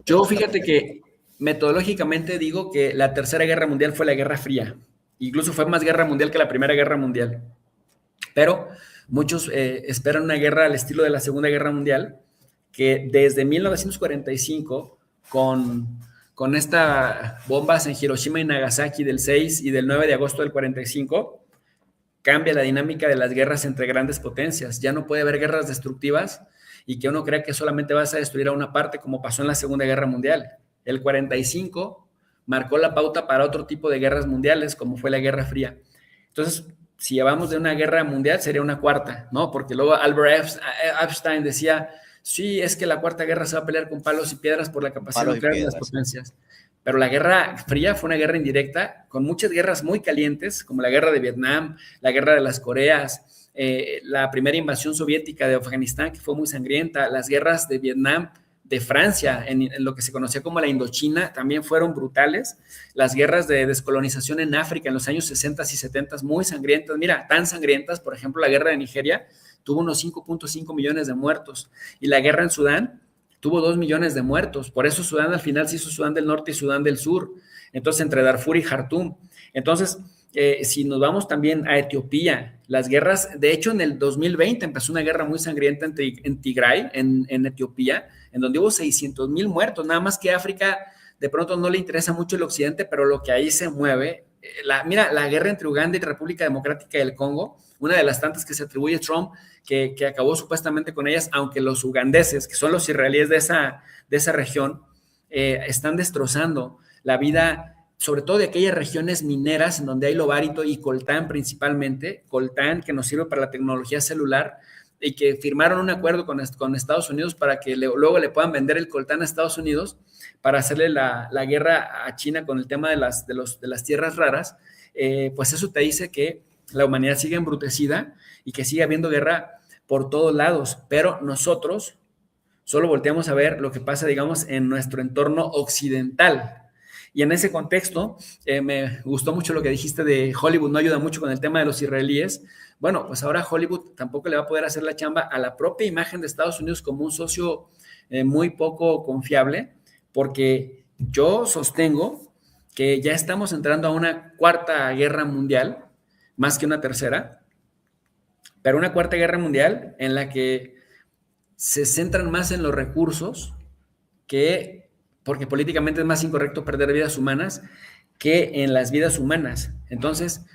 Yo fíjate que metodológicamente digo que la tercera guerra mundial fue la Guerra Fría. Incluso fue más guerra mundial que la Primera Guerra Mundial. Pero muchos esperan una guerra al estilo de la Segunda Guerra Mundial, que desde 1945, con estas bombas en Hiroshima y Nagasaki del 6 y del 9 de agosto del 45, cambia la dinámica de las guerras entre grandes potencias. Ya no puede haber guerras destructivas y que uno crea que solamente vas a destruir a una parte, como pasó en la Segunda Guerra Mundial. El 45 marcó la pauta para otro tipo de guerras mundiales, como fue la Guerra Fría. Entonces, si llevamos de una guerra mundial, sería una cuarta, ¿no? Porque luego Albert Einstein decía, sí, es que la cuarta guerra se va a pelear con palos y piedras por la capacidad Palos y nuclear de las piedras. potencias. Pero la Guerra Fría fue una guerra indirecta, con muchas guerras muy calientes, como la guerra de Vietnam, la guerra de las Coreas, la primera invasión soviética de Afganistán, que fue muy sangrienta, las guerras de Vietnam, de Francia, en lo que se conocía como la Indochina, también fueron brutales. Las guerras de descolonización en África en los años 60 y 70, muy sangrientas. Mira, tan sangrientas, por ejemplo, la guerra de Nigeria tuvo unos 5.5 millones de muertos. Y la guerra en Sudán tuvo 2 millones de muertos. Por eso Sudán al final se hizo Sudán del Norte y Sudán del Sur. Entonces, entre Darfur y Jartum. Entonces, si nos vamos también a Etiopía, las guerras, de hecho en el 2020 empezó una guerra muy sangrienta en Tigray, en Etiopía, en donde hubo 600,000 muertos, nada más que África de pronto no le interesa mucho el occidente, pero lo que ahí se mueve, mira, la guerra entre Uganda y República Democrática del Congo, una de las tantas que se atribuye a Trump, que acabó supuestamente con ellas, aunque los ugandeses, que son los israelíes de esa región, están destrozando la vida, sobre todo de aquellas regiones mineras en donde hay lobarito y coltán principalmente, coltán que nos sirve para la tecnología celular y que firmaron un acuerdo con Estados Unidos para que luego le puedan vender el coltán a Estados Unidos para hacerle la guerra a China con el tema de las tierras raras, pues eso te dice que la humanidad sigue embrutecida y que sigue habiendo guerra por todos lados, pero nosotros solo volteamos a ver lo que pasa, digamos, en nuestro entorno occidental. Y en ese contexto, me gustó mucho lo que dijiste de Hollywood, no ayuda mucho con el tema de los israelíes. Bueno, pues ahora Hollywood tampoco le va a poder hacer la chamba a la propia imagen de Estados Unidos como un socio muy poco confiable, porque yo sostengo que ya estamos entrando a una cuarta guerra mundial, más que una tercera, pero una cuarta guerra mundial en la que se centran más en los recursos que, porque políticamente es más incorrecto perder vidas humanas que en las vidas humanas. Entonces,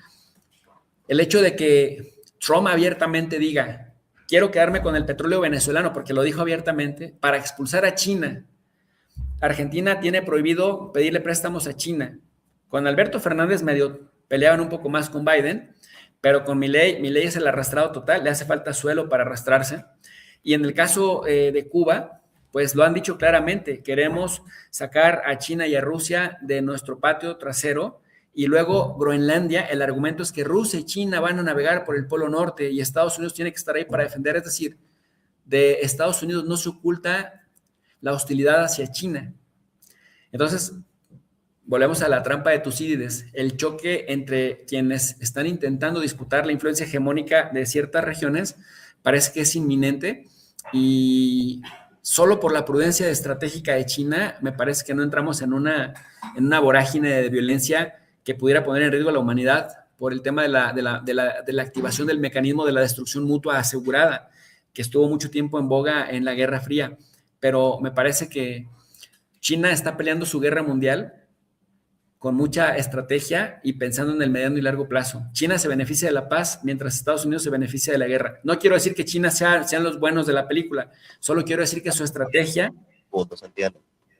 el hecho de que Trump abiertamente diga, quiero quedarme con el petróleo venezolano, porque lo dijo abiertamente, para expulsar a China. Argentina tiene prohibido pedirle préstamos a China. Con Alberto Fernández medio peleaban un poco más con Biden, pero con Milei es el arrastrado total, le hace falta suelo para arrastrarse. Y en el caso de Cuba, pues lo han dicho claramente, queremos sacar a China y a Rusia de nuestro patio trasero, y luego Groenlandia, el argumento es que Rusia y China van a navegar por el Polo Norte y Estados Unidos tiene que estar ahí para defender, es decir, de Estados Unidos no se oculta la hostilidad hacia China. Entonces, volvemos a la trampa de Tucídides, el choque entre quienes están intentando disputar la influencia hegemónica de ciertas regiones parece que es inminente y solo por la prudencia estratégica de China me parece que no entramos en una vorágine de violencia que pudiera poner en riesgo a la humanidad por el tema de la activación del mecanismo de la destrucción mutua asegurada, que estuvo mucho tiempo en boga en la Guerra Fría. Pero me parece que China está peleando su guerra mundial con mucha estrategia y pensando en el mediano y largo plazo. China se beneficia de la paz mientras Estados Unidos se beneficia de la guerra. No quiero decir que China sean los buenos de la película, solo quiero decir que su estrategia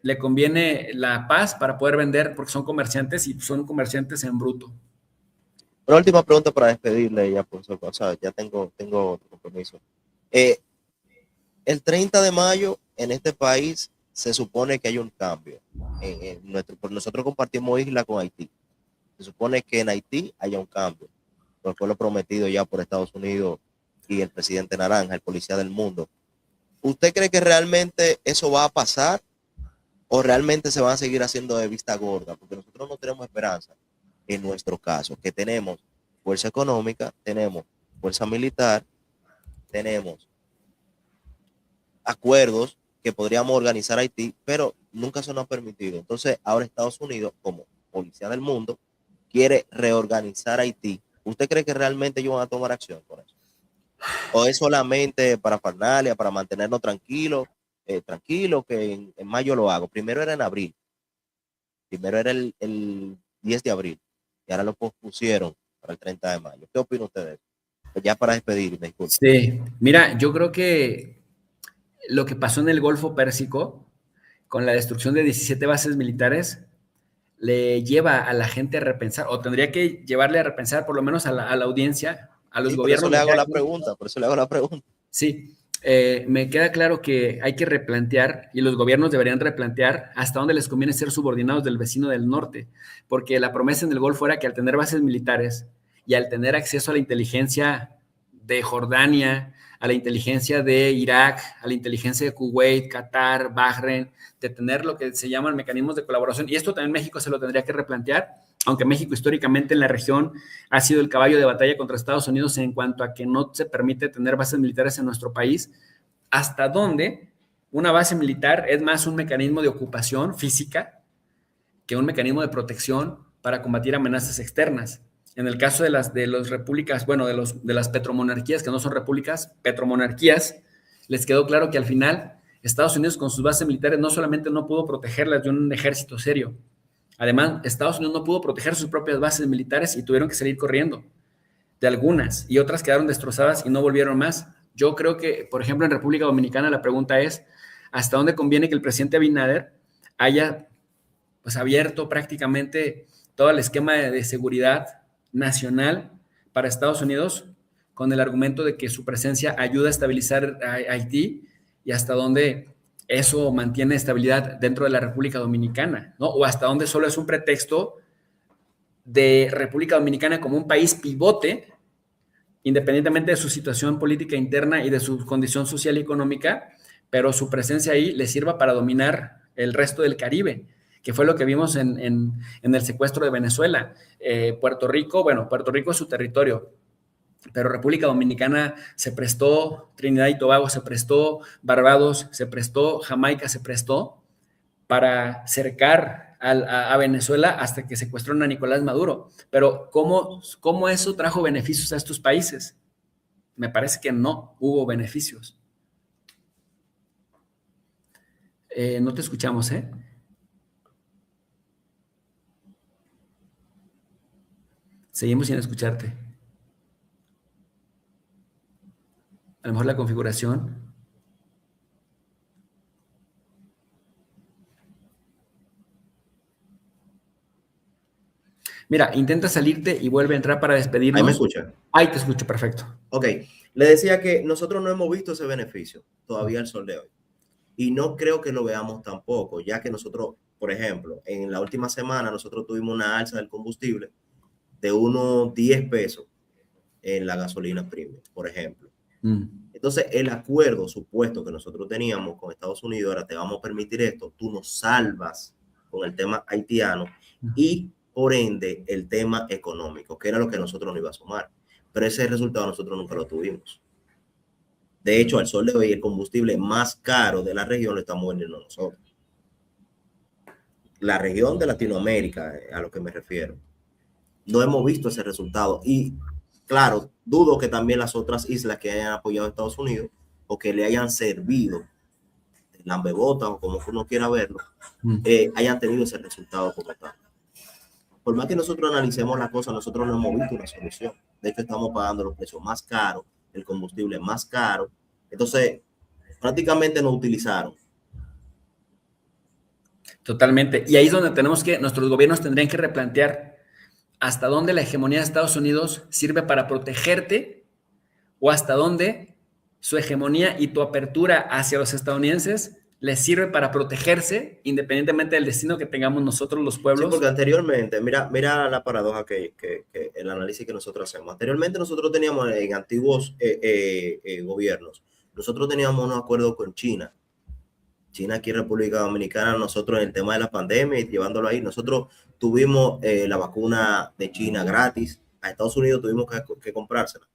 le conviene la paz para poder vender, porque son comerciantes y son comerciantes en bruto. Una última pregunta para despedirle ya, profesor. O sea, ya tengo otro compromiso. El 30 de mayo en este país se supone que hay un cambio. Nosotros compartimos isla con Haití. Se supone que en Haití haya un cambio. Fue lo prometido ya por Estados Unidos y el presidente Naranja, el policía del mundo. ¿Usted cree que realmente eso va a pasar o realmente se van a seguir haciendo de vista gorda? Porque nosotros no tenemos esperanza en nuestro caso, que tenemos fuerza económica, tenemos fuerza militar, tenemos acuerdos que podríamos organizar Haití, pero nunca se nos ha permitido. Entonces, ahora Estados Unidos, como policía del mundo, quiere reorganizar Haití. ¿Usted cree que realmente ellos van a tomar acción por eso? ¿O es solamente para parafernalia, para mantenernos tranquilos? Tranquilo que en mayo lo hago. Primero era en abril. Primero era el 10 de abril. Y ahora lo pospusieron para el 30 de mayo. ¿Qué opina usted de eso? Pues ya para despedirme, disculpe. Sí, mira, yo creo que lo que pasó en el Golfo Pérsico con la destrucción de 17 bases militares le lleva a la gente a repensar, o tendría que llevarle a repensar por lo menos a la audiencia, a los Sí, por eso gobiernos le de hago cada la quien. pregunta, por eso le hago la pregunta. Sí, me queda claro que hay que replantear y los gobiernos deberían replantear hasta dónde les conviene ser subordinados del vecino del norte, porque la promesa en el Golfo era que al tener bases militares y al tener acceso a la inteligencia de Jordania, a la inteligencia de Irak, a la inteligencia de Kuwait, Qatar, Bahrein, de tener lo que se llaman mecanismos de colaboración, y esto también México se lo tendría que replantear, aunque México históricamente en la región ha sido el caballo de batalla contra Estados Unidos en cuanto a que no se permite tener bases militares en nuestro país, hasta dónde una base militar es más un mecanismo de ocupación física que un mecanismo de protección para combatir amenazas externas. En el caso de las repúblicas, bueno, de las petromonarquías, que no son repúblicas, petromonarquías, les quedó claro que al final Estados Unidos con sus bases militares no solamente no pudo protegerlas de un ejército serio, además Estados Unidos no pudo proteger sus propias bases militares y tuvieron que salir corriendo de algunas y otras quedaron destrozadas y no volvieron más. Yo creo que, por ejemplo, en República Dominicana la pregunta es, ¿hasta dónde conviene que el presidente Abinader haya pues abierto prácticamente todo el esquema de seguridad nacional para Estados Unidos con el argumento de que su presencia ayuda a estabilizar a Haití y hasta dónde eso mantiene estabilidad dentro de la República Dominicana, ¿no? O hasta dónde solo es un pretexto de República Dominicana como un país pivote, independientemente de su situación política interna y de su condición social y económica, pero su presencia ahí le sirva para dominar el resto del Caribe, que fue lo que vimos en el secuestro de Venezuela. Puerto Rico, bueno, Puerto Rico es su territorio, pero República Dominicana se prestó, Trinidad y Tobago se prestó, Barbados se prestó, Jamaica se prestó para cercar a Venezuela hasta que secuestraron a Nicolás Maduro. Pero ¿cómo eso trajo beneficios a estos países? Me parece que no hubo beneficios. No te escuchamos, ¿eh? Seguimos sin escucharte. A lo mejor la configuración. Mira, intenta salirte y vuelve a entrar para despedirnos. Ahí me escucha. Ahí te escucho, perfecto. Ok, le decía que nosotros no hemos visto ese beneficio todavía al sol de hoy. Y no creo que lo veamos tampoco, ya que nosotros, por ejemplo, en la última semana nosotros tuvimos una alza del combustible de unos 10 pesos en la gasolina premium, por ejemplo. Entonces, el acuerdo supuesto que nosotros teníamos con Estados Unidos era: te vamos a permitir esto, tú nos salvas con el tema haitiano y por ende el tema económico, que era lo que nosotros nos iba a sumar. Pero ese resultado nosotros nunca lo tuvimos. De hecho, al sol de hoy, el combustible más caro de la región lo estamos vendiendo nosotros. La región de Latinoamérica, a lo que me refiero. No hemos visto ese resultado. Y claro, dudo que también las otras islas que hayan apoyado a Estados Unidos o que le hayan servido lambebotas o como uno quiera verlo, hayan tenido ese resultado como tal. Por más que nosotros analicemos la cosa, nosotros no hemos visto una solución. De hecho, estamos pagando los precios más caros, el combustible más caro. Entonces, prácticamente nos utilizaron. Totalmente. Y ahí es donde nuestros gobiernos tendrían que replantear hasta dónde la hegemonía de Estados Unidos sirve para protegerte o hasta dónde su hegemonía y tu apertura hacia los estadounidenses les sirve para protegerse independientemente del destino que tengamos nosotros los pueblos. Sí, porque anteriormente, mira la paradoja que el análisis que nosotros hacemos. Anteriormente nosotros teníamos en antiguos gobiernos, nosotros teníamos un acuerdo con China. China aquí en República Dominicana, nosotros en el tema de la pandemia y llevándolo ahí, nosotros tuvimos la vacuna de China gratis. A Estados Unidos tuvimos que comprársela.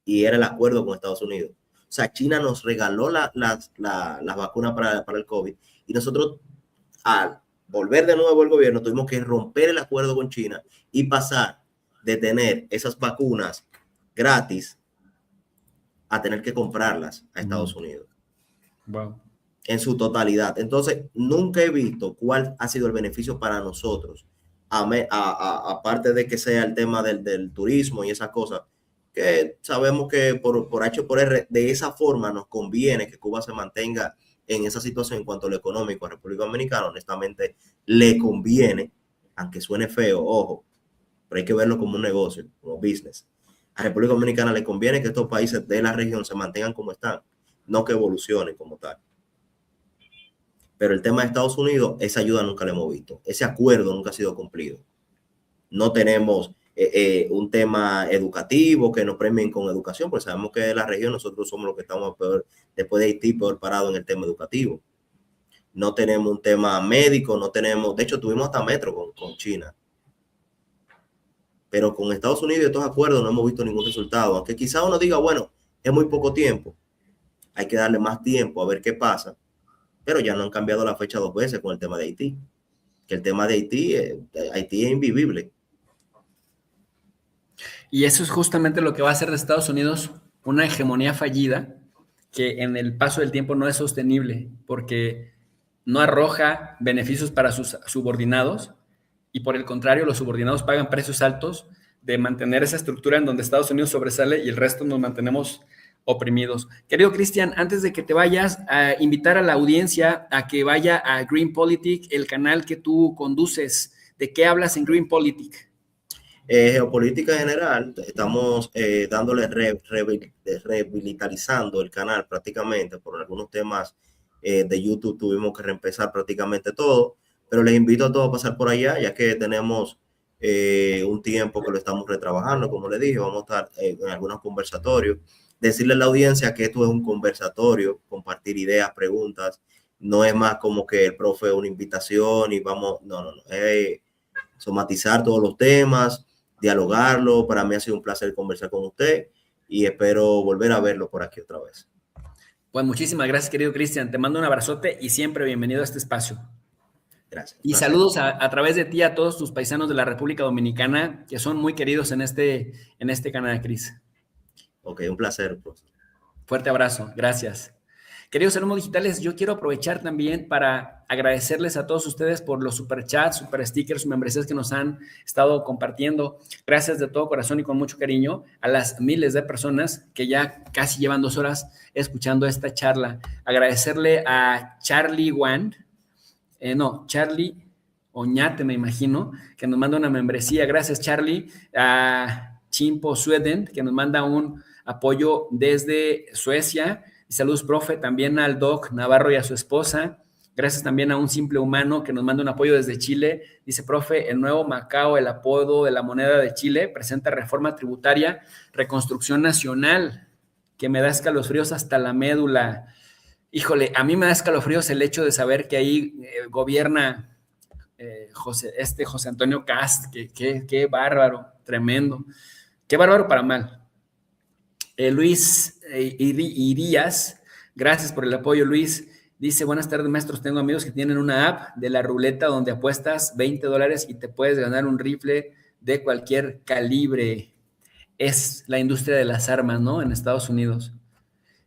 Y era el acuerdo con Estados Unidos. O sea, China nos regaló las vacunas para el COVID y nosotros, al volver de nuevo el gobierno, tuvimos que romper el acuerdo con China y pasar de tener esas vacunas gratis a tener que comprarlas a Estados Unidos. Wow. En su totalidad. Entonces, nunca he visto cuál ha sido el beneficio para nosotros, aparte de que sea el tema del turismo y esas cosas, que sabemos que por H o por R, de esa forma nos conviene que Cuba se mantenga en esa situación en cuanto a lo económico a República Dominicana. Honestamente, le conviene, aunque suene feo, ojo, pero hay que verlo como un negocio, como business. A República Dominicana le conviene que estos países de la región se mantengan como están, no que evolucionen como tal. Pero el tema de Estados Unidos, esa ayuda nunca la hemos visto. Ese acuerdo nunca ha sido cumplido. No tenemos un tema educativo que nos premien con educación, porque sabemos que en la región nosotros somos los que estamos peor, después de Haití, peor parado en el tema educativo. No tenemos un tema médico, no tenemos, de hecho tuvimos hasta metro con China. Pero con Estados Unidos y estos acuerdos no hemos visto ningún resultado. Aunque quizá uno diga, bueno, es muy poco tiempo, hay que darle más tiempo a ver qué pasa. Pero ya no han cambiado la fecha 2 veces con el tema de Haití. Que el tema de Haití es invivible. Y eso es justamente lo que va a hacer de Estados Unidos una hegemonía fallida que en el paso del tiempo no es sostenible porque no arroja beneficios para sus subordinados y por el contrario los subordinados pagan precios altos de mantener esa estructura en donde Estados Unidos sobresale y el resto nos mantenemos oprimidos. Querido Cristian, antes de que te vayas, a invitar a la audiencia a que vaya a Green Politic, el canal que tú conduces. ¿De qué hablas en Green Politic? Geopolítica general, estamos dándole revitalizando el canal prácticamente por algunos temas de YouTube. Tuvimos que reempezar prácticamente todo, pero les invito a todos a pasar por allá, ya que tenemos un tiempo que lo estamos retrabajando. Como les dije, vamos a estar en algunos conversatorios. Decirle a la audiencia que esto es un conversatorio, compartir ideas, preguntas. No es más como que el profe una invitación y vamos, no. Somatizar todos los temas, dialogarlo. Para mí ha sido un placer conversar con usted y espero volver a verlo por aquí otra vez. Pues muchísimas gracias, querido Cristian. Te mando un abrazote y siempre bienvenido a este espacio. Gracias. Y saludos a través de ti a todos tus paisanos de la República Dominicana, que son muy queridos en este canal, Cris. Ok, un placer, profesor. Fuerte abrazo, gracias. Queridos alumnos digitales, yo quiero aprovechar también para agradecerles a todos ustedes por los superchats, super stickers, membresías que nos han estado compartiendo. Gracias de todo corazón y con mucho cariño a las miles de personas que ya casi llevan 2 horas escuchando esta charla. Agradecerle a Charlie Wan, Charlie Oñate, me imagino, que nos manda una membresía. Gracias, Charlie. A Chimpo Sweden, que nos manda un apoyo desde Suecia. Y saludos, profe, también al Doc Navarro y a su esposa. Gracias también a un simple humano que nos manda un apoyo desde Chile. Dice, profe, el nuevo Macao, el apodo de la moneda de Chile, presenta reforma tributaria, reconstrucción nacional, que me da escalofríos hasta la médula. Híjole, a mí me da escalofríos el hecho de saber que ahí gobierna José Antonio Cast, qué bárbaro, tremendo. Qué bárbaro para mal. Luis Irías, gracias por el apoyo, Luis. Dice, buenas tardes, maestros. Tengo amigos que tienen una app de la ruleta donde apuestas $20 y te puedes ganar un rifle de cualquier calibre. Es la industria de las armas, ¿no? En Estados Unidos.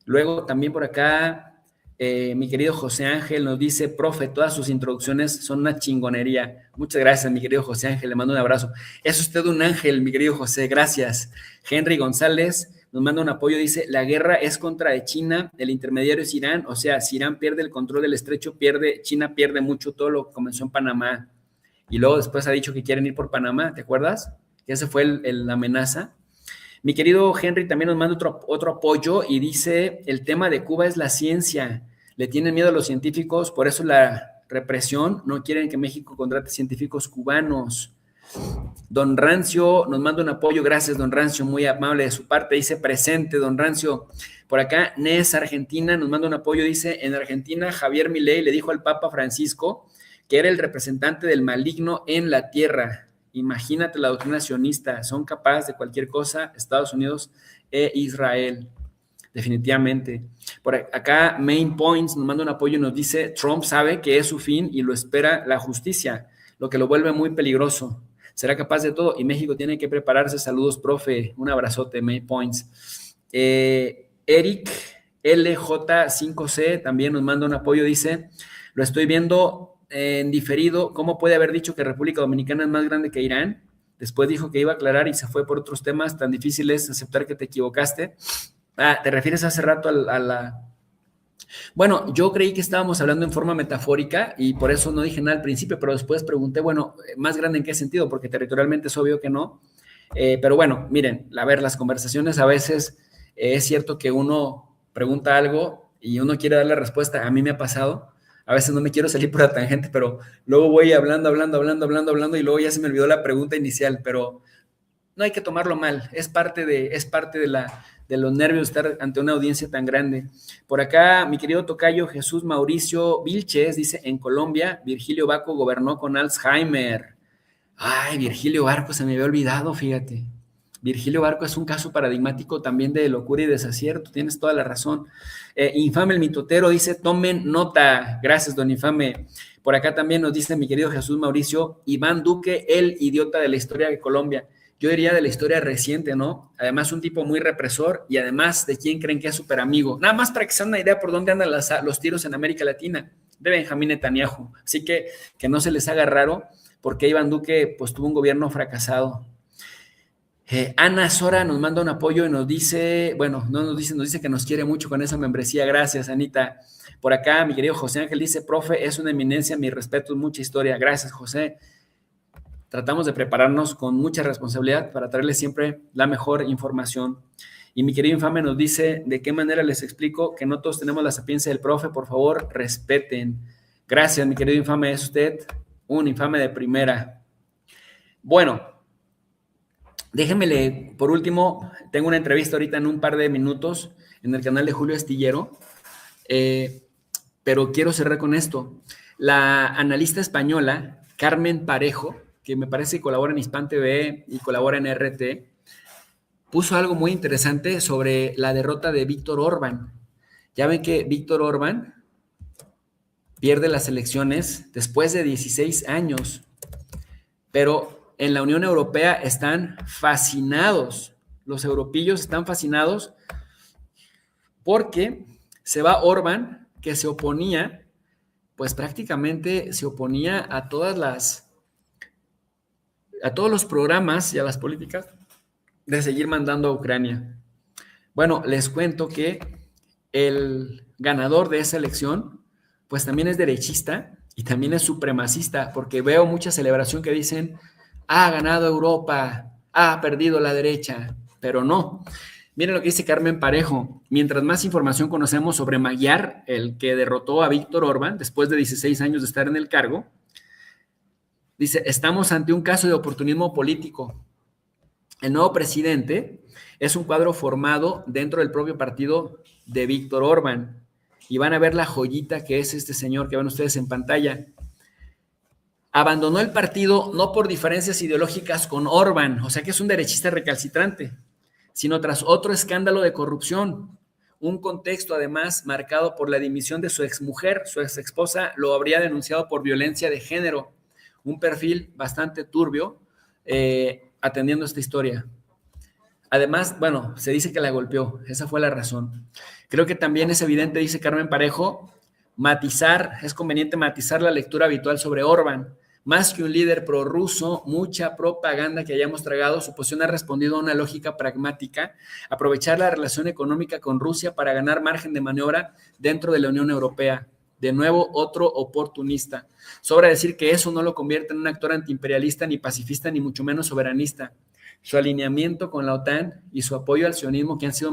Luego, también por acá, mi querido José Ángel nos dice, profe, todas sus introducciones son una chingonería. Muchas gracias, mi querido José Ángel, le mando un abrazo. Es usted un ángel, mi querido José, gracias. Henry González nos manda un apoyo, dice, la guerra es contra de China, el intermediario es Irán, o sea, si Irán pierde el control del estrecho, China pierde mucho, todo lo que comenzó en Panamá. Y luego después ha dicho que quieren ir por Panamá, ¿te acuerdas? Que ese fue la amenaza. Mi querido Henry también nos manda otro apoyo y dice, el tema de Cuba es la ciencia. Le tienen miedo a los científicos, por eso la represión, no quieren que México contrate científicos cubanos. Don Rancio nos manda un apoyo, gracias don Rancio, muy amable de su parte, dice presente don Rancio. Por acá, Nes Argentina nos manda un apoyo, dice, en Argentina Javier Milei le dijo al Papa Francisco que era el representante del maligno en la tierra. Imagínate la doctrina sionista, son capaces de cualquier cosa, Estados Unidos e Israel. Definitivamente. Por acá, Main Points nos manda un apoyo y nos dice, Trump sabe que es su fin y lo espera la justicia, lo que lo vuelve muy peligroso. Será capaz de todo y México tiene que prepararse. Saludos, profe. Un abrazote, Main Points. Eric LJ5C también nos manda un apoyo, dice, lo estoy viendo en diferido. ¿Cómo puede haber dicho que República Dominicana es más grande que Irán? después dijo que iba a aclarar y se fue por otros temas. Tan difícil es aceptar que te equivocaste. ¿Te refieres hace rato a la... Bueno, yo creí que estábamos hablando en forma metafórica y por eso no dije nada al principio, pero después pregunté, bueno, ¿más grande en qué sentido? Porque territorialmente es obvio que no. Pero bueno, miren, a ver, las conversaciones a veces es cierto que uno pregunta algo y uno quiere dar la respuesta. A mí me ha pasado. A veces no me quiero salir por la tangente, pero luego voy hablando y luego ya se me olvidó la pregunta inicial, pero no hay que tomarlo mal, es parte de los nervios de estar ante una audiencia tan grande. Por acá, mi querido tocayo Jesús Mauricio Vilches dice, en Colombia, Virgilio Barco gobernó con Alzheimer. Ay, Virgilio Barco, se me había olvidado, fíjate. Virgilio Barco es un caso paradigmático también de locura y desacierto, tienes toda la razón. Infame el mitotero dice, tomen nota. Gracias, don Infame. Por acá también nos dice mi querido Jesús Mauricio, Iván Duque, el idiota de la historia de Colombia. Yo diría de la historia reciente, ¿no? Además, un tipo muy represor y además de quién creen que es súper amigo. Nada más para que se den una idea por dónde andan los tiros en América Latina, de Benjamín Netanyahu. Así que no se les haga raro, porque Iván Duque pues tuvo un gobierno fracasado. Ana Sora nos manda un apoyo y nos dice, bueno, no nos dice que nos quiere mucho con esa membresía. Gracias, Anita. Por acá, mi querido José Ángel dice, profe, es una eminencia, mi respeto, mucha historia. Gracias, José. Tratamos de prepararnos con mucha responsabilidad para traerles siempre la mejor información. Y mi querido Infame nos dice, ¿de qué manera les explico que no todos tenemos la sapiencia del profe? Por favor, respeten. Gracias, mi querido Infame, es usted un infame de primera. Bueno, déjenmele, por último, tengo una entrevista ahorita en un par de minutos en el canal de Julio Astillero, pero quiero cerrar con esto. La analista española, Carmen Parejo, que me parece que colabora en Hispan TV y colabora en RT, puso algo muy interesante sobre la derrota de Víctor Orbán. Ya ven que Víctor Orbán pierde las elecciones después de 16 años, pero en la Unión Europea están fascinados, los europeos están fascinados porque se va Orbán, que se oponía, pues prácticamente se oponía a todos los programas y a las políticas de seguir mandando a Ucrania. Bueno, les cuento que el ganador de esa elección pues también es derechista y también es supremacista, porque veo mucha celebración que dicen, ha ganado Europa, ha perdido la derecha, pero no. Miren lo que dice Carmen Parejo, mientras más información conocemos sobre Magyar, el que derrotó a Víctor Orbán después de 16 años de estar en el cargo, dice, estamos ante un caso de oportunismo político. El nuevo presidente es un cuadro formado dentro del propio partido de Víctor Orbán. Y van a ver la joyita que es este señor que ven ustedes en pantalla. Abandonó el partido no por diferencias ideológicas con Orbán, o sea que es un derechista recalcitrante, sino tras otro escándalo de corrupción. Un contexto además marcado por la dimisión de su exmujer, su exesposa lo habría denunciado por violencia de género. Un perfil bastante turbio atendiendo esta historia. Además, bueno, se dice que la golpeó, esa fue la razón. Creo que también es evidente, dice Carmen Parejo, es conveniente matizar la lectura habitual sobre Orbán. Más que un líder prorruso, mucha propaganda que hayamos tragado, su posición ha respondido a una lógica pragmática, aprovechar la relación económica con Rusia para ganar margen de maniobra dentro de la Unión Europea. De nuevo, otro oportunista. Sobra decir que eso no lo convierte en un actor antiimperialista, ni pacifista, ni mucho menos soberanista. Su alineamiento con la OTAN y su apoyo al sionismo, que han sido